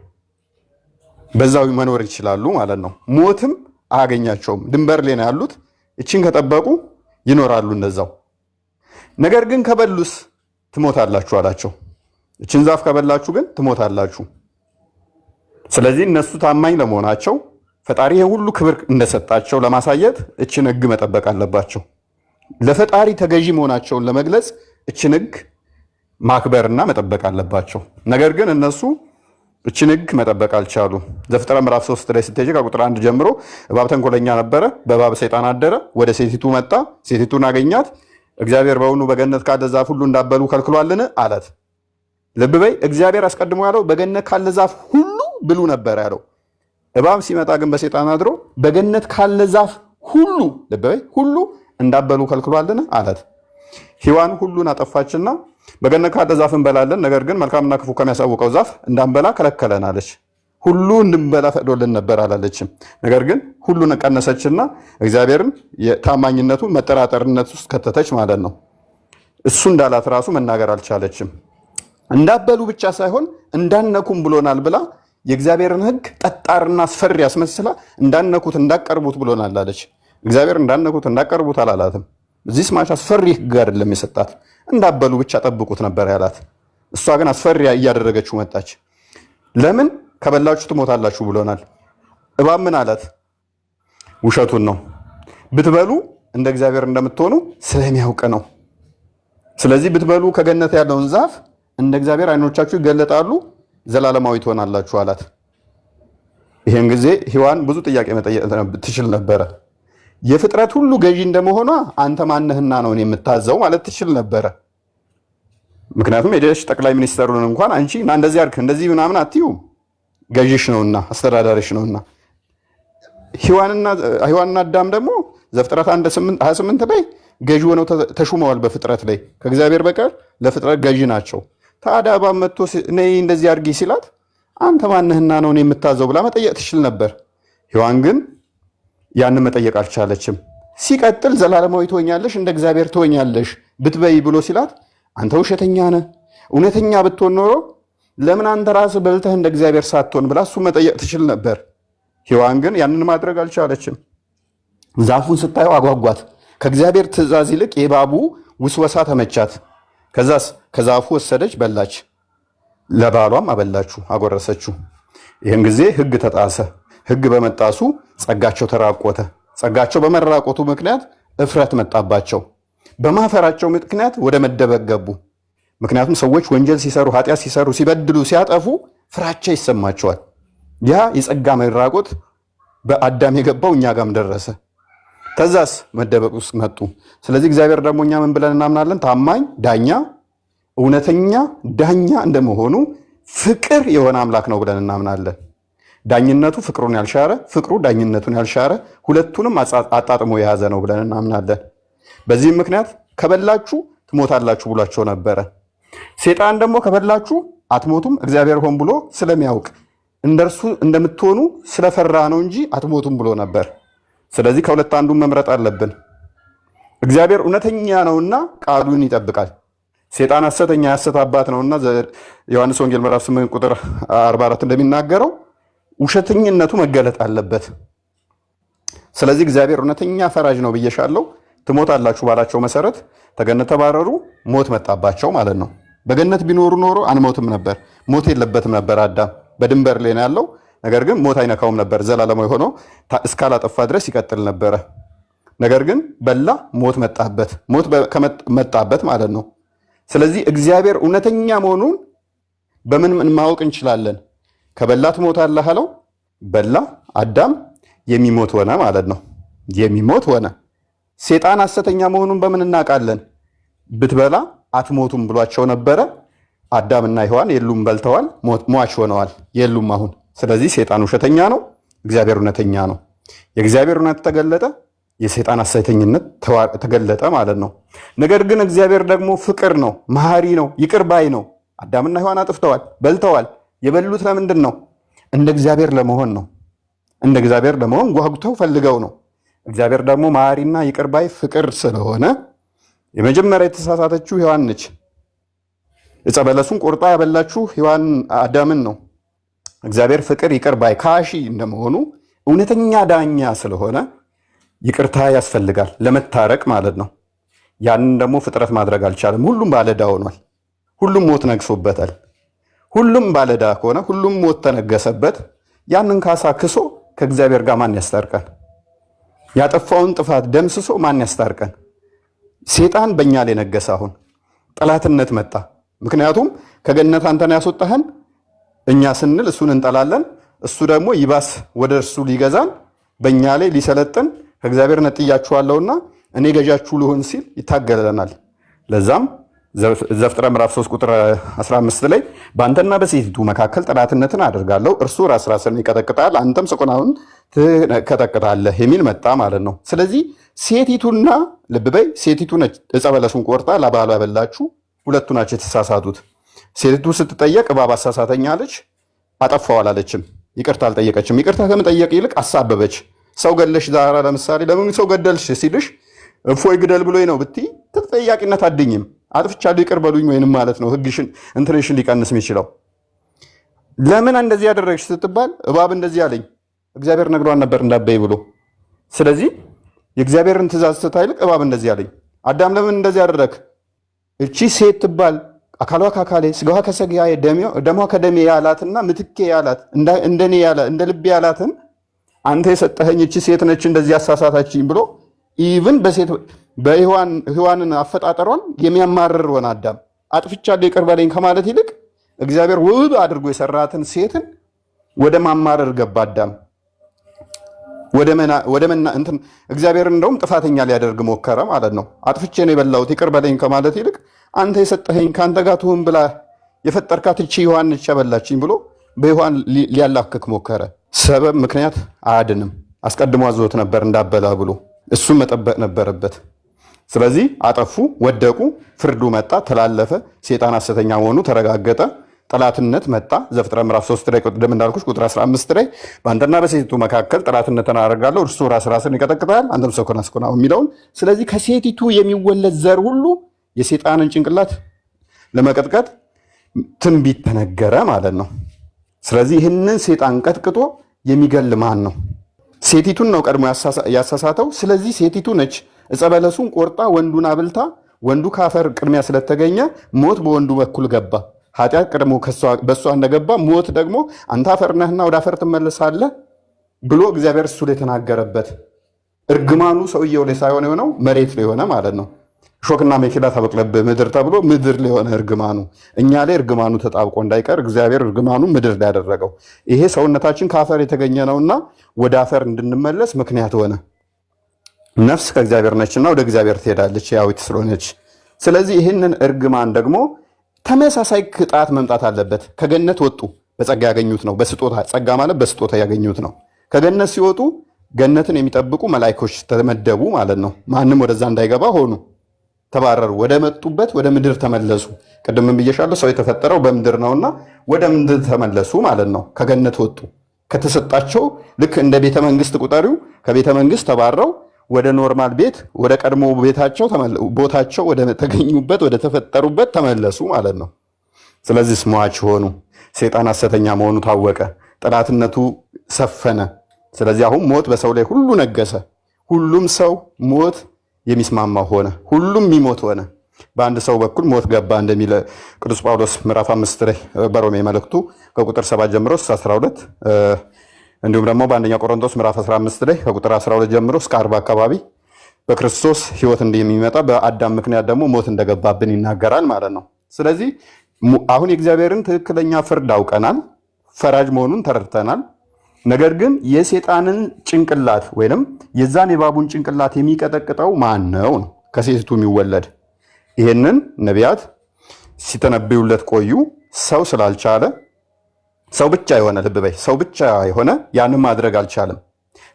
በዛው መኖር ይችላሉ ማለት ነው። ሞትም አያገኛቸውም። ድንበር ላይ ነው ያሉት። እቺን ከጠበቁ ይኖራሉ እንደዛው። ነገር ግን ከበሉስ ትሞታላችሁ አላቸው። እቺን ዛፍ ከበላችሁ ግን ትሞታላችሁ። ስለዚህ እነሱ ታማኝ ለመሆናቸው ፈጣሪ ይሄ ሁሉ ክብር እንደሰጣቸው ለማሳየት እቺን ህግ መጠበቅ አለባቸው። ለፈጣሪ ተገዢ መሆናቸውን ለመግለጽ እቺን ህግ ማክበርና መጠበቅ አለባቸው። ነገር ግን እነሱ እቺን ህግ መጠበቅ አልቻሉ። ዘፍጥረት ምዕራፍ 3 ላይ ስትሄጂ ከቁጥር 1 ጀምሮ እባብ ተንኮለኛ ነበረ፣ በእባብ ሰይጣን አደረ፣ ወደ ሴቲቱ መጣ፣ ሴቲቱን አገኛት። እግዚአብሔር በውኑ በገነት ካለ ዛፍ ሁሉ እንዳበሉ ከልክሏልን አላት። ልብ በይ፣ እግዚአብሔር አስቀድሞ ያለው በገነት ካለ ዛፍ ሁሉ ብሉ ነበር ያለው። እባብ ሲመጣ ግን በሰይጣን አድሮ በገነት ካለ ዛፍ ሁሉ ለበይ ሁሉ እንዳበሉ ከልክሏልን አላት። ሔዋን ሁሉን አጠፋችና በገነት ካለ ዛፍ እንበላለን፣ ነገር ግን መልካምና ክፉ ከሚያሳውቀው ዛፍ እንዳንበላ ከለከለን አለች። ሁሉ እንድንበላ ፈቅዶልን ነበር አላለችም። ነገር ግን ሁሉን ቀነሰችና እግዚአብሔርን የታማኝነቱን መጠራጠርነት ውስጥ ከተተች ማለት ነው። እሱ እንዳላት ራሱ መናገር አልቻለችም። እንዳበሉ ብቻ ሳይሆን እንዳነኩም ብሎናል ብላ የእግዚአብሔርን ሕግ ጠጣርና አስፈሪ ያስመስላ እንዳነኩት እንዳቀርቡት ብሎናል አለች። እግዚአብሔር እንዳነኩት እንዳቀርቡት አላላትም። እዚህ ስማሽ አስፈሪ ሕግ አይደለም የሰጣት፣ እንዳበሉ ብቻ ጠብቁት ነበር ያላት። እሷ ግን አስፈሪ እያደረገችው መጣች። ለምን ከበላችሁ ትሞታላችሁ ብሎናል። እባብ ምን አላት? ውሸቱን ነው። ብትበሉ እንደ እግዚአብሔር እንደምትሆኑ ስለሚያውቅ ነው። ስለዚህ ብትበሉ ከገነት ያለውን ዛፍ እንደ እግዚአብሔር አይኖቻችሁ ይገለጣሉ፣ ዘላለማዊ ትሆናላችሁ አላት። ይሄን ጊዜ ሔዋን ብዙ ጥያቄ መጠየቅ ትችል ነበረ። የፍጥረት ሁሉ ገዢ እንደመሆኗ አንተ ማነህና ነው እኔ የምታዘው ማለት ትችል ነበረ። ምክንያቱም ሄደሽ ጠቅላይ ሚኒስተሩን እንኳን አንቺ እና እንደዚህ አድርግ እንደዚህ ምናምን አትዩም፣ ገዢሽ ነውና አስተዳዳሪሽ ነውና። ሔዋንና አዳም ደግሞ ዘፍጥረት 1:28 ላይ ገዢ ሆነው ተሹመዋል በፍጥረት ላይ ከእግዚአብሔር በቀር ለፍጥረት ገዢ ናቸው። ታዲያ እባብ መጥቶ ነይ እንደዚህ አድርጊ ሲላት አንተ ማነህና ነው እኔ የምታዘው ብላ መጠየቅ ትችል ነበር። ሔዋን ግን ያንን መጠየቅ አልቻለችም። ሲቀጥል ዘላለማዊ ትሆኛለሽ፣ እንደ እግዚአብሔር ትሆኛለሽ ብትበይ ብሎ ሲላት አንተ ውሸተኛ ነህ፣ እውነተኛ ብትሆን ኖሮ ለምን አንተ ራስህ በልተህ እንደ እግዚአብሔር ሳትሆን ብላ እሱ መጠየቅ ትችል ነበር። ሔዋን ግን ያንን ማድረግ አልቻለችም። ዛፉን ስታየው አጓጓት። ከእግዚአብሔር ትእዛዝ ይልቅ የእባቡ ውስወሳ ተመቻት። ከዛስ ከዛፉ ወሰደች፣ በላች፣ ለባሏም አበላችሁ፣ አጎረሰችው። ይህን ጊዜ ሕግ ተጣሰ። ሕግ በመጣሱ ጸጋቸው ተራቆተ። ጸጋቸው በመራቆቱ ምክንያት እፍረት መጣባቸው። በማፈራቸው ምክንያት ወደ መደበቅ ገቡ። ምክንያቱም ሰዎች ወንጀል ሲሰሩ፣ ኃጢአት ሲሰሩ፣ ሲበድሉ፣ ሲያጠፉ ፍራቻ ይሰማቸዋል። ያ የጸጋ መራቆት በአዳም የገባው እኛ ጋም ደረሰ። ከዛስ መደበቅ ውስጥ መጡ። ስለዚህ እግዚአብሔር ደግሞ እኛ ምን ብለን እናምናለን? ታማኝ ዳኛ፣ እውነተኛ ዳኛ እንደመሆኑ ፍቅር የሆነ አምላክ ነው ብለን እናምናለን። ዳኝነቱ ፍቅሩን ያልሻረ፣ ፍቅሩ ዳኝነቱን ያልሻረ፣ ሁለቱንም አጣጥሞ የያዘ ነው ብለን እናምናለን። በዚህም ምክንያት ከበላችሁ ትሞታላችሁ ብሏቸው ነበረ። ሴጣን ደግሞ ከበላችሁ አትሞቱም እግዚአብሔር ሆን ብሎ ስለሚያውቅ እንደርሱ እንደምትሆኑ ስለፈራ ነው እንጂ አትሞቱም ብሎ ነበር። ስለዚህ ከሁለት አንዱን መምረጥ አለብን። እግዚአብሔር እውነተኛ ነውና ቃሉን ይጠብቃል። ሴጣን ሐሰተኛ የሐሰት አባት ነውና ዮሐንስ ወንጌል ምዕራፍ 8 ቁጥር 44 እንደሚናገረው ውሸተኝነቱ መገለጥ አለበት። ስለዚህ እግዚአብሔር እውነተኛ ፈራጅ ነው ብዬሻለሁ። ትሞታላችሁ ባላቸው መሰረት ከገነት ተባረሩ፣ ሞት መጣባቸው ማለት ነው። በገነት ቢኖሩ ኖሮ አንሞትም ነበር። ሞት የለበትም ነበር አዳም በድንበር ላይ ነው ያለው። ነገር ግን ሞት አይነካውም ነበር። ዘላለማዊ ሆኖ እስካላጠፋ ድረስ ይቀጥል ነበረ። ነገር ግን በላ፣ ሞት መጣበት። ሞት መጣበት ማለት ነው። ስለዚህ እግዚአብሔር እውነተኛ መሆኑን በምን ማወቅ እንችላለን? ከበላ ትሞታለህ አለው፣ በላ። አዳም የሚሞት ሆነ ማለት ነው። የሚሞት ሆነ። ሴጣን ሐሰተኛ መሆኑን በምን እናውቃለን? ብትበላ አትሞቱም ብሏቸው ነበረ። አዳምና ሔዋን የሉም፣ በልተዋል፣ ሟች ሆነዋል፣ የሉም አሁን። ስለዚህ ሴጣን ውሸተኛ ነው፣ እግዚአብሔር እውነተኛ ነው። የእግዚአብሔር እውነት ተገለጠ፣ የሴጣን ሐሰተኝነት ተገለጠ ማለት ነው። ነገር ግን እግዚአብሔር ደግሞ ፍቅር ነው፣ መሐሪ ነው፣ ይቅር ባይ ነው። አዳምና ሔዋን አጥፍተዋል፣ በልተዋል። የበሉት ለምንድን ነው? እንደ እግዚአብሔር ለመሆን ነው። እንደ እግዚአብሔር ለመሆን ጓጉተው ፈልገው ነው። እግዚአብሔር ደግሞ መሐሪና ይቅር ባይ ፍቅር ስለሆነ የመጀመሪያ የተሳሳተችው ሔዋን ነች። ዕፀ በለሱን ቆርጣ ያበላችሁ ሔዋን አዳምን ነው። እግዚአብሔር ፍቅር ይቅር ባይ ካሺ እንደመሆኑ እውነተኛ ዳኛ ስለሆነ ይቅርታ ያስፈልጋል ለመታረቅ ማለት ነው። ያንን ደግሞ ፍጥረት ማድረግ አልቻለም። ሁሉም ባለዕዳ ሆኗል። ሁሉም ሞት ነግሶበታል። ሁሉም ባለዕዳ ከሆነ ሁሉም ሞት ተነገሰበት። ያንን ካሳ ክሶ ከእግዚአብሔር ጋር ማን ያስታርቀን? ያጠፋውን ጥፋት ደምስሶ ማን ያስታርቀን? ሴጣን በእኛ ላይ ነገሰ። አሁን ጠላትነት መጣ። ምክንያቱም ከገነት አንተን ያስወጣህን እኛ ስንል እሱን እንጠላለን። እሱ ደግሞ ይባስ ወደ እርሱ ሊገዛን በእኛ ላይ ሊሰለጥን ከእግዚአብሔር ነጥያችኋለሁና እኔ ገዣችሁ ልሆን ሲል ይታገለናል። ለዛም ዘፍጥረት ምዕራፍ 3 ቁጥር 15 ላይ በአንተና በሴቲቱ መካከል ጠላትነትን አደርጋለሁ፣ እርሱ ራስን ይቀጠቅጣል፣ አንተም ሰኮናውን ትቀጠቅጣለህ የሚል መጣ ማለት ነው። ስለዚህ ሴቲቱና ልብ በይ ሴቲቱ ነች ዕፀ በለሱን ቆርጣ ለባሏ ያበላችሁ፣ ሁለቱ ናቸው የተሳሳቱት። ሴቲቱ ስትጠየቅ እባብ አሳሳተኝ አለች፣ አጠፋው አላለችም፣ ይቅርታ አልጠየቀችም። ይቅርታ ከመጠየቅ ይልቅ አሳበበች። ሰው ገለሽ ዛራ ለምሳሌ ለምን ሰው ገደልሽ ሲልሽ እፎይ ግደል ብሎኝ ነው ብትይ ተጠያቂነት አድኝም አጥፍቻለሁ ይቅር በሉኝ ወይንም ማለት ነው ህግሽን እንትንሽን ሊቀንስ የሚችለው። ለምን እንደዚህ ያደረግሽ ስትባል እባብ እንደዚህ አለኝ እግዚአብሔር ነግሯን ነበር እንዳበይ ብሎ። ስለዚህ የእግዚአብሔርን ትእዛዝ ስታይልቅ እባብ እንደዚህ አለኝ። አዳም ለምን እንደዚህ ያደረግ? እቺ ሴት ትባል አካሏ ከአካሌ ስጋዋ ከስጋዬ ደሟ ከደሜ ያላትና ምትኬ ያላት እንደኔ ያለ እንደ ልቤ ያላትን አንተ የሰጠኸኝ እቺ ሴት ነች እንደዚህ ያሳሳታችኝ ብሎ ኢቭን በሴት በሔዋንን አፈጣጠሯን የሚያማርር ሆነ አዳም። አጥፍቻለሁ ይቅር በለኝ ከማለት ይልቅ እግዚአብሔር ውብ አድርጎ የሰራትን ሴትን ወደ ማማረር ገባ አዳም። እግዚአብሔርን እንደውም ጥፋተኛ ሊያደርግ ሞከረ ማለት ነው። አጥፍቼ ነው የበላሁት ይቅር በለኝ ከማለት ይልቅ አንተ የሰጠኸኝ ከአንተ ጋር ትሁን ብላ የፈጠርካት እቺ ሔዋን ነች ያበላችኝ ብሎ በሔዋን ሊያላክክ ሞከረ። ሰበብ ምክንያት አያድንም። አስቀድሞ አዞት ነበር እንዳበላ ብሎ እሱም መጠበቅ ነበረበት። ስለዚህ አጠፉ፣ ወደቁ፣ ፍርዱ መጣ፣ ተላለፈ። ሴጣን ሐሰተኛ መሆኑ ተረጋገጠ። ጠላትነት መጣ። ዘፍጥረት ምዕራፍ 3 ላይ ቅድም እንዳልኩሽ ቁጥር 15 ላይ በአንተና በሴቲቱ መካከል ጠላትነትን አደርጋለሁ፣ እርሱ ራስን ይቀጠቅጣል፣ አንተም ሰኮና የሚለውን። ስለዚህ ከሴቲቱ የሚወለድ ዘር ሁሉ የሴጣንን ጭንቅላት ለመቀጥቀጥ ትንቢት ተነገረ ማለት ነው። ስለዚህ ይህንን ሴጣን ቀጥቅጦ የሚገል ማን ነው? ሴቲቱን ነው ቀድሞ ያሳሳተው። ስለዚህ ሴቲቱ ነች ዕፀ በለሱን ቆርጣ ወንዱን አብልታ፣ ወንዱ ከአፈር ቅድሚያ ስለተገኘ ሞት በወንዱ በኩል ገባ። ኃጢአት ቀድሞ በእሷ እንደገባ ሞት ደግሞ አንተ አፈር ነህና ወደ አፈር ትመለሳለህ ብሎ እግዚአብሔር እሱ ላይ የተናገረበት። እርግማኑ ሰውየው ላይ ሳይሆን የሆነው መሬት ላይ ሆነ ማለት ነው። እሾክና አሜከላ ታበቅለብህ ምድር ተብሎ ምድር ላይ ሆነ እርግማኑ። እኛ ላይ እርግማኑ ተጣብቆ እንዳይቀር እግዚአብሔር እርግማኑ ምድር ላይ ያደረገው። ይሄ ሰውነታችን ከአፈር የተገኘ ነውና ወደ አፈር እንድንመለስ ምክንያት ሆነ። ነፍስ ከእግዚአብሔር ነችና ወደ እግዚአብሔር ትሄዳለች ሕያዊት ስለሆነች። ስለዚህ ይህንን እርግማን ደግሞ ተመሳሳይ ቅጣት መምጣት አለበት። ከገነት ወጡ፣ በጸጋ ያገኙት ነው። በስጦታ ጸጋ ማለት በስጦታ ያገኙት ነው። ከገነት ሲወጡ ገነትን የሚጠብቁ መላእክቶች ተመደቡ ማለት ነው። ማንም ወደዛ እንዳይገባ ሆኑ፣ ተባረሩ፣ ወደ መጡበት ወደ ምድር ተመለሱ። ቅድምም ብዬሻለሁ ሰው የተፈጠረው በምድር ነውና ወደ ምድር ተመለሱ ማለት ነው። ከገነት ወጡ፣ ከተሰጣቸው ልክ እንደ ቤተ መንግስት ቁጠሪው፣ ከቤተ መንግስት ተባረው ወደ ኖርማል ቤት ወደ ቀድሞ ቤታቸው ቦታቸው ወደ ተገኙበት ወደ ተፈጠሩበት ተመለሱ ማለት ነው። ስለዚህ ስሟች ሆኑ። ሰይጣን ሐሰተኛ መሆኑ ታወቀ፣ ጠላትነቱ ሰፈነ። ስለዚህ አሁን ሞት በሰው ላይ ሁሉ ነገሰ። ሁሉም ሰው ሞት የሚስማማ ሆነ፣ ሁሉም የሚሞት ሆነ። በአንድ ሰው በኩል ሞት ገባ እንደሚል ቅዱስ ጳውሎስ ምዕራፍ 5 ላይ በሮሜ መልእክቱ ከቁጥር 7 ጀምሮ እስከ 12 እንዲሁም ደግሞ በአንደኛ ቆሮንቶስ ምዕራፍ 15 ላይ ከቁጥር 12 ጀምሮ እስከ 40 አካባቢ በክርስቶስ ሕይወት እንደሚመጣ በአዳም ምክንያት ደግሞ ሞት እንደገባብን ይናገራል ማለት ነው። ስለዚህ አሁን የእግዚአብሔርን ትክክለኛ ፍርድ አውቀናል፣ ፈራጅ መሆኑን ተረድተናል። ነገር ግን የሴጣንን ጭንቅላት ወይንም የዛን የባቡን ጭንቅላት የሚቀጠቅጠው ማን ነው? ከሴቲቱ የሚወለድ። ይህንን ነቢያት ሲተነብዩለት ቆዩ። ሰው ስላልቻለ ሰው ብቻ የሆነ ልብ በይ፣ ሰው ብቻ የሆነ ያንን ማድረግ አልቻለም።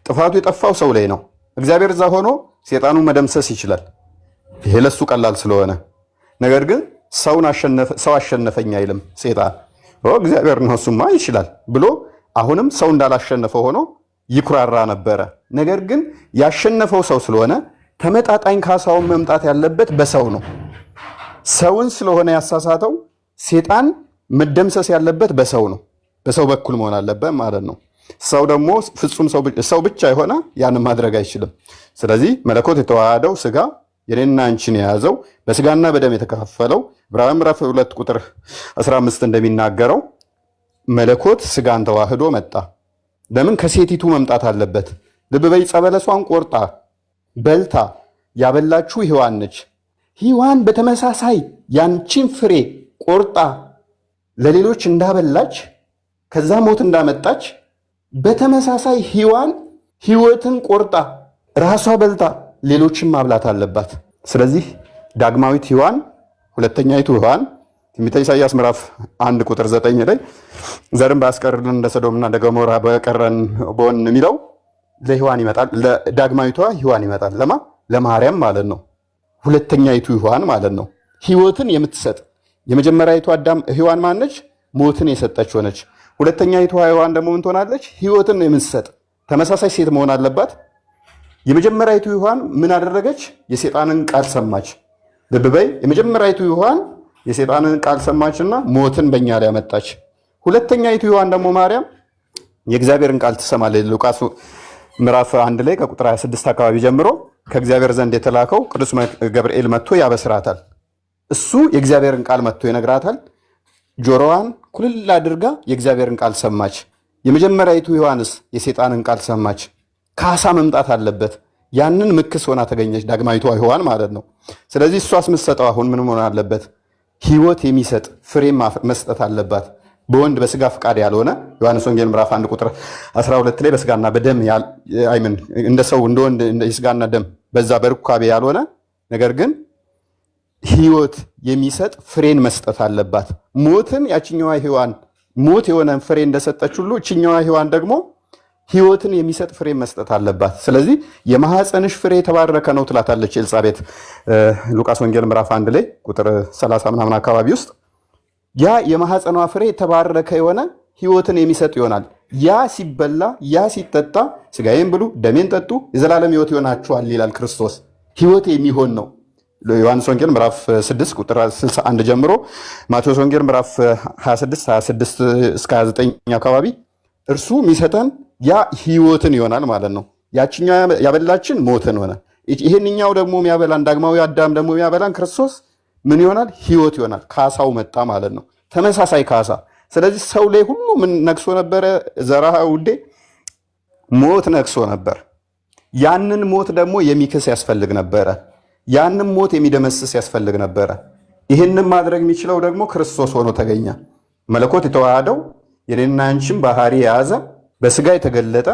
ጥፋቱ የጠፋው ሰው ላይ ነው። እግዚአብሔር እዛ ሆኖ ሴጣኑን መደምሰስ ይችላል፣ ይሄ ለሱ ቀላል ስለሆነ። ነገር ግን ሰው አሸነፈኝ አይልም ሴጣን። እግዚአብሔር ነው እሱማ ይችላል ብሎ አሁንም ሰው እንዳላሸነፈው ሆኖ ይኩራራ ነበረ። ነገር ግን ያሸነፈው ሰው ስለሆነ ተመጣጣኝ ካሳውን መምጣት ያለበት በሰው ነው። ሰውን ስለሆነ ያሳሳተው ሴጣን መደምሰስ ያለበት በሰው ነው። በሰው በኩል መሆን አለበት ማለት ነው። ሰው ደግሞ ፍጹም ሰው ብቻ የሆነ ያንን ማድረግ አይችልም። ስለዚህ መለኮት የተዋሃደው ስጋ የኔና አንቺን የያዘው በስጋና በደም የተከፋፈለው ዕብራውያን ምዕራፍ 2 ቁጥር 15 እንደሚናገረው መለኮት ስጋን ተዋህዶ መጣ። ለምን? ከሴቲቱ መምጣት አለበት። ልብ በይ፣ ዕፀ በለሷን ቆርጣ በልታ ያበላችሁ ሔዋን ነች። ሔዋን በተመሳሳይ ያንቺን ፍሬ ቆርጣ ለሌሎች እንዳበላች ከዛ ሞት እንዳመጣች በተመሳሳይ ሔዋን ሕይወትን ቆርጣ ራሷ በልታ ሌሎችን ማብላት አለባት። ስለዚህ ዳግማዊት ሔዋን ሁለተኛይቱ ሔዋን ትንቢተ ኢሳይያስ ምዕራፍ 1 ቁጥር 9 ላይ ዘርን ባስቀርልን እንደ ሰዶምና እንደ ገሞራ በቀረን በሆን የሚለው ለሔዋን ይመጣል። ለዳግማዊቷ ሔዋን ይመጣል። ለማርያም ማለት ነው። ሁለተኛይቱ ሔዋን ማለት ነው። ህይወትን የምትሰጥ የመጀመሪያይቱ አዳም ሔዋን ማነች? ሞትን የሰጠች ሆነች። ሁለተኛይቱ ሔዋን ደግሞ ምን ትሆናለች? ህይወትን የምትሰጥ ተመሳሳይ ሴት መሆን አለባት። የመጀመሪያይቱ ሔዋን ምን አደረገች? የሰይጣንን ቃል ሰማች። ልብ በይ፣ የመጀመሪያይቱ ሔዋን የሰይጣንን ቃል ሰማችና ሞትን በእኛ ላይ አመጣች። ሁለተኛይቱ ሔዋን ደግሞ ማርያም የእግዚአብሔርን ቃል ትሰማለች። ሉቃስ ምዕራፍ 1 ላይ ከቁጥር 26 አካባቢ ጀምሮ ከእግዚአብሔር ዘንድ የተላከው ቅዱስ ገብርኤል መጥቶ ያበስራታል። እሱ የእግዚአብሔርን ቃል መጥቶ ይነግራታል። ጆሮዋን ኩልል አድርጋ የእግዚአብሔርን ቃል ሰማች። የመጀመሪያይቱ ሔዋንስ የሰይጣንን ቃል ሰማች። ካሳ መምጣት አለበት። ያንን ምክስ ሆና ተገኘች፣ ዳግማዊቷ ሔዋን ማለት ነው። ስለዚህ እሷስ የምትሰጠው አሁን ምን መሆን አለበት? ህይወት የሚሰጥ ፍሬ መስጠት አለባት። በወንድ በስጋ ፍቃድ ያልሆነ ዮሐንስ ወንጌል ምዕራፍ 1 ቁጥር 12 ላይ በስጋና በደም አይምን እንደ ሰው እንደ ወንድ የስጋና ደም በዛ በርካቤ ያልሆነ ነገር ግን ህይወት የሚሰጥ ፍሬን መስጠት አለባት። ሞትን ያችኛዋ ሔዋን ሞት የሆነ ፍሬ እንደሰጠች ሁሉ እችኛዋ ሔዋን ደግሞ ህይወትን የሚሰጥ ፍሬ መስጠት አለባት። ስለዚህ የማህፀንሽ ፍሬ የተባረከ ነው ትላታለች ኤልሳቤጥ ሉቃስ ወንጌል ምዕራፍ 1 ላይ ቁጥር 30 ምናምን አካባቢ ውስጥ ያ የማህፀኗ ፍሬ የተባረከ የሆነ ህይወትን የሚሰጥ ይሆናል። ያ ሲበላ ያ ሲጠጣ ስጋዬን ብሉ ደሜን ጠጡ የዘላለም ህይወት ይሆናችኋል ይላል ክርስቶስ። ህይወት የሚሆን ነው። ዮሐንስ ወንጌል ምዕራፍ 6 ቁጥር 61 ጀምሮ ማቴዎስ ወንጌል ምዕራፍ 26 እስከ 29 አካባቢ እርሱ የሚሰጠን ያ ህይወትን ይሆናል ማለት ነው። ያችኛው ያበላችን ሞትን ሆነ። ይሄንኛው ደግሞ የሚያበላን ዳግማዊ አዳም ደግሞ የሚያበላን ክርስቶስ ምን ይሆናል? ህይወት ይሆናል። ካሳው መጣ ማለት ነው። ተመሳሳይ ካሳ። ስለዚህ ሰው ላይ ሁሉ ምን ነግሶ ነበረ? ዘራህ ውዴ ሞት ነግሶ ነበር። ያንን ሞት ደግሞ የሚክስ ያስፈልግ ነበረ። ያንን ሞት የሚደመስስ ያስፈልግ ነበረ። ይህንን ማድረግ የሚችለው ደግሞ ክርስቶስ ሆኖ ተገኘ። መለኮት የተዋሃደው የኔና አንቺን ባህሪ የያዘ በስጋ የተገለጠ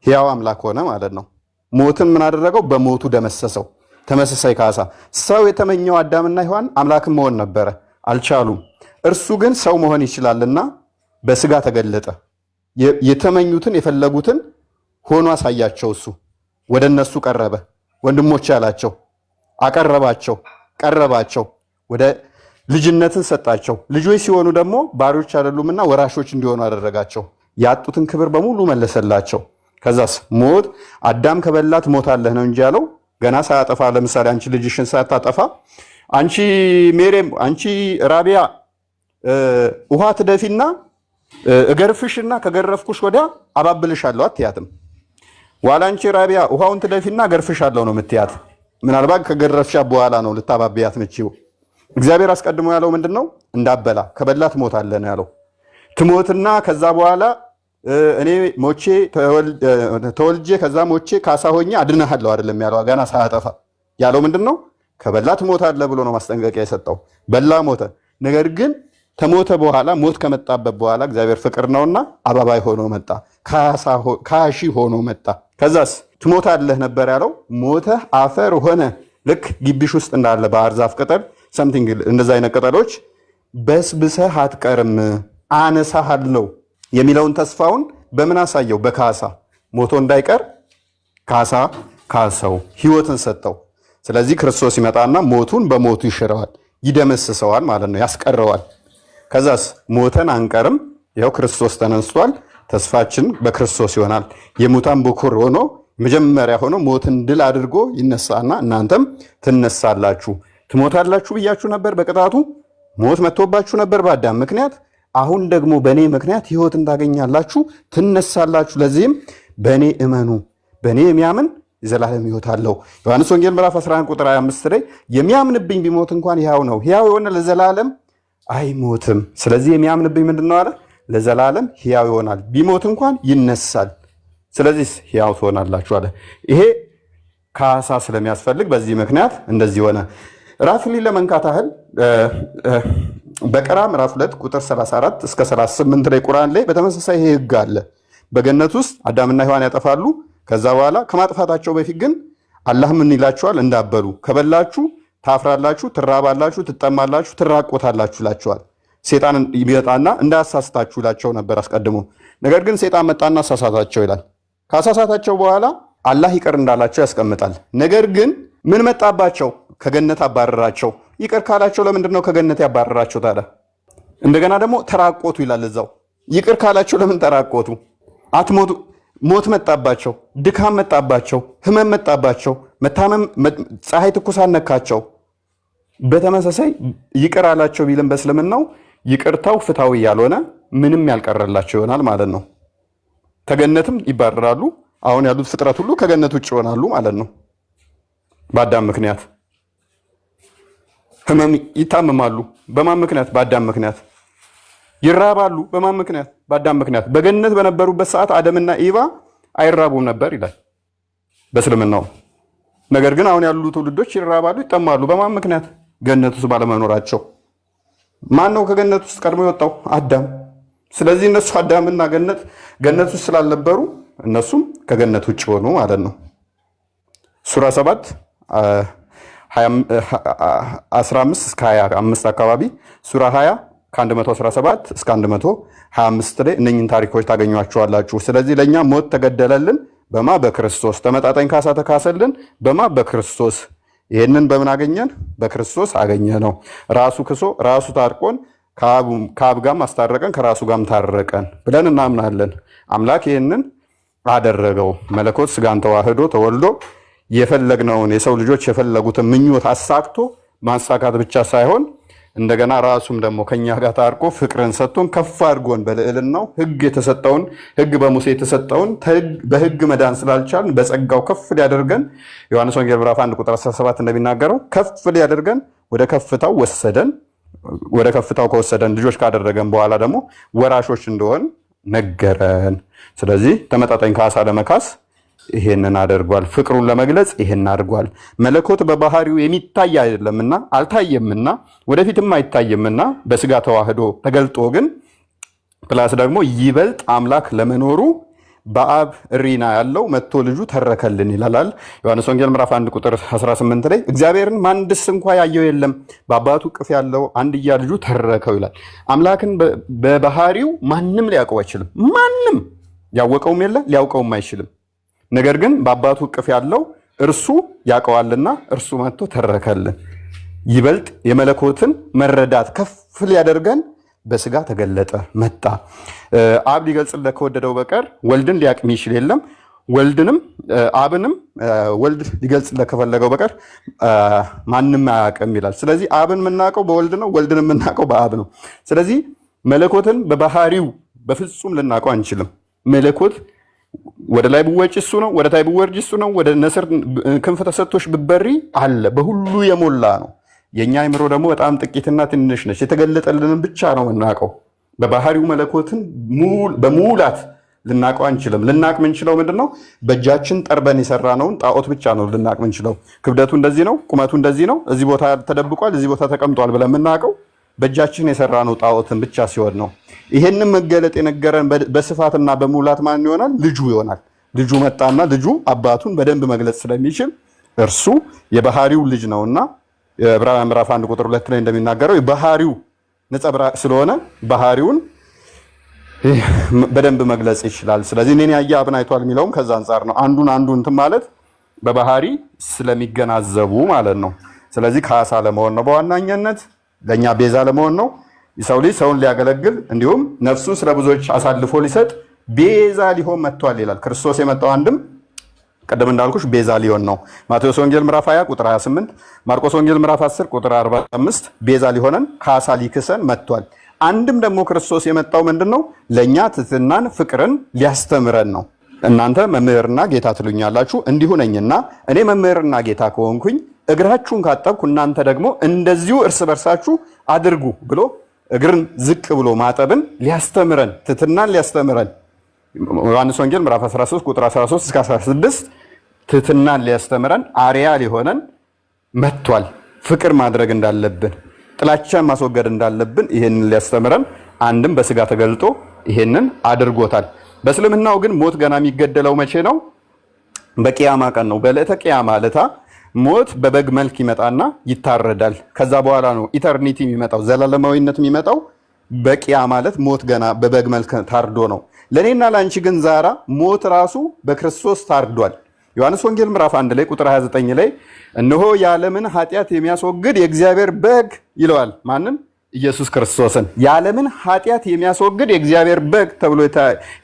ሕያው አምላክ ሆነ ማለት ነው። ሞትን ምን አደረገው? በሞቱ ደመሰሰው። ተመሳሳይ ካሳ። ሰው የተመኘው አዳምና ሔዋን አምላክን መሆን ነበረ፣ አልቻሉም። እርሱ ግን ሰው መሆን ይችላልና በስጋ ተገለጠ። የተመኙትን የፈለጉትን ሆኖ አሳያቸው። እሱ ወደ እነሱ ቀረበ። ወንድሞች ያላቸው አቀረባቸው፣ ቀረባቸው፣ ወደ ልጅነትን ሰጣቸው። ልጆች ሲሆኑ ደግሞ ባሪያዎች አይደሉምና ወራሾች እንዲሆኑ አደረጋቸው። ያጡትን ክብር በሙሉ መለሰላቸው። ከዛስ ሞት አዳም ከበላት ሞታለህ ነው እንጂ ያለው ገና ሳያጠፋ። ለምሳሌ አንቺ ልጅሽን ሳታጠፋ አንቺ ሜሬም አንቺ ራቢያ ውሃ ትደፊና እገርፍሽና ከገረፍኩሽ ወዲያ አባብልሻለሁ አትያትም። ዋላ አንቺ ራቢያ ውሃውን ትደፊና እገርፍሻለሁ ነው የምትያት። ምናልባት ከገረፍሻ በኋላ ነው ልታባብያት ምቺው። እግዚአብሔር አስቀድሞ ያለው ምንድነው? እንዳበላ ከበላት ሞታለህ ነው ያለው። ትሞትና ከዛ በኋላ እኔ ሞቼ ተወልጄ ከዛ ሞቼ ካሳ ሆኜ አድነሃለሁ አይደለም ያለው። ገና ሳያጠፋ ያለው ምንድነው? ከበላት ሞታለህ ብሎ ነው ማስጠንቀቂያ የሰጠው። በላ ሞተ። ነገር ግን ከሞተ በኋላ ሞት ከመጣበት በኋላ እግዚአብሔር ፍቅር ነውና አባባይ ሆኖ መጣ፣ ካሺ ሆኖ መጣ። ከዛስ ትሞታለህ ነበር ያለው። ሞተህ አፈር ሆነ። ልክ ግቢሽ ውስጥ እንዳለ ባህር ዛፍ ቅጠል ሰምቲንግ እንደዛ አይነት ቅጠሎች በስብሰህ አትቀርም አነሳሃለሁ የሚለውን ተስፋውን በምን አሳየው? በካሳ ሞቶ እንዳይቀር ካሳ ካሰው፣ ህይወትን ሰጠው። ስለዚህ ክርስቶስ ይመጣና ሞቱን በሞቱ ይሽረዋል፣ ይደመስሰዋል ማለት ነው፣ ያስቀረዋል። ከዛስ ሞተን አንቀርም፣ ይኸው ክርስቶስ ተነስቷል። ተስፋችን በክርስቶስ ይሆናል። የሙታን በኩር ሆኖ መጀመሪያ ሆኖ ሞትን ድል አድርጎ ይነሳና እናንተም ትነሳላችሁ። ትሞታላችሁ ብያችሁ ነበር በቅጣቱ ሞት መጥቶባችሁ ነበር በአዳም ምክንያት። አሁን ደግሞ በእኔ ምክንያት ህይወትን ታገኛላችሁ፣ ትነሳላችሁ። ለዚህም በእኔ እመኑ፣ በእኔ የሚያምን የዘላለም ህይወት አለው። ዮሐንስ ወንጌል ምዕራፍ 11 ቁጥር 25 ላይ የሚያምንብኝ ቢሞት እንኳን ሕያው ነው፣ ሕያው የሆነ ለዘላለም አይሞትም። ስለዚህ የሚያምንብኝ ምንድነው አለ? ለዘላለም ሕያው ይሆናል፣ ቢሞት እንኳን ይነሳል። ስለዚህ ሕያው ትሆናላችሁ አለ። ይሄ ካሳ ስለሚያስፈልግ በዚህ ምክንያት እንደዚህ ሆነ። ራፍሊ ለመንካት ያህል በቀራ ምዕራፍ 2 ቁጥር 34 እስከ 38 ላይ ቁርአን ላይ በተመሳሳይ ይሄ ህግ አለ። በገነት ውስጥ አዳምና ሔዋን ያጠፋሉ። ከዛ በኋላ ከማጥፋታቸው በፊት ግን አላህ ምን ይላቸዋል? እንዳበሉ ከበላችሁ ታፍራላችሁ፣ ትራባላችሁ፣ ትጠማላችሁ፣ ትራቆታላችሁ ይላቸዋል። ሴጣን ይመጣና እንዳያሳስታችሁ ይላቸው ነበር አስቀድሞ። ነገር ግን ሴጣን መጣና አሳሳታቸው ይላል። ካሳሳታቸው በኋላ አላህ ይቅር እንዳላቸው ያስቀምጣል። ነገር ግን ምን መጣባቸው? ከገነት አባረራቸው። ይቅር ካላቸው ለምንድን ነው ከገነት ያባረራቸው ታዲያ? እንደገና ደግሞ ተራቆቱ ይላል እዛው። ይቅር ካላቸው ለምን ተራቆቱ? አትሞቱ። ሞት መጣባቸው፣ ድካም መጣባቸው፣ ህመም መጣባቸው፣ መታመም፣ ፀሐይ ትኩሳት ነካቸው። በተመሳሳይ ይቅር አላቸው ቢልም በእስልምናው ይቅርታው ፍትሃዊ ያልሆነ ምንም ያልቀረላቸው ይሆናል ማለት ነው። ከገነትም ይባረራሉ። አሁን ያሉት ፍጥረት ሁሉ ከገነት ውጭ ይሆናሉ ማለት ነው። በአዳም ምክንያት ህመም ይታመማሉ። በማን ምክንያት? በአዳም ምክንያት። ይራባሉ። በማን ምክንያት? በአዳም ምክንያት። በገነት በነበሩበት ሰዓት አደምና ኢቫ አይራቡም ነበር ይላል በእስልምናው። ነገር ግን አሁን ያሉ ትውልዶች ይራባሉ፣ ይጠማሉ። በማን ምክንያት? ገነት ውስጥ ባለመኖራቸው። ማን ነው ከገነት ውስጥ ቀድሞ የወጣው? አዳም። ስለዚህ እነሱ አዳምና ገነት ውስጥ ስላልነበሩ እነሱም ከገነት ውጭ ሆኑ ማለት ነው። ሱራ 7 15 እስከ 25 አካባቢ፣ ሱራ 20 ከ117 እስከ 125 ላይ እነኝን ታሪኮች ታገኟቸዋላችሁ። ስለዚህ ለእኛ ሞት ተገደለልን በማ በክርስቶስ፣ ተመጣጣኝ ካሳ ተካሰልን በማ በክርስቶስ። ይህንን በምን አገኘን? በክርስቶስ አገኘ ነው። ራሱ ክሶ ራሱ ታርቆን ከአብ ጋርም አስታረቀን ከራሱ ጋርም ታረቀን ብለን እናምናለን። አምላክ ይህንን አደረገው። መለኮት ስጋን ተዋህዶ ተወልዶ የፈለግነውን የሰው ልጆች የፈለጉትን ምኞት አሳክቶ ማሳካት ብቻ ሳይሆን እንደገና ራሱም ደግሞ ከኛ ጋር ታርቆ ፍቅርን ሰጥቶን ከፍ አድርጎን በልዕልናው ሕግ በሙሴ የተሰጠውን በሕግ መዳን ስላልቻልን በጸጋው ከፍ ሊያደርገን ዮሐንስ ወንጌል ምዕራፍ 1 ቁጥር 17 እንደሚናገረው ከፍ ሊያደርገን ወደ ከፍታው ወሰደን። ወደ ከፍታው ከወሰደን ልጆች ካደረገን በኋላ ደግሞ ወራሾች እንደሆን ነገረን። ስለዚህ ተመጣጣኝ ካሳ ለመካስ ይሄንን አድርጓል። ፍቅሩን ለመግለጽ ይሄን አድርጓል። መለኮት በባህሪው የሚታይ አይደለምና አልታየምና ወደፊትም አይታየምና በስጋ ተዋህዶ ተገልጦ ግን ፕላስ ደግሞ ይበልጥ አምላክ ለመኖሩ በአብ ሪና ያለው መጥቶ ልጁ ተረከልን ይላል ዮሐንስ ወንጌል ምዕራፍ 1 ቁጥር 18 ላይ እግዚአብሔርን ማንድስ እንኳ ያየው የለም በአባቱ ቅፍ ያለው አንድያ ልጁ ተረከው ይላል። አምላክን በባህሪው ማንም ሊያውቀው አይችልም። ማንም ያወቀውም የለ ሊያውቀውም አይችልም። ነገር ግን በአባቱ ቅፍ ያለው እርሱ ያውቀዋልና እርሱ መጥቶ ተረከልን። ይበልጥ የመለኮትን መረዳት ከፍ ሊያደርገን በስጋ ተገለጠ መጣ። አብ ሊገልጽለት ከወደደው በቀር ወልድን ሊያውቅ የሚችል የለም። ወልድንም አብንም ወልድ ሊገልጽለት ከፈለገው በቀር ማንም አያውቅም ይላል። ስለዚህ አብን የምናውቀው በወልድ ነው፣ ወልድን የምናውቀው በአብ ነው። ስለዚህ መለኮትን በባህሪው በፍጹም ልናውቀው አንችልም። መለኮት ወደ ላይ ብወጭ እሱ ነው፣ ወደ ታይ ብወርጅ እሱ ነው፣ ወደ ነስር ክንፍ ተሰጥቶሽ ብበሪ አለ። በሁሉ የሞላ ነው። የኛ አይምሮ ደግሞ በጣም ጥቂትና ትንሽ ነች። የተገለጠልንን ብቻ ነው የምናውቀው። በባህሪው መለኮትን በሙላት ልናውቀው አንችልም። ልናቅ ምንችለው ምንድነው? በእጃችን ጠርበን የሰራነውን ጣዖት ብቻ ነው ልናቅ ምንችለው። ክብደቱ እንደዚህ ነው፣ ቁመቱ እንደዚህ ነው፣ እዚህ ቦታ ተደብቋል፣ እዚህ ቦታ ተቀምጧል ብለን የምናውቀው በእጃችን የሰራነው ጣዖትን ብቻ ሲሆን ነው። ይሄንን መገለጥ የነገረን በስፋትና በሙላት ማን ይሆናል? ልጁ ይሆናል። ልጁ መጣና ልጁ አባቱን በደንብ መግለጽ ስለሚችል እርሱ የባህሪው ልጅ ነውና ዕብራውያን ምዕራፍ 1 ቁጥር 2 ላይ እንደሚናገረው የባህሪው ነጸብራቅ ስለሆነ ባህሪውን በደንብ መግለጽ ይችላል። ስለዚህ እኔን ያየ አብን አይቷል የሚለውም ከዛ አንጻር ነው። አንዱን እንትን ማለት በባህሪ ስለሚገናዘቡ ማለት ነው። ስለዚህ ካሳ ለመሆን ነው፣ በዋናኛነት ለእኛ ቤዛ ለመሆን ነው። የሰው ልጅ ሰውን ሊያገለግል እንዲሁም ነፍሱን ስለ ብዙዎች አሳልፎ ሊሰጥ ቤዛ ሊሆን መጥቷል ይላል። ክርስቶስ የመጣው አንድም ቀደም እንዳልኩሽ ቤዛ ሊሆን ነው። ማቴዎስ ወንጌል ምዕራፍ 20 ቁጥር 28፣ ማርቆስ ወንጌል ምዕራፍ 10 ቁጥር 45 ቤዛ ሊሆነን ካሳ ሊክሰን መጥቷል። አንድም ደግሞ ክርስቶስ የመጣው ምንድነው? ለኛ ትሕትናን ፍቅርን ሊያስተምረን ነው። እናንተ መምህርና ጌታ ትሉኛላችሁ፣ እንዲሁ ነኝና እኔ መምህርና ጌታ ከሆንኩኝ እግራችሁን ካጠብኩ እናንተ ደግሞ እንደዚሁ እርስ በርሳችሁ አድርጉ ብሎ እግርን ዝቅ ብሎ ማጠብን ሊያስተምረን ትሕትናን ሊያስተምረን ዮሐንስ ወንጌል ምዕራፍ 13 ቁጥር 13 እስከ 16 ትሕትናን ሊያስተምረን አርያ ሊሆነን መጥቷል። ፍቅር ማድረግ እንዳለብን፣ ጥላቻን ማስወገድ እንዳለብን ይሄንን ሊያስተምረን አንድም በስጋ ተገልጦ ይሄንን አድርጎታል። በእስልምናው ግን ሞት ገና የሚገደለው መቼ ነው? በቂያማ ቀን ነው። በዕለተ ቂያማ ዕለታ ሞት በበግ መልክ ይመጣና ይታረዳል። ከዛ በኋላ ነው ኢተርኒቲ የሚመጣው ዘላለማዊነት የሚመጣው። በቂያ ማለት ሞት ገና በበግ መልክ ታርዶ ነው። ለእኔና ለአንቺ ግን ዛራ ሞት ራሱ በክርስቶስ ታርዷል። ዮሐንስ ወንጌል ምዕራፍ 1 ላይ ቁጥር 29 ላይ እነሆ የዓለምን ኃጢአት የሚያስወግድ የእግዚአብሔር በግ ይለዋል። ማንን? ኢየሱስ ክርስቶስን። የዓለምን ኃጢአት የሚያስወግድ የእግዚአብሔር በግ ተብሎ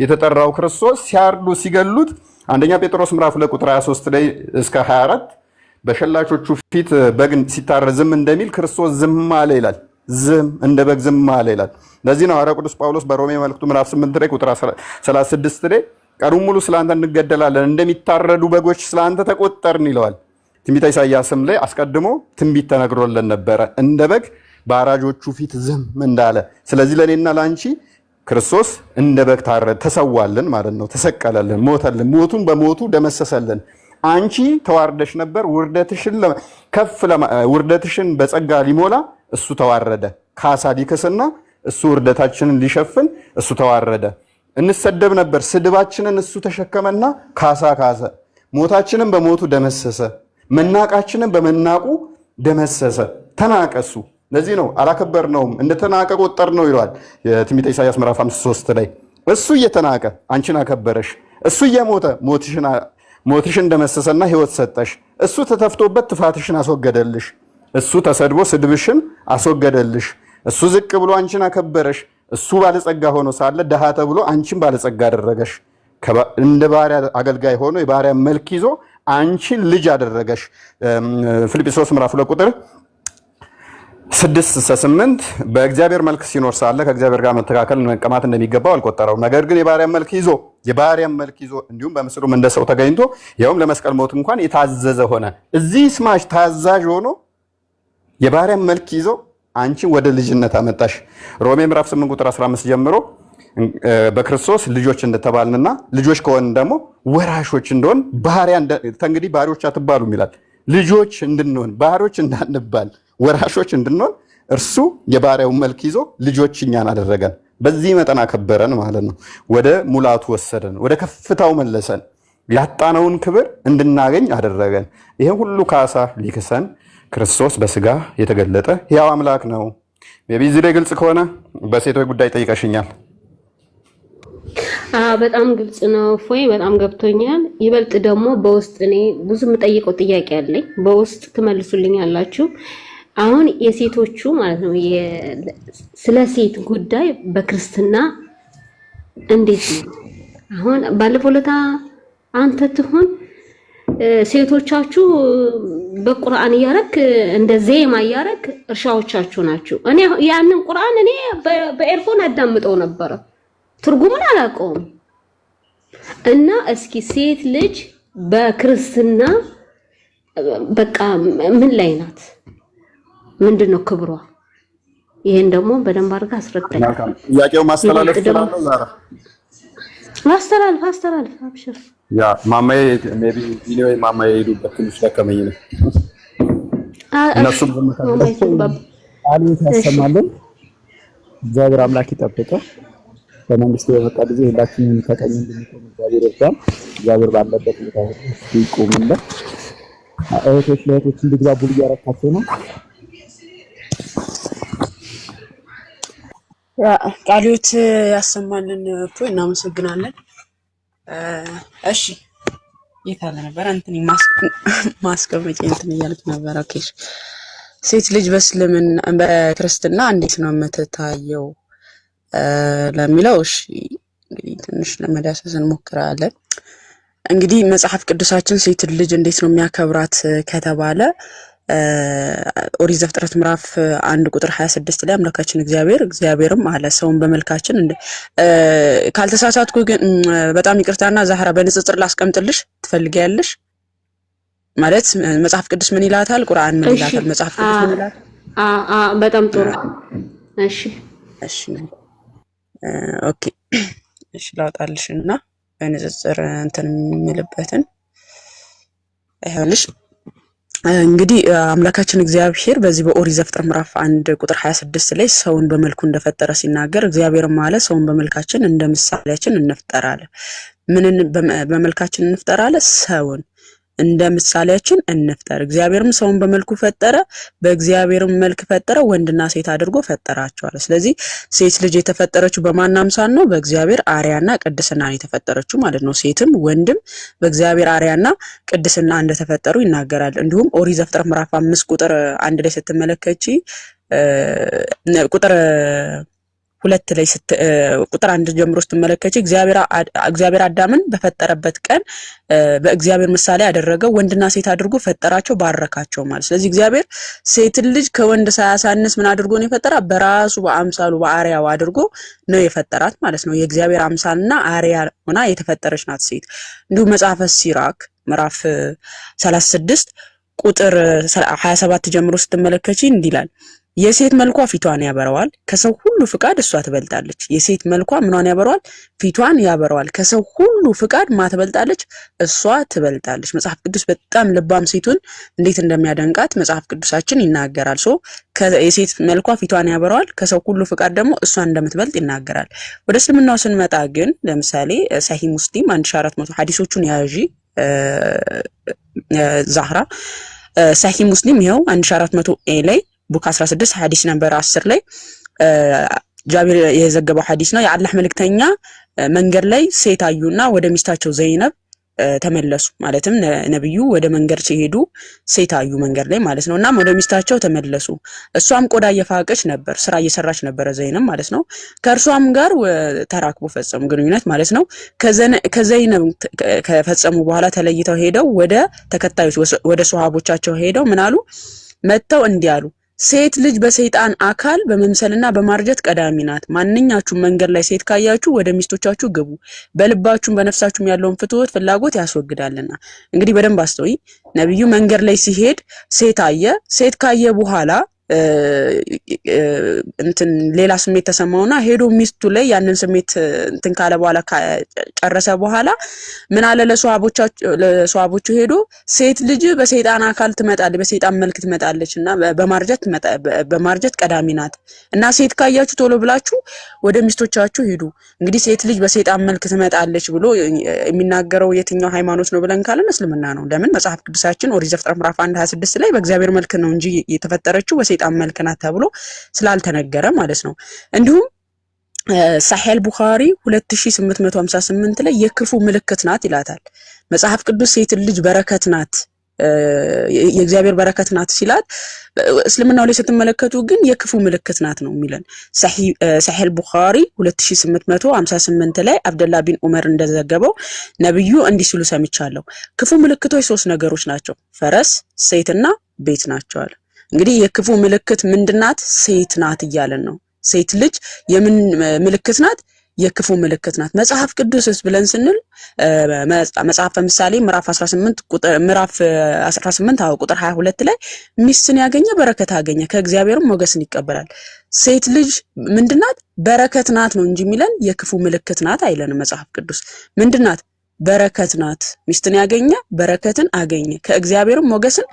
የተጠራው ክርስቶስ ሲያርዱ ሲገሉት አንደኛ ጴጥሮስ ምዕራፍ 2 ቁጥር 23 ላይ እስከ 24 በሸላቾቹ ፊት በግ ሲታረድ ዝም እንደሚል ክርስቶስ ዝም አለ ይላል። ዝም እንደ በግ ዝም አለ ይላል። ለዚህ ነው ሐዋርያው ቅዱስ ጳውሎስ በሮሜ መልእክቱ ምዕራፍ 8 ላይ ቁጥር 36 ላይ ቀኑን ሙሉ ስላንተ እንገደላለን እንደሚታረዱ በጎች ስላንተ ተቆጠርን ይለዋል። ትንቢተ ኢሳይያስም ላይ አስቀድሞ ትንቢት ተነግሮለን ነበረ እንደ በግ በአራጆቹ ፊት ዝም እንዳለ። ስለዚህ ለእኔና ለአንቺ ክርስቶስ እንደ በግ ታረደ፣ ተሰዋልን ማለት ነው። ተሰቀለልን፣ ሞተልን፣ ሞቱን በሞቱ ደመሰሰልን። አንቺ ተዋርደሽ ነበር፣ ውርደትሽን በጸጋ ሊሞላ እሱ ተዋረደ። ካሳ ሊክስና እሱ ውርደታችንን ሊሸፍን እሱ ተዋረደ። እንሰደብ ነበር፣ ስድባችንን እሱ ተሸከመና ካሳ ካሰ። ሞታችንን በሞቱ ደመሰሰ፣ መናቃችንን በመናቁ ደመሰሰ። ተናቀሱ። ለዚህ ነው አላከበርነውም እንደተናቀ ቆጠር ነው ይለዋል የትንቢተ ኢሳይያስ ምዕራፍ 53 ላይ። እሱ እየተናቀ አንቺን አከበረሽ። እሱ እየሞተ ሞትሽን ደመሰሰና ሕይወት ሰጠሽ። እሱ ተተፍቶበት ትፋትሽን አስወገደልሽ። እሱ ተሰድቦ ስድብሽን አስወገደልሽ። እሱ ዝቅ ብሎ አንቺን አከበረሽ። እሱ ባለጸጋ ሆኖ ሳለ ድሃ ተብሎ አንቺን ባለጸጋ አደረገሽ። እንደ ባሪያ አገልጋይ ሆኖ የባሪያ መልክ ይዞ አንቺን ልጅ አደረገሽ። ፊልጵስዩስ ምዕራፍ 2 ቁጥር 6-8 በእግዚአብሔር መልክ ሲኖር ሳለ ከእግዚአብሔር ጋር መተካከል መቀማት እንደሚገባው አልቆጠረውም። ነገር ግን የባሪያ መልክ ይዞ እንዲሁም በምስሉም እንደ ሰው ተገኝቶ ያውም ለመስቀል ሞት እንኳን የታዘዘ ሆነ። እዚህ ስማሽ ታዛዥ ሆኖ የባሪያ መልክ ይዞ አንቺን ወደ ልጅነት አመጣሽ። ሮሜ ምዕራፍ 8 ቁጥር 15 ጀምሮ በክርስቶስ ልጆች እንደተባልንና ልጆች ከሆን ደግሞ ወራሾች እንደሆን እንግዲህ ባሪያዎች አትባሉም ይላል። ልጆች እንድንሆን ባሪያዎች እንዳንባል ወራሾች እንድንሆን እርሱ የባሪያውን መልክ ይዞ ልጆች እኛን አደረገን። በዚህ መጠን አከበረን ማለት ነው። ወደ ሙላቱ ወሰደን፣ ወደ ከፍታው መለሰን፣ ያጣነውን ክብር እንድናገኝ አደረገን። ይሄን ሁሉ ካሳ ሊክሰን ክርስቶስ በስጋ የተገለጠ ሕያው አምላክ ነው። እዚህ ላይ ግልጽ ከሆነ በሴቶች ጉዳይ ጠይቀሽኛል። በጣም ግልጽ ነው እፎይ፣ በጣም ገብቶኛል። ይበልጥ ደግሞ በውስጥ እኔ ብዙ የምጠይቀው ጥያቄ አለኝ፣ በውስጥ ትመልሱልኛላችሁ። አሁን የሴቶቹ ማለት ነው ስለ ሴት ጉዳይ በክርስትና እንዴት ነው? አሁን ባለፈው ለታ አንተ ትሆን ሴቶቻችሁ በቁርአን እያረክ እንደ ዜማ እያረክ እርሻዎቻችሁ ናችሁ። እኔ ያንን ቁርአን እኔ በኤርፎን አዳምጠው ነበረ፣ ትርጉሙን አላውቀውም። እና እስኪ ሴት ልጅ በክርስትና በቃ ምን ላይ ናት? ምንድነው ክብሯ? ይሄን ደግሞ በደንብ አድርጋ አስረዳኝ። ጥያቄው ማስተላለፍ ይችላል። ዛራ አስተላልፍ አብሽር። ያ ማማዬ ሜቢ ቪዲዮ ማማዬ ሄዱበት ትንሽ ደከመኝ ነው። እነሱም አሉት ያሰማልን። እግዚአብሔር አምላክ ይጠብቀ። በመንግስቱ የመጣ ጊዜ ሁላችንም ተቀኝ እንድንቆም እግዚአብሔር ይርዳን። እግዚአብሔር ባለበት ቦታ ይቆምልን። እህቶች ለእህቶች እንዲግባቡ እያረካቸው ነው። ቃልዮት ያሰማልን። እፎይ እናመሰግናለን። እሺ የታለ ነበር እንትን ማስቀመጫ እንትን እያልኩ ነበር። ኦኬ ሴት ልጅ በክርስትና እንዴት ነው የምትታየው ለሚለው እሺ እንግዲህ ትንሽ ለመዳሰስ እንሞክራለን። እንግዲህ መጽሐፍ ቅዱሳችን ሴት ልጅ እንዴት ነው የሚያከብራት ከተባለ ኦሪት ዘፍጥረት ምዕራፍ 1 ቁጥር 26 ላይ አምላካችን እግዚአብሔርም አለ ሰውን በመልካችን ካልተሳሳትኩ ግን በጣም ይቅርታና ዛህራ በንጽጽር ላስቀምጥልሽ ትፈልጊያለሽ? ማለት መጽሐፍ ቅዱስ ምን ይላታል? ቁርአን ምን ይላታል? መጽሐፍ ቅዱስ ምን ይላታል? በጣም ጥሩ። እሺ ኦኬ እሺ ላውጣልሽና በንጽጽር እንትን የሚልበትን አይሆንሽ። እንግዲህ አምላካችን እግዚአብሔር በዚህ በኦሪት ዘፍጥረት ምዕራፍ 1 ቁጥር 26 ላይ ሰውን በመልኩ እንደፈጠረ ሲናገር እግዚአብሔርም አለ ሰውን በመልካችን እንደ ምሳሌያችን እንፍጠር አለ። ምንን በመልካችን እንፍጠር አለ? ሰውን እንደ ምሳሌያችን እንፍጠር። እግዚአብሔርም ሰውን በመልኩ ፈጠረ፣ በእግዚአብሔርም መልክ ፈጠረ፣ ወንድና ሴት አድርጎ ፈጠራቸው አለ። ስለዚህ ሴት ልጅ የተፈጠረችው በማን አምሳል ነው? በእግዚአብሔር አርአያና ቅድስና ነው የተፈጠረችው ማለት ነው። ሴትም ወንድም በእግዚአብሔር አርአያና ቅድስና እንደተፈጠሩ ይናገራል። እንዲሁም ኦሪት ዘፍጥረት ምዕራፍ 5 ቁጥር 1 ላይ ስትመለከቺ ቁጥር 2 ላይ ቁጥር 1 ጀምሮ ስትመለከቺ እግዚአብሔር አዳምን በፈጠረበት ቀን በእግዚአብሔር ምሳሌ ያደረገው ወንድና ሴት አድርጎ ፈጠራቸው ባረካቸው ማለት። ስለዚህ እግዚአብሔር ሴትን ልጅ ከወንድ ሳያሳንስ ምን አድርጎ ነው የፈጠራት? በራሱ በአምሳሉ በአርአያው አድርጎ ነው የፈጠራት ማለት ነው። የእግዚአብሔር አምሳልና አርአያ ሆና የተፈጠረች ናት ሴት። እንዲሁም መጽሐፈ ሲራክ ምዕራፍ 36 ቁጥር 27 ጀምሮ ስትመለከቺ እንዲህ ይላል፣ የሴት መልኳ ፊቷን ያበራዋል፣ ከሰው ሁሉ ፍቃድ እሷ ትበልጣለች። የሴት መልኳ ምኗን ያበራዋል? ፊቷን ያበራዋል፣ ከሰው ሁሉ ፍቃድ ማ ትበልጣለች? እሷ ትበልጣለች። መጽሐፍ ቅዱስ በጣም ልባም ሴቱን እንዴት እንደሚያደንቃት መጽሐፍ ቅዱሳችን ይናገራል። የሴት መልኳ ፊቷን ያበራዋል፣ ከሰው ሁሉ ፍቃድ ደግሞ እሷን እንደምትበልጥ ይናገራል። ወደ እስልምናው ስንመጣ ግን ለምሳሌ ሰሂህ ሙስሊም 1400 ሐዲሶቹን ያዢ ዛህራ ሰሂህ ሙስሊም ይኸው 1400 ኤ ላይ ቡክ 16 ሐዲስ ነምበር 10 ላይ ጃቢር የዘገበው ሐዲስ ነው። የአላህ መልእክተኛ መንገድ ላይ ሴት አዩና ወደ ሚስታቸው ዘይነብ ተመለሱ። ማለትም ነብዩ ወደ መንገድ ሲሄዱ ሴት አዩ መንገድ ላይ ማለት ነውና ወደ ሚስታቸው ተመለሱ። እሷም ቆዳ እየፋቀች ነበር፣ ስራ እየሰራች ነበር ዘይነብ ማለት ነው። ከእርሷም ጋር ተራክቦ ፈጸሙ ግንኙነት ማለት ነው። ከዘይነብ ከፈጸሙ በኋላ ተለይተው ሄደው ወደ ተከታዮች ወደ ሱሐቦቻቸው ሄደው ምን አሉ? መተው እንዲህ አሉ፣ ሴት ልጅ በሰይጣን አካል በመምሰልና በማርጀት ቀዳሚ ናት። ማንኛችሁም መንገድ ላይ ሴት ካያችሁ ወደ ሚስቶቻችሁ ግቡ፣ በልባችሁም በነፍሳችሁም ያለውን ፍላጎት ያስወግዳልና። እንግዲህ በደንብ አስተውይ። ነብዩ መንገድ ላይ ሲሄድ ሴት አየ። ሴት ካየ በኋላ እንትን ሌላ ስሜት ተሰማውና ሄዶ ሚስቱ ላይ ያንን ስሜት እንትን ካለ በኋላ ጨረሰ በኋላ ምን አለ ለሷሃቦቹ ሄዶ ሴት ልጅ በሰይጣን አካል ትመጣለች፣ በሰይጣን መልክ ትመጣለችና በማርጀት ቀዳሚ ናት እና ሴት ካያችሁ ቶሎ ብላችሁ ወደ ሚስቶቻችሁ ሄዱ። እንግዲህ ሴት ልጅ በሰይጣን መልክ ትመጣለች ብሎ የሚናገረው የትኛው ሃይማኖት ነው ብለን ካለን እስልምና ነው። ለምን? መጽሐፍ ቅዱሳችን ኦሪት ዘፍጥረት ምዕራፍ 1:26 ላይ በእግዚአብሔር መልክ ነው እንጂ የተፈጠረችው በሰይጣን መልክ ናት ተብሎ ስላልተነገረ ማለት ነው። እንዲሁም ሳሂህ ቡኻሪ 2858 ላይ የክፉ ምልክት ናት ይላታል መጽሐፍ ቅዱስ። ሴት ልጅ በረከት ናት፣ የእግዚአብሔር በረከት ናት ሲላት፣ እስልምናው ላይ ስትመለከቱ ግን የክፉ ምልክት ናት ነው የሚለን። ሳሂህ ቡኻሪ 2858 ላይ አብደላህ ቢን ዑመር እንደዘገበው ነብዩ እንዲህ ሲሉ ሰምቻለሁ፣ ክፉ ምልክቶች 3 ነገሮች ናቸው፣ ፈረስ፣ ሴትና ቤት ናቸው አለ። እንግዲህ የክፉ ምልክት ምንድናት? ሴት ናት እያለን ነው። ሴት ልጅ የምን ምልክት ናት? የክፉ ምልክት ናት። መጽሐፍ ቅዱስስ ብለን ስንል መጽሐፈ ምሳሌ ምዕራፍ 18 ቁጥር 22 ላይ ሚስትን ያገኘ በረከት አገኘ ከእግዚአብሔርም ሞገስን ይቀበላል። ሴት ልጅ ምንድናት? በረከት ናት ነው እንጂ የሚለን የክፉ ምልክት ናት አይለንም መጽሐፍ ቅዱስ። ምንድናት? በረከት ናት። ሚስትን ያገኘ በረከትን አገኘ ከእግዚአብሔርም ሞገስን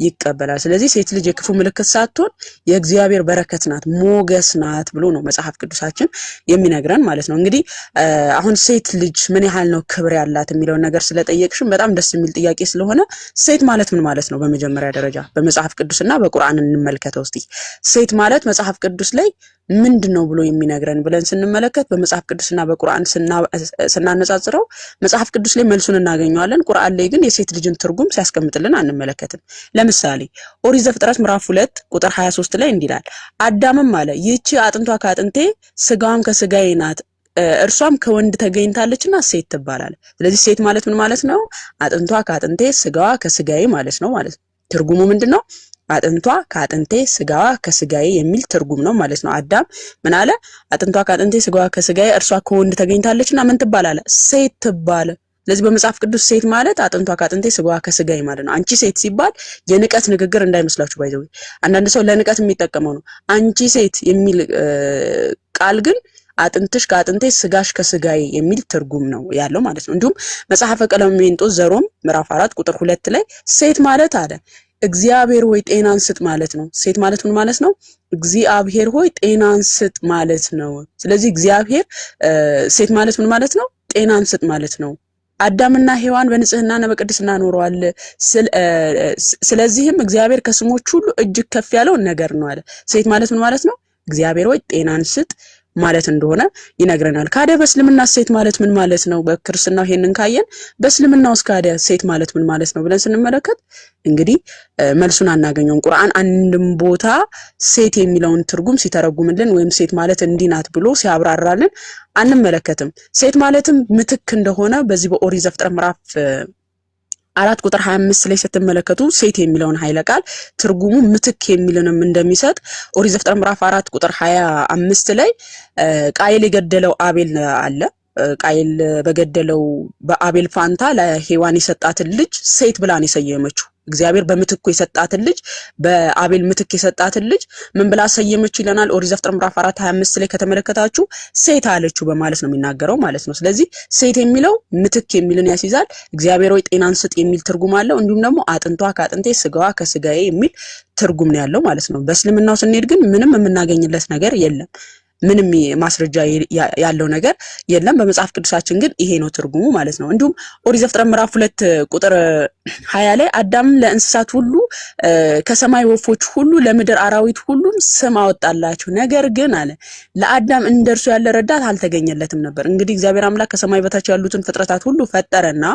ይቀበላል። ስለዚህ ሴት ልጅ የክፉ ምልክት ሳትሆን የእግዚአብሔር በረከት ናት፣ ሞገስ ናት ብሎ ነው መጽሐፍ ቅዱሳችን የሚነግረን ማለት ነው። እንግዲህ አሁን ሴት ልጅ ምን ያህል ነው ክብር ያላት የሚለውን ነገር ስለጠየቅሽም በጣም ደስ የሚል ጥያቄ ስለሆነ ሴት ማለት ምን ማለት ነው? በመጀመሪያ ደረጃ በመጽሐፍ ቅዱስና በቁርአን እንመልከተው እስቲ። ሴት ማለት መጽሐፍ ቅዱስ ላይ ምንድነው ብሎ የሚነግረን ብለን ስንመለከት በመጽሐፍ ቅዱስና በቁርአን ስናነጻጽረው መጽሐፍ ቅዱስ ላይ መልሱን እናገኘዋለን። ቁርአን ላይ ግን የሴት ልጅን ትርጉም ሲያስቀምጥልን አንመለከትም። ለምሳሌ ኦሪት ዘፍጥረት ምዕራፍ 2 ቁጥር 23 ላይ እንዲህ ይላል፣ አዳምም አለ ይህች አጥንቷ ከአጥንቴ ስጋዋም ከስጋዬ ናት፣ እርሷም ከወንድ ተገኝታለችና ሴት ትባላለች። ስለዚህ ሴት ማለት ምን ማለት ነው? አጥንቷ ከአጥንቴ ስጋዋ ከስጋዬ ማለት ነው ማለት ነው። ትርጉሙ ምንድነው? አጥንቷ ከአጥንቴ ስጋዋ ከስጋዬ የሚል ትርጉም ነው ማለት ነው። አዳም ምን አለ? አጥንቷ ከአጥንቴ ስጋዋ ከስጋዬ እርሷ ከወንድ ተገኝታለችና ምን ትባላለች? ሴት ትባለ። ስለዚህ በመጽሐፍ ቅዱስ ሴት ማለት አጥንቷ ከአጥንቴ ስጋዋ ከስጋዬ ማለት ነው። አንቺ ሴት ሲባል የንቀት ንግግር እንዳይመስላችሁ ባይዘው። አንዳንድ ሰው ለንቀት የሚጠቀመው ነው። አንቺ ሴት የሚል ቃል ግን አጥንትሽ ከአጥንቴ ስጋሽ ከስጋዬ የሚል ትርጉም ነው ያለው ማለት ነው። እንዲሁም መጽሐፈ ቀለሜንጦስ ዘሮም ምዕራፍ 4 ቁጥር 2 ላይ ሴት ማለት አለ እግዚአብሔር ሆይ ጤናን ስጥ ማለት ነው። ሴት ማለት ምን ማለት ነው? እግዚአብሔር ሆይ ጤናን ስጥ ማለት ነው። ስለዚህ እግዚአብሔር ሴት ማለት ምን ማለት ነው? ጤናን ስጥ ማለት ነው። አዳምና ሔዋን በንጽህናና በቅድስና ኖረዋል። ስለዚህም እግዚአብሔር ከስሞች ሁሉ እጅግ ከፍ ያለው ነገር ነው አለ። ሴት ማለት ምን ማለት ነው? እግዚአብሔር ወይ ጤናን ስጥ ማለት እንደሆነ ይነግረናል። ካዲያ በእስልምና ሴት ማለት ምን ማለት ነው? በክርስትናው ይሄንን ካየን በእስልምናው ካዲያ ሴት ማለት ምን ማለት ነው ብለን ስንመለከት እንግዲህ መልሱን አናገኘውም። ቁርአን አንድም ቦታ ሴት የሚለውን ትርጉም ሲተረጉምልን ወይም ሴት ማለት እንዲህ ናት ብሎ ሲያብራራልን አንመለከትም። ሴት ማለትም ምትክ እንደሆነ በዚህ በኦሪት ዘፍጥረት ምዕራፍ 4 ቁጥር 25 ላይ ስትመለከቱ ሴት የሚለውን ኃይለ ቃል ትርጉሙ ምትክ የሚልንም እንደሚሰጥ ኦሪት ዘፍጥረት ምዕራፍ 4 ቁጥር 25 ላይ ቃየል የገደለው አቤል አለ። ቃየል በገደለው በአቤል ፋንታ ለሔዋን የሰጣትን ልጅ ሴት ብላ ነው የሰየመችው። እግዚአብሔር በምትኩ የሰጣትን ልጅ በአቤል ምትክ የሰጣትን ልጅ ምን ብላ ሰየመች ይለናል። ኦሪት ዘፍጥረት ምዕራፍ 4:25 ላይ ከተመለከታችሁ ሴት አለችው በማለት ነው የሚናገረው ማለት ነው። ስለዚህ ሴት የሚለው ምትክ የሚልን ያስይዛል። እግዚአብሔር ወይ ጤናን ስጥ የሚል ትርጉም አለው። እንዲሁም ደግሞ አጥንቷ ከአጥንቴ ስጋዋ ከስጋዬ የሚል ትርጉም ነው ያለው ማለት ነው። በእስልምናው ስንሄድ ግን ምንም የምናገኝለት ነገር የለም። ምንም ማስረጃ ያለው ነገር የለም። በመጽሐፍ ቅዱሳችን ግን ይሄ ነው ትርጉሙ ማለት ነው። እንዲሁም ኦሪት ዘፍጥረት ምዕራፍ 2 ቁጥር 20 ላይ አዳም ለእንስሳት ሁሉ ከሰማይ ወፎች ሁሉ ለምድር አራዊት ሁሉ ስም አወጣላቸው፣ ነገር ግን አለ ለአዳም እንደርሱ ያለ ረዳት አልተገኘለትም ነበር። እንግዲህ እግዚአብሔር አምላክ ከሰማይ በታች ያሉትን ፍጥረታት ሁሉ ፈጠረና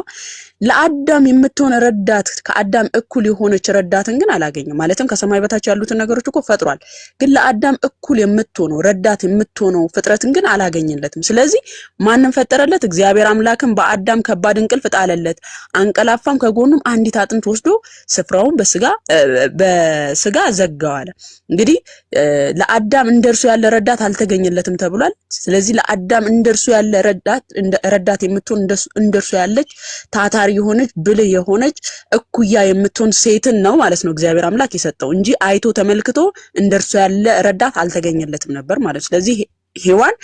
ለአዳም የምትሆን ረዳት ከአዳም እኩል የሆነች ረዳትን ግን አላገኘም። ማለትም ከሰማይ በታች ያሉትን ነገሮች እኮ ፈጥሯል፣ ግን ለአዳም እኩል የምትሆነው ረዳት የምትሆነው ፍጥረትን ግን አላገኘለትም። ስለዚህ ማንን ፈጠረለት? እግዚአብሔር አምላክም በአዳም ከባድ እንቅልፍ ጣለለት፣ አንቀላፋም፣ ከጎኑም አንዲት አጥንት ወስዶ ስፍራውን በስጋ ዘጋው አለ። እንግዲህ ለአዳም እንደርሱ ያለ ረዳት አልተገኘለትም ተብሏል። ስለዚህ ለአዳም እንደርሱ ያለ ረዳት የምትሆን እንደርሱ ያለች ታታሪ የሆነች ብልህ የሆነች እኩያ የምትሆን ሴትን ነው ማለት ነው እግዚአብሔር አምላክ የሰጠው እንጂ አይቶ ተመልክቶ እንደርሱ ያለ ረዳት አልተገኘለትም ነበር ማለት ነው። ስለዚህ ሔዋን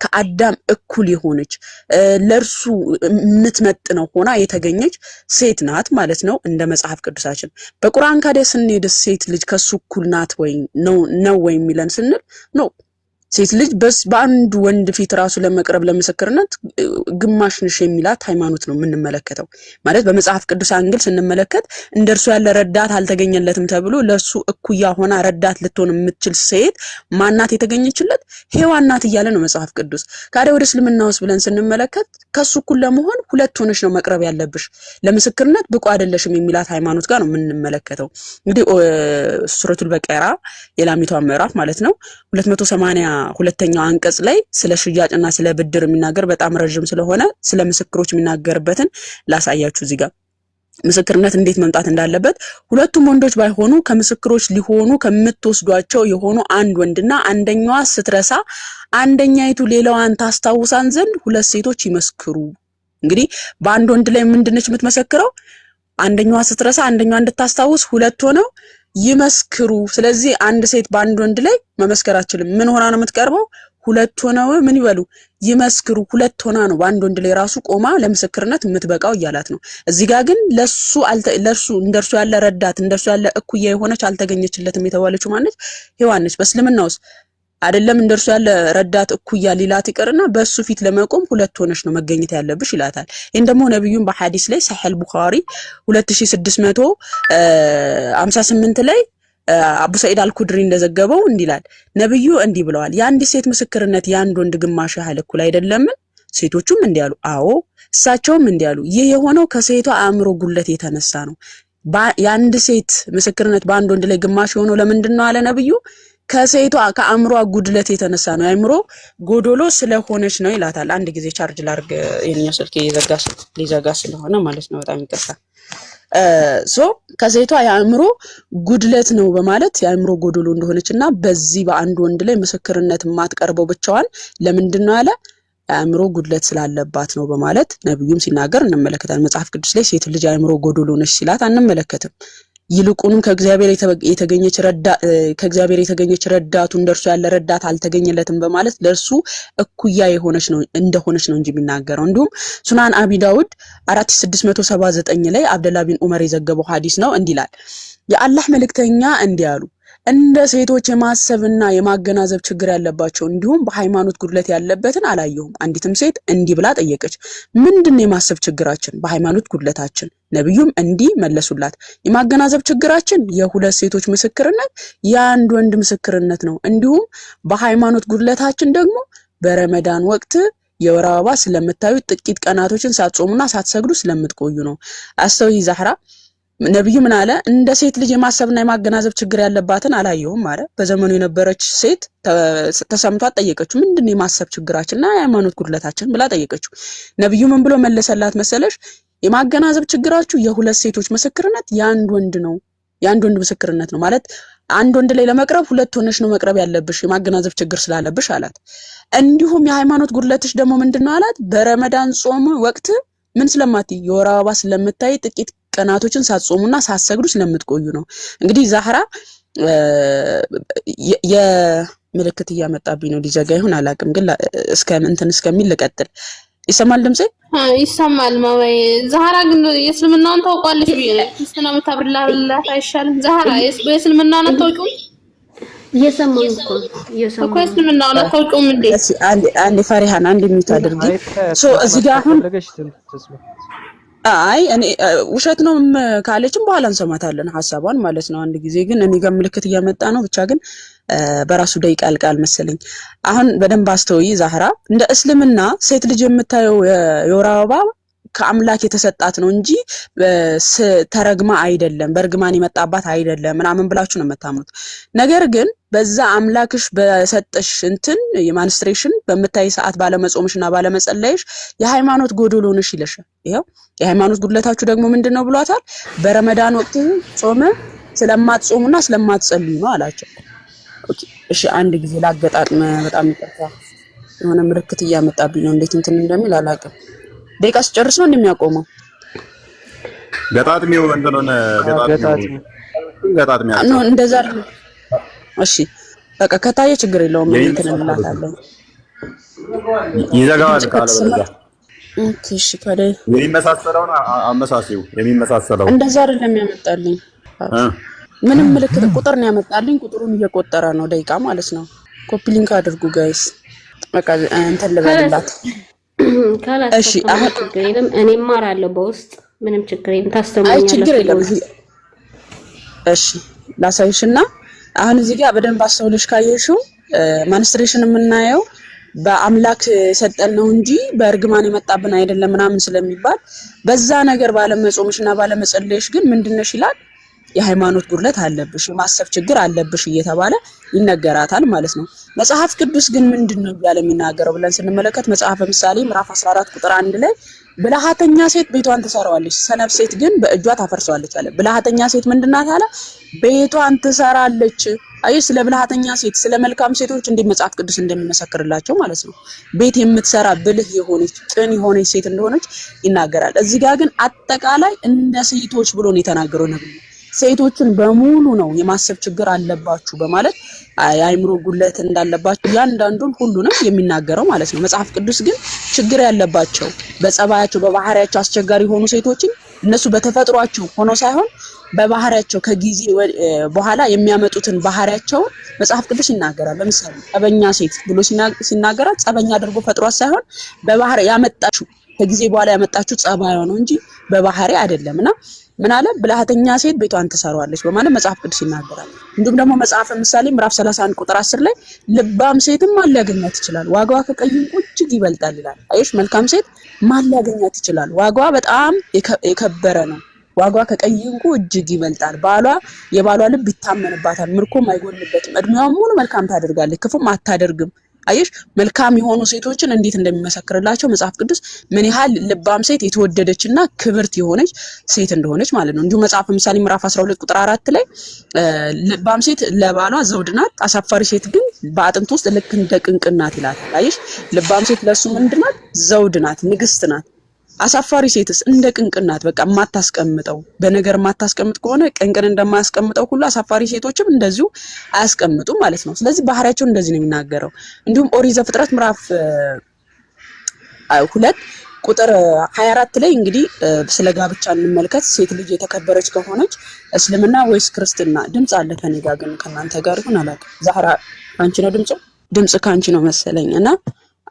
ከአዳም እኩል የሆነች ለርሱ የምትመጥነው ሆና የተገኘች ሴት ናት ማለት ነው እንደ መጽሐፍ ቅዱሳችን። በቁርአን ካዲያ ስንሄድ ሴት ልጅ ከሱ እኩል ናት ወይ ነው ወይ የሚለን ስንል ነው። ሴት ልጅ በአንድ ወንድ ፊት ራሱ ለመቅረብ ለምስክርነት ግማሽ ነሽ የሚላት ሃይማኖት ነው የምንመለከተው። ማለት በመጽሐፍ ቅዱስ አንግል ስንመለከት እንደርሱ ያለ ረዳት አልተገኘለትም ተብሎ ለሱ እኩያ ሆና ረዳት ልትሆን የምትችል ሴት ማናት የተገኘችለት? ሔዋን ናት እያለ ነው መጽሐፍ ቅዱስ። ካዲያ ወደ እስልምና ውስጥ ብለን ስንመለከት ከሱ እኩል ለመሆን ሁለት ሆነሽ ነው መቅረብ ያለብሽ፣ ለምስክርነት ብቁ አይደለሽም የሚላት ሃይማኖት ጋር ነው የምንመለከተው። እንግዲህ ሱረቱል በቀራ የላሚቷ ምዕራፍ ማለት ነው 282ኛው አንቀጽ ላይ ስለ ሽያጭና ስለ ብድር የሚናገር በጣም ረጅም ስለሆነ ስለ ምስክሮች የሚናገርበትን ላሳያችሁ እዚህ ጋር። ምስክርነት እንዴት መምጣት እንዳለበት ሁለቱም ወንዶች ባይሆኑ ከምስክሮች ሊሆኑ ከምትወስዷቸው የሆኑ አንድ ወንድና አንደኛዋ ስትረሳ አንደኛይቱ ሌላዋን ታስታውሳን ዘንድ ሁለት ሴቶች ይመስክሩ። እንግዲህ በአንድ ወንድ ላይ ምንድነች የምትመሰክረው? አንደኛዋ ስትረሳ አንደኛዋ እንድታስታውስ ሁለት ሆነው ይመስክሩ። ስለዚህ አንድ ሴት በአንድ ወንድ ላይ መመስከር አትችልም። ምን ሆና ነው የምትቀርበው? ሁለት ሆነው ምን ይበሉ? ይመስክሩ። ሁለት ሆና ነው በአንድ ወንድ ላይ ራሱ ቆማ ለምስክርነት የምትበቃው እያላት ነው። እዚህ ጋር ግን ለሱ እንደርሱ ያለ ረዳት እንደርሱ ያለ እኩያ የሆነች አልተገኘችለትም የተባለችው ማነች? ሔዋን ነች። በእስልምና ውስጥ አይደለም እንደርሱ ያለ ረዳት እኩያ ሊላት ይቀርና በሱ ፊት ለመቆም ሁለት ሆነሽ ነው መገኘት ያለብሽ ይላታል። ይሄን ደግሞ ነብዩን በሐዲስ ላይ ሰሒህ ቡኻሪ 2658 ላይ አቡ ሰዒድ አልኩድሪ እንደዘገበው እንዲላል ነብዩ እንዲህ ብለዋል፣ የአንድ ሴት ምስክርነት የአንድ ወንድ ግማሽ ያህል እኩል አይደለምን? ሴቶቹም እንዲያሉ አዎ፣ እሳቸውም እንዲያሉ ይህ የሆነው ከሴቷ አእምሮ ጉድለት የተነሳ ነው። የአንድ ሴት ምስክርነት በአንድ ወንድ ላይ ግማሽ የሆነው ለምንድን ነው አለ ነብዩ? ከሴቷ ከአእምሮ ጉድለት የተነሳ ነው፣ አእምሮ ጎዶሎ ስለሆነች ነው ይላታል። አንድ ጊዜ ቻርጅ ላርግ፣ የኛ ስልክ ሊዘጋ ስለሆነ ማለት ነው። በጣም ይቅርታ። ከሴቷ የአእምሮ ጉድለት ነው በማለት የአእምሮ ጎዶሎ እንደሆነችና በዚህ በአንድ ወንድ ላይ ምስክርነት የማትቀርበው ብቻዋን ለምንድን ነው አለ? አእምሮ ጉድለት ስላለባት ነው በማለት ነብዩም ሲናገር እንመለከታለን። መጽሐፍ ቅዱስ ላይ ሴት ልጅ አእምሮ ጎዶሎ ነች ሲላት አንመለከትም። ይልቁንም ከእግዚአብሔር የተገኘች ረዳቱ እንደርሱ ያለ ረዳት አልተገኘለትም በማለት ለርሱ እኩያ እንደሆነች ነው እንጂ የሚናገረው። እንዲሁም ሱናን አቢ ዳውድ 4679 ላይ አብደላ ቢን ዑመር የዘገበው ሐዲስ ነው። እንዲላል የአላህ መልእክተኛ እንዲያሉ እንደ ሴቶች የማሰብና የማገናዘብ ችግር ያለባቸው እንዲሁም በሃይማኖት ጉድለት ያለበትን አላየሁም። አንዲትም ሴት እንዲህ ብላ ጠየቀች፣ ምንድነው የማሰብ ችግራችን? በሃይማኖት ጉድለታችን። ነብዩም እንዲህ መለሱላት፣ የማገናዘብ ችግራችን የሁለት ሴቶች ምስክርነት የአንድ ወንድ ምስክርነት ነው። እንዲሁም በሃይማኖት ጉድለታችን ደግሞ በረመዳን ወቅት የወር አበባ ስለምታዩ ጥቂት ቀናቶችን ሳትጾሙና ሳትሰግዱ ስለምትቆዩ ነው። አስተውይ ዛህራ፣ ነብዩ ምን አለ? እንደ ሴት ልጅ የማሰብና የማገናዘብ ችግር ያለባትን አላየሁም አለ። በዘመኑ የነበረች ሴት ተሰምቷት ጠየቀችው፣ ምንድነው የማሰብ ችግራችንና የሃይማኖት ጉድለታችን ብላ ጠየቀችው። ነብዩ ምን ብሎ መለሰላት መሰለሽ? የማገናዘብ ችግራችሁ የሁለት ሴቶች ምስክርነት የአንድ ወንድ ነው። የአንድ ወንድ ምስክርነት ነው ማለት አንድ ወንድ ላይ ለመቅረብ ሁለት ሆነሽ ነው መቅረብ ያለብሽ የማገናዘብ ችግር ስላለብሽ አላት። እንዲሁም የሃይማኖት ጉድለትሽ ደግሞ ምንድነው አላት? በረመዳን ጾም ወቅት ምን ስለማትይ የወር አበባ ስለምታይ ጥቂት ቀናቶችን ሳትጾሙና ሳትሰግዱ ስለምትቆዩ ነው። እንግዲህ ዛህራ የምልክት እያመጣብኝ ነው፣ ሊዘጋ ይሁን አላውቅም፣ ግን እስከሚል ልቀጥል። ይሰማል ድምጼ? ይሰማል ማማዬ። ዛህራ ግን የእስልምናውን ታውቋለች ብዬ ነው። ክርስትና መታብርላት አይሻልም? ዛህራ የእስልምናውን አታውቂውም? እየሰማሁኝ እኮ የእስልምናውን አታውቂውም እንዴ? አንዴ ፈሪሃን አንዴ ሚዩት አድርጊ። እዚህ ጋር አሁን አይ እኔ ውሸት ነው ካለችም በኋላ እንሰማታለን ሐሳቧን ማለት ነው። አንድ ጊዜ ግን እኔ ጋር ምልክት እያመጣ ነው፣ ብቻ ግን በራሱ ደቂቃ አልቃል መሰለኝ። አሁን በደንብ አስተውይ ዛህራ፣ እንደ እስልምና ሴት ልጅ የምታየው የወር አበባ ከአምላክ የተሰጣት ነው እንጂ ተረግማ አይደለም፣ በርግማን የመጣባት አይደለም ምናምን ብላችሁ ነው የምታምኑት። ነገር ግን በዛ አምላክሽ በሰጠሽ እንትን የማንስትሬሽን በመታይ ሰዓት ባለመጾምሽና ባለመጸለይሽ የሃይማኖት ጎዶሎ ነሽ ይለሻል። ይሄው የሃይማኖት ጉድለታችሁ ደግሞ ምንድነው ብሏታል? በረመዳን ወቅት ጾም ስለማትጾሙና ስለማትጸልዩ ነው አላቸው። ኦኬ እሺ፣ አንድ ጊዜ ላገጣጥም። በጣም ይቅርታ፣ የሆነ ምልክት እያመጣብኝ ነው። እንዴት እንትን እንደሚል አላውቅም። ደቂቃ ሲጨርስ ነው እንደሚያቆመው። ገጣጥሚው እንደሆነ ገጣጥሚው ነው እንደዛ አይደል? እሺ በቃ ከታየ ችግር የለውም። እንትን እንላታለን። ይዘጋዋል ካለ በዛ። ኦኬ እሺ፣ ካለ የሚመሳሰለውን አመሳሲው የሚመሳሰለው እንደዛ አይደለም ያመጣልኝ። ምንም ምልክት ቁጥር ነው ያመጣልኝ። ቁጥሩን እየቆጠረ ነው ደቂቃ ማለት ነው። ኮፒ ሊንክ አድርጉ ጋይስ። በቃ እንትን ልበልላት። እሺ አሁን ችግር የለም። እኔ እማራለሁ በውስጥ ምንም ችግር የለም። ታስተምሩኛለሽ። አይ ችግር የለም። እሺ ላሳይሽና አሁን እዚህ ጋር በደንብ አስተውለሽ ካየሽው ማንስትሬሽን የምናየው በአምላክ ሰጠን ነው እንጂ በእርግማን የመጣብን አይደለም ምናምን ስለሚባል በዛ ነገር ባለመጾምሽና ባለመጸለይሽ ግን ምንድነሽ ይላል? የሃይማኖት ጉድለት አለብሽ፣ የማሰብ ችግር አለብሽ እየተባለ ይነገራታል ማለት ነው። መጽሐፍ ቅዱስ ግን ምንድነው እያለ የሚናገረው ብለን ስንመለከት መጽሐፈ ምሳሌ ምዕራፍ 14 ቁጥር 1 ላይ ብልሃተኛ ሴት ቤቷን ትሰራዋለች፣ ሰነፍ ሴት ግን በእጇ ታፈርሰዋለች አለ። ብልሃተኛ ሴት ምንድናት አለ? ቤቷን ትሰራለች። አይ ስለ ብልሃተኛ ሴት ስለ መልካም ሴቶች እንደ መጽሐፍ ቅዱስ እንደሚመሰክርላቸው ማለት ነው። ቤት የምትሰራ ብልህ የሆነች ቅን የሆነች ሴት እንደሆነች ይናገራል። እዚህ ጋር ግን አጠቃላይ እንደ ሴቶች ብሎ ነው የተናገረው ነብዩ። ሴቶችን በሙሉ ነው የማሰብ ችግር አለባችሁ በማለት የአይምሮ ጉድለት እንዳለባችሁ ያንዳንዱን ሁሉንም የሚናገረው ማለት ነው። መጽሐፍ ቅዱስ ግን ችግር ያለባቸው በጸባያቸው በባህሪያቸው አስቸጋሪ የሆኑ ሴቶችን እነሱ በተፈጥሯቸው ሆኖ ሳይሆን በባህሪያቸው ከጊዜ በኋላ የሚያመጡትን ባህሪያቸውን መጽሐፍ ቅዱስ ይናገራል። ለምሳሌ ጸበኛ ሴት ብሎ ሲናገራት ጸበኛ አድርጎ ፈጥሯት ሳይሆን በባህሪ ያመጣችሁ ከጊዜ በኋላ ያመጣችሁ ጸባዩ ነው እንጂ በባህሪ አይደለምና ምን አለ? ብልሃተኛ ሴት ቤቷን ትሰራዋለች በማለት መጽሐፍ ቅዱስ ይናገራል። እንዲሁም ደግሞ መጽሐፈ ምሳሌ ምዕራፍ 31 ቁጥር 10 ላይ ልባም ሴትም ማን ሊያገኛት ይችላል? ዋጋዋ ከቀይ ዕንቁ እጅግ ይበልጣል ይላል። አየሽ፣ መልካም ሴት ማን ሊያገኛት ይችላል? ዋጋዋ በጣም የከበረ ነው። ዋጋዋ ከቀይ ዕንቁ እጅግ ይበልጣል። የባሏ ልብ ይታመንባታል፣ ምርኮም አይጎልበትም። እድሜዋም ሙሉ መልካም ታደርጋለች፣ ክፉም አታደርግም። አየሽ መልካም የሆኑ ሴቶችን እንዴት እንደሚመሰክርላቸው መጽሐፍ ቅዱስ ምን ያህል ልባም ሴት የተወደደችና ክብርት የሆነች ሴት እንደሆነች ማለት ነው። እንዲሁ መጽሐፍ ምሳሌ ምዕራፍ 12 ቁጥር 4 ላይ ልባም ሴት ለባሏ ዘውድ ናት፣ አሳፋሪ ሴት ግን በአጥንት ውስጥ ልክ እንደ ቅንቅን ናት ይላል። አየሽ ልባም ሴት ለሱ ምንድናት? ዘውድ ናት፣ ንግስት ናት። አሳፋሪ ሴትስ እንደ ቅንቅን ናት። በቃ የማታስቀምጠው በነገር የማታስቀምጥ ከሆነ ቅንቅን እንደማያስቀምጠው ሁሉ አሳፋሪ ሴቶችም እንደዚሁ አያስቀምጡም ማለት ነው። ስለዚህ ባህሪያቸው እንደዚህ ነው የሚናገረው። እንዲሁም ኦሪት ዘፍጥረት ምዕራፍ 2 ቁጥር 24 ላይ እንግዲህ ስለ ጋብቻ እንመልከት። ሴት ልጅ የተከበረች ከሆነች እስልምና ወይስ ክርስትና? ድምጽ አለ ከኔ ጋር ግን ከናንተ ጋር ይሁን አላውቅም። ዛህራ አንቺ ነው ድምጽ ካንቺ ነው መሰለኝ። እና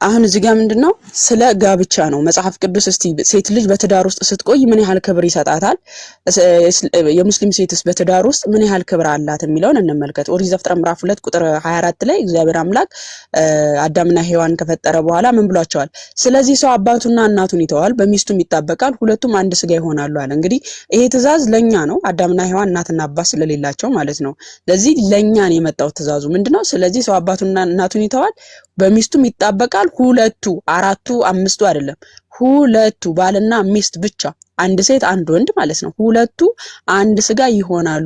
አሁን እዚህ ጋር ምንድነው ስለ ጋብቻ ነው መጽሐፍ ቅዱስ። እስቲ ሴት ልጅ በትዳር ውስጥ ስትቆይ ምን ያህል ክብር ይሰጣታል? የሙስሊም ሴትስ በትዳር ውስጥ ምን ያህል ክብር አላት የሚለውን እንመልከት። ኦሪት ዘፍጥረት ምዕራፍ 2 ቁጥር 24 ላይ እግዚአብሔር አምላክ አዳምና ሔዋን ከፈጠረ በኋላ ምን ብሏቸዋል? ስለዚህ ሰው አባቱና እናቱን ይተዋል፣ በሚስቱም ይጣበቃል፣ ሁለቱም አንድ ስጋ ይሆናሉ አለ። እንግዲህ ይሄ ትእዛዝ ለኛ ነው። አዳምና ሔዋን እናትና አባት ስለሌላቸው ማለት ነው። ለዚህ ለኛ ነው የመጣው ትእዛዙ ምንድነው? ስለዚህ ሰው አባቱና እናቱን ይተዋል፣ በሚስቱም ይጣበቃል። ሁለቱ አራቱ አምስቱ አይደለም፣ ሁለቱ ባልና ሚስት ብቻ፣ አንድ ሴት አንድ ወንድ ማለት ነው። ሁለቱ አንድ ስጋ ይሆናሉ።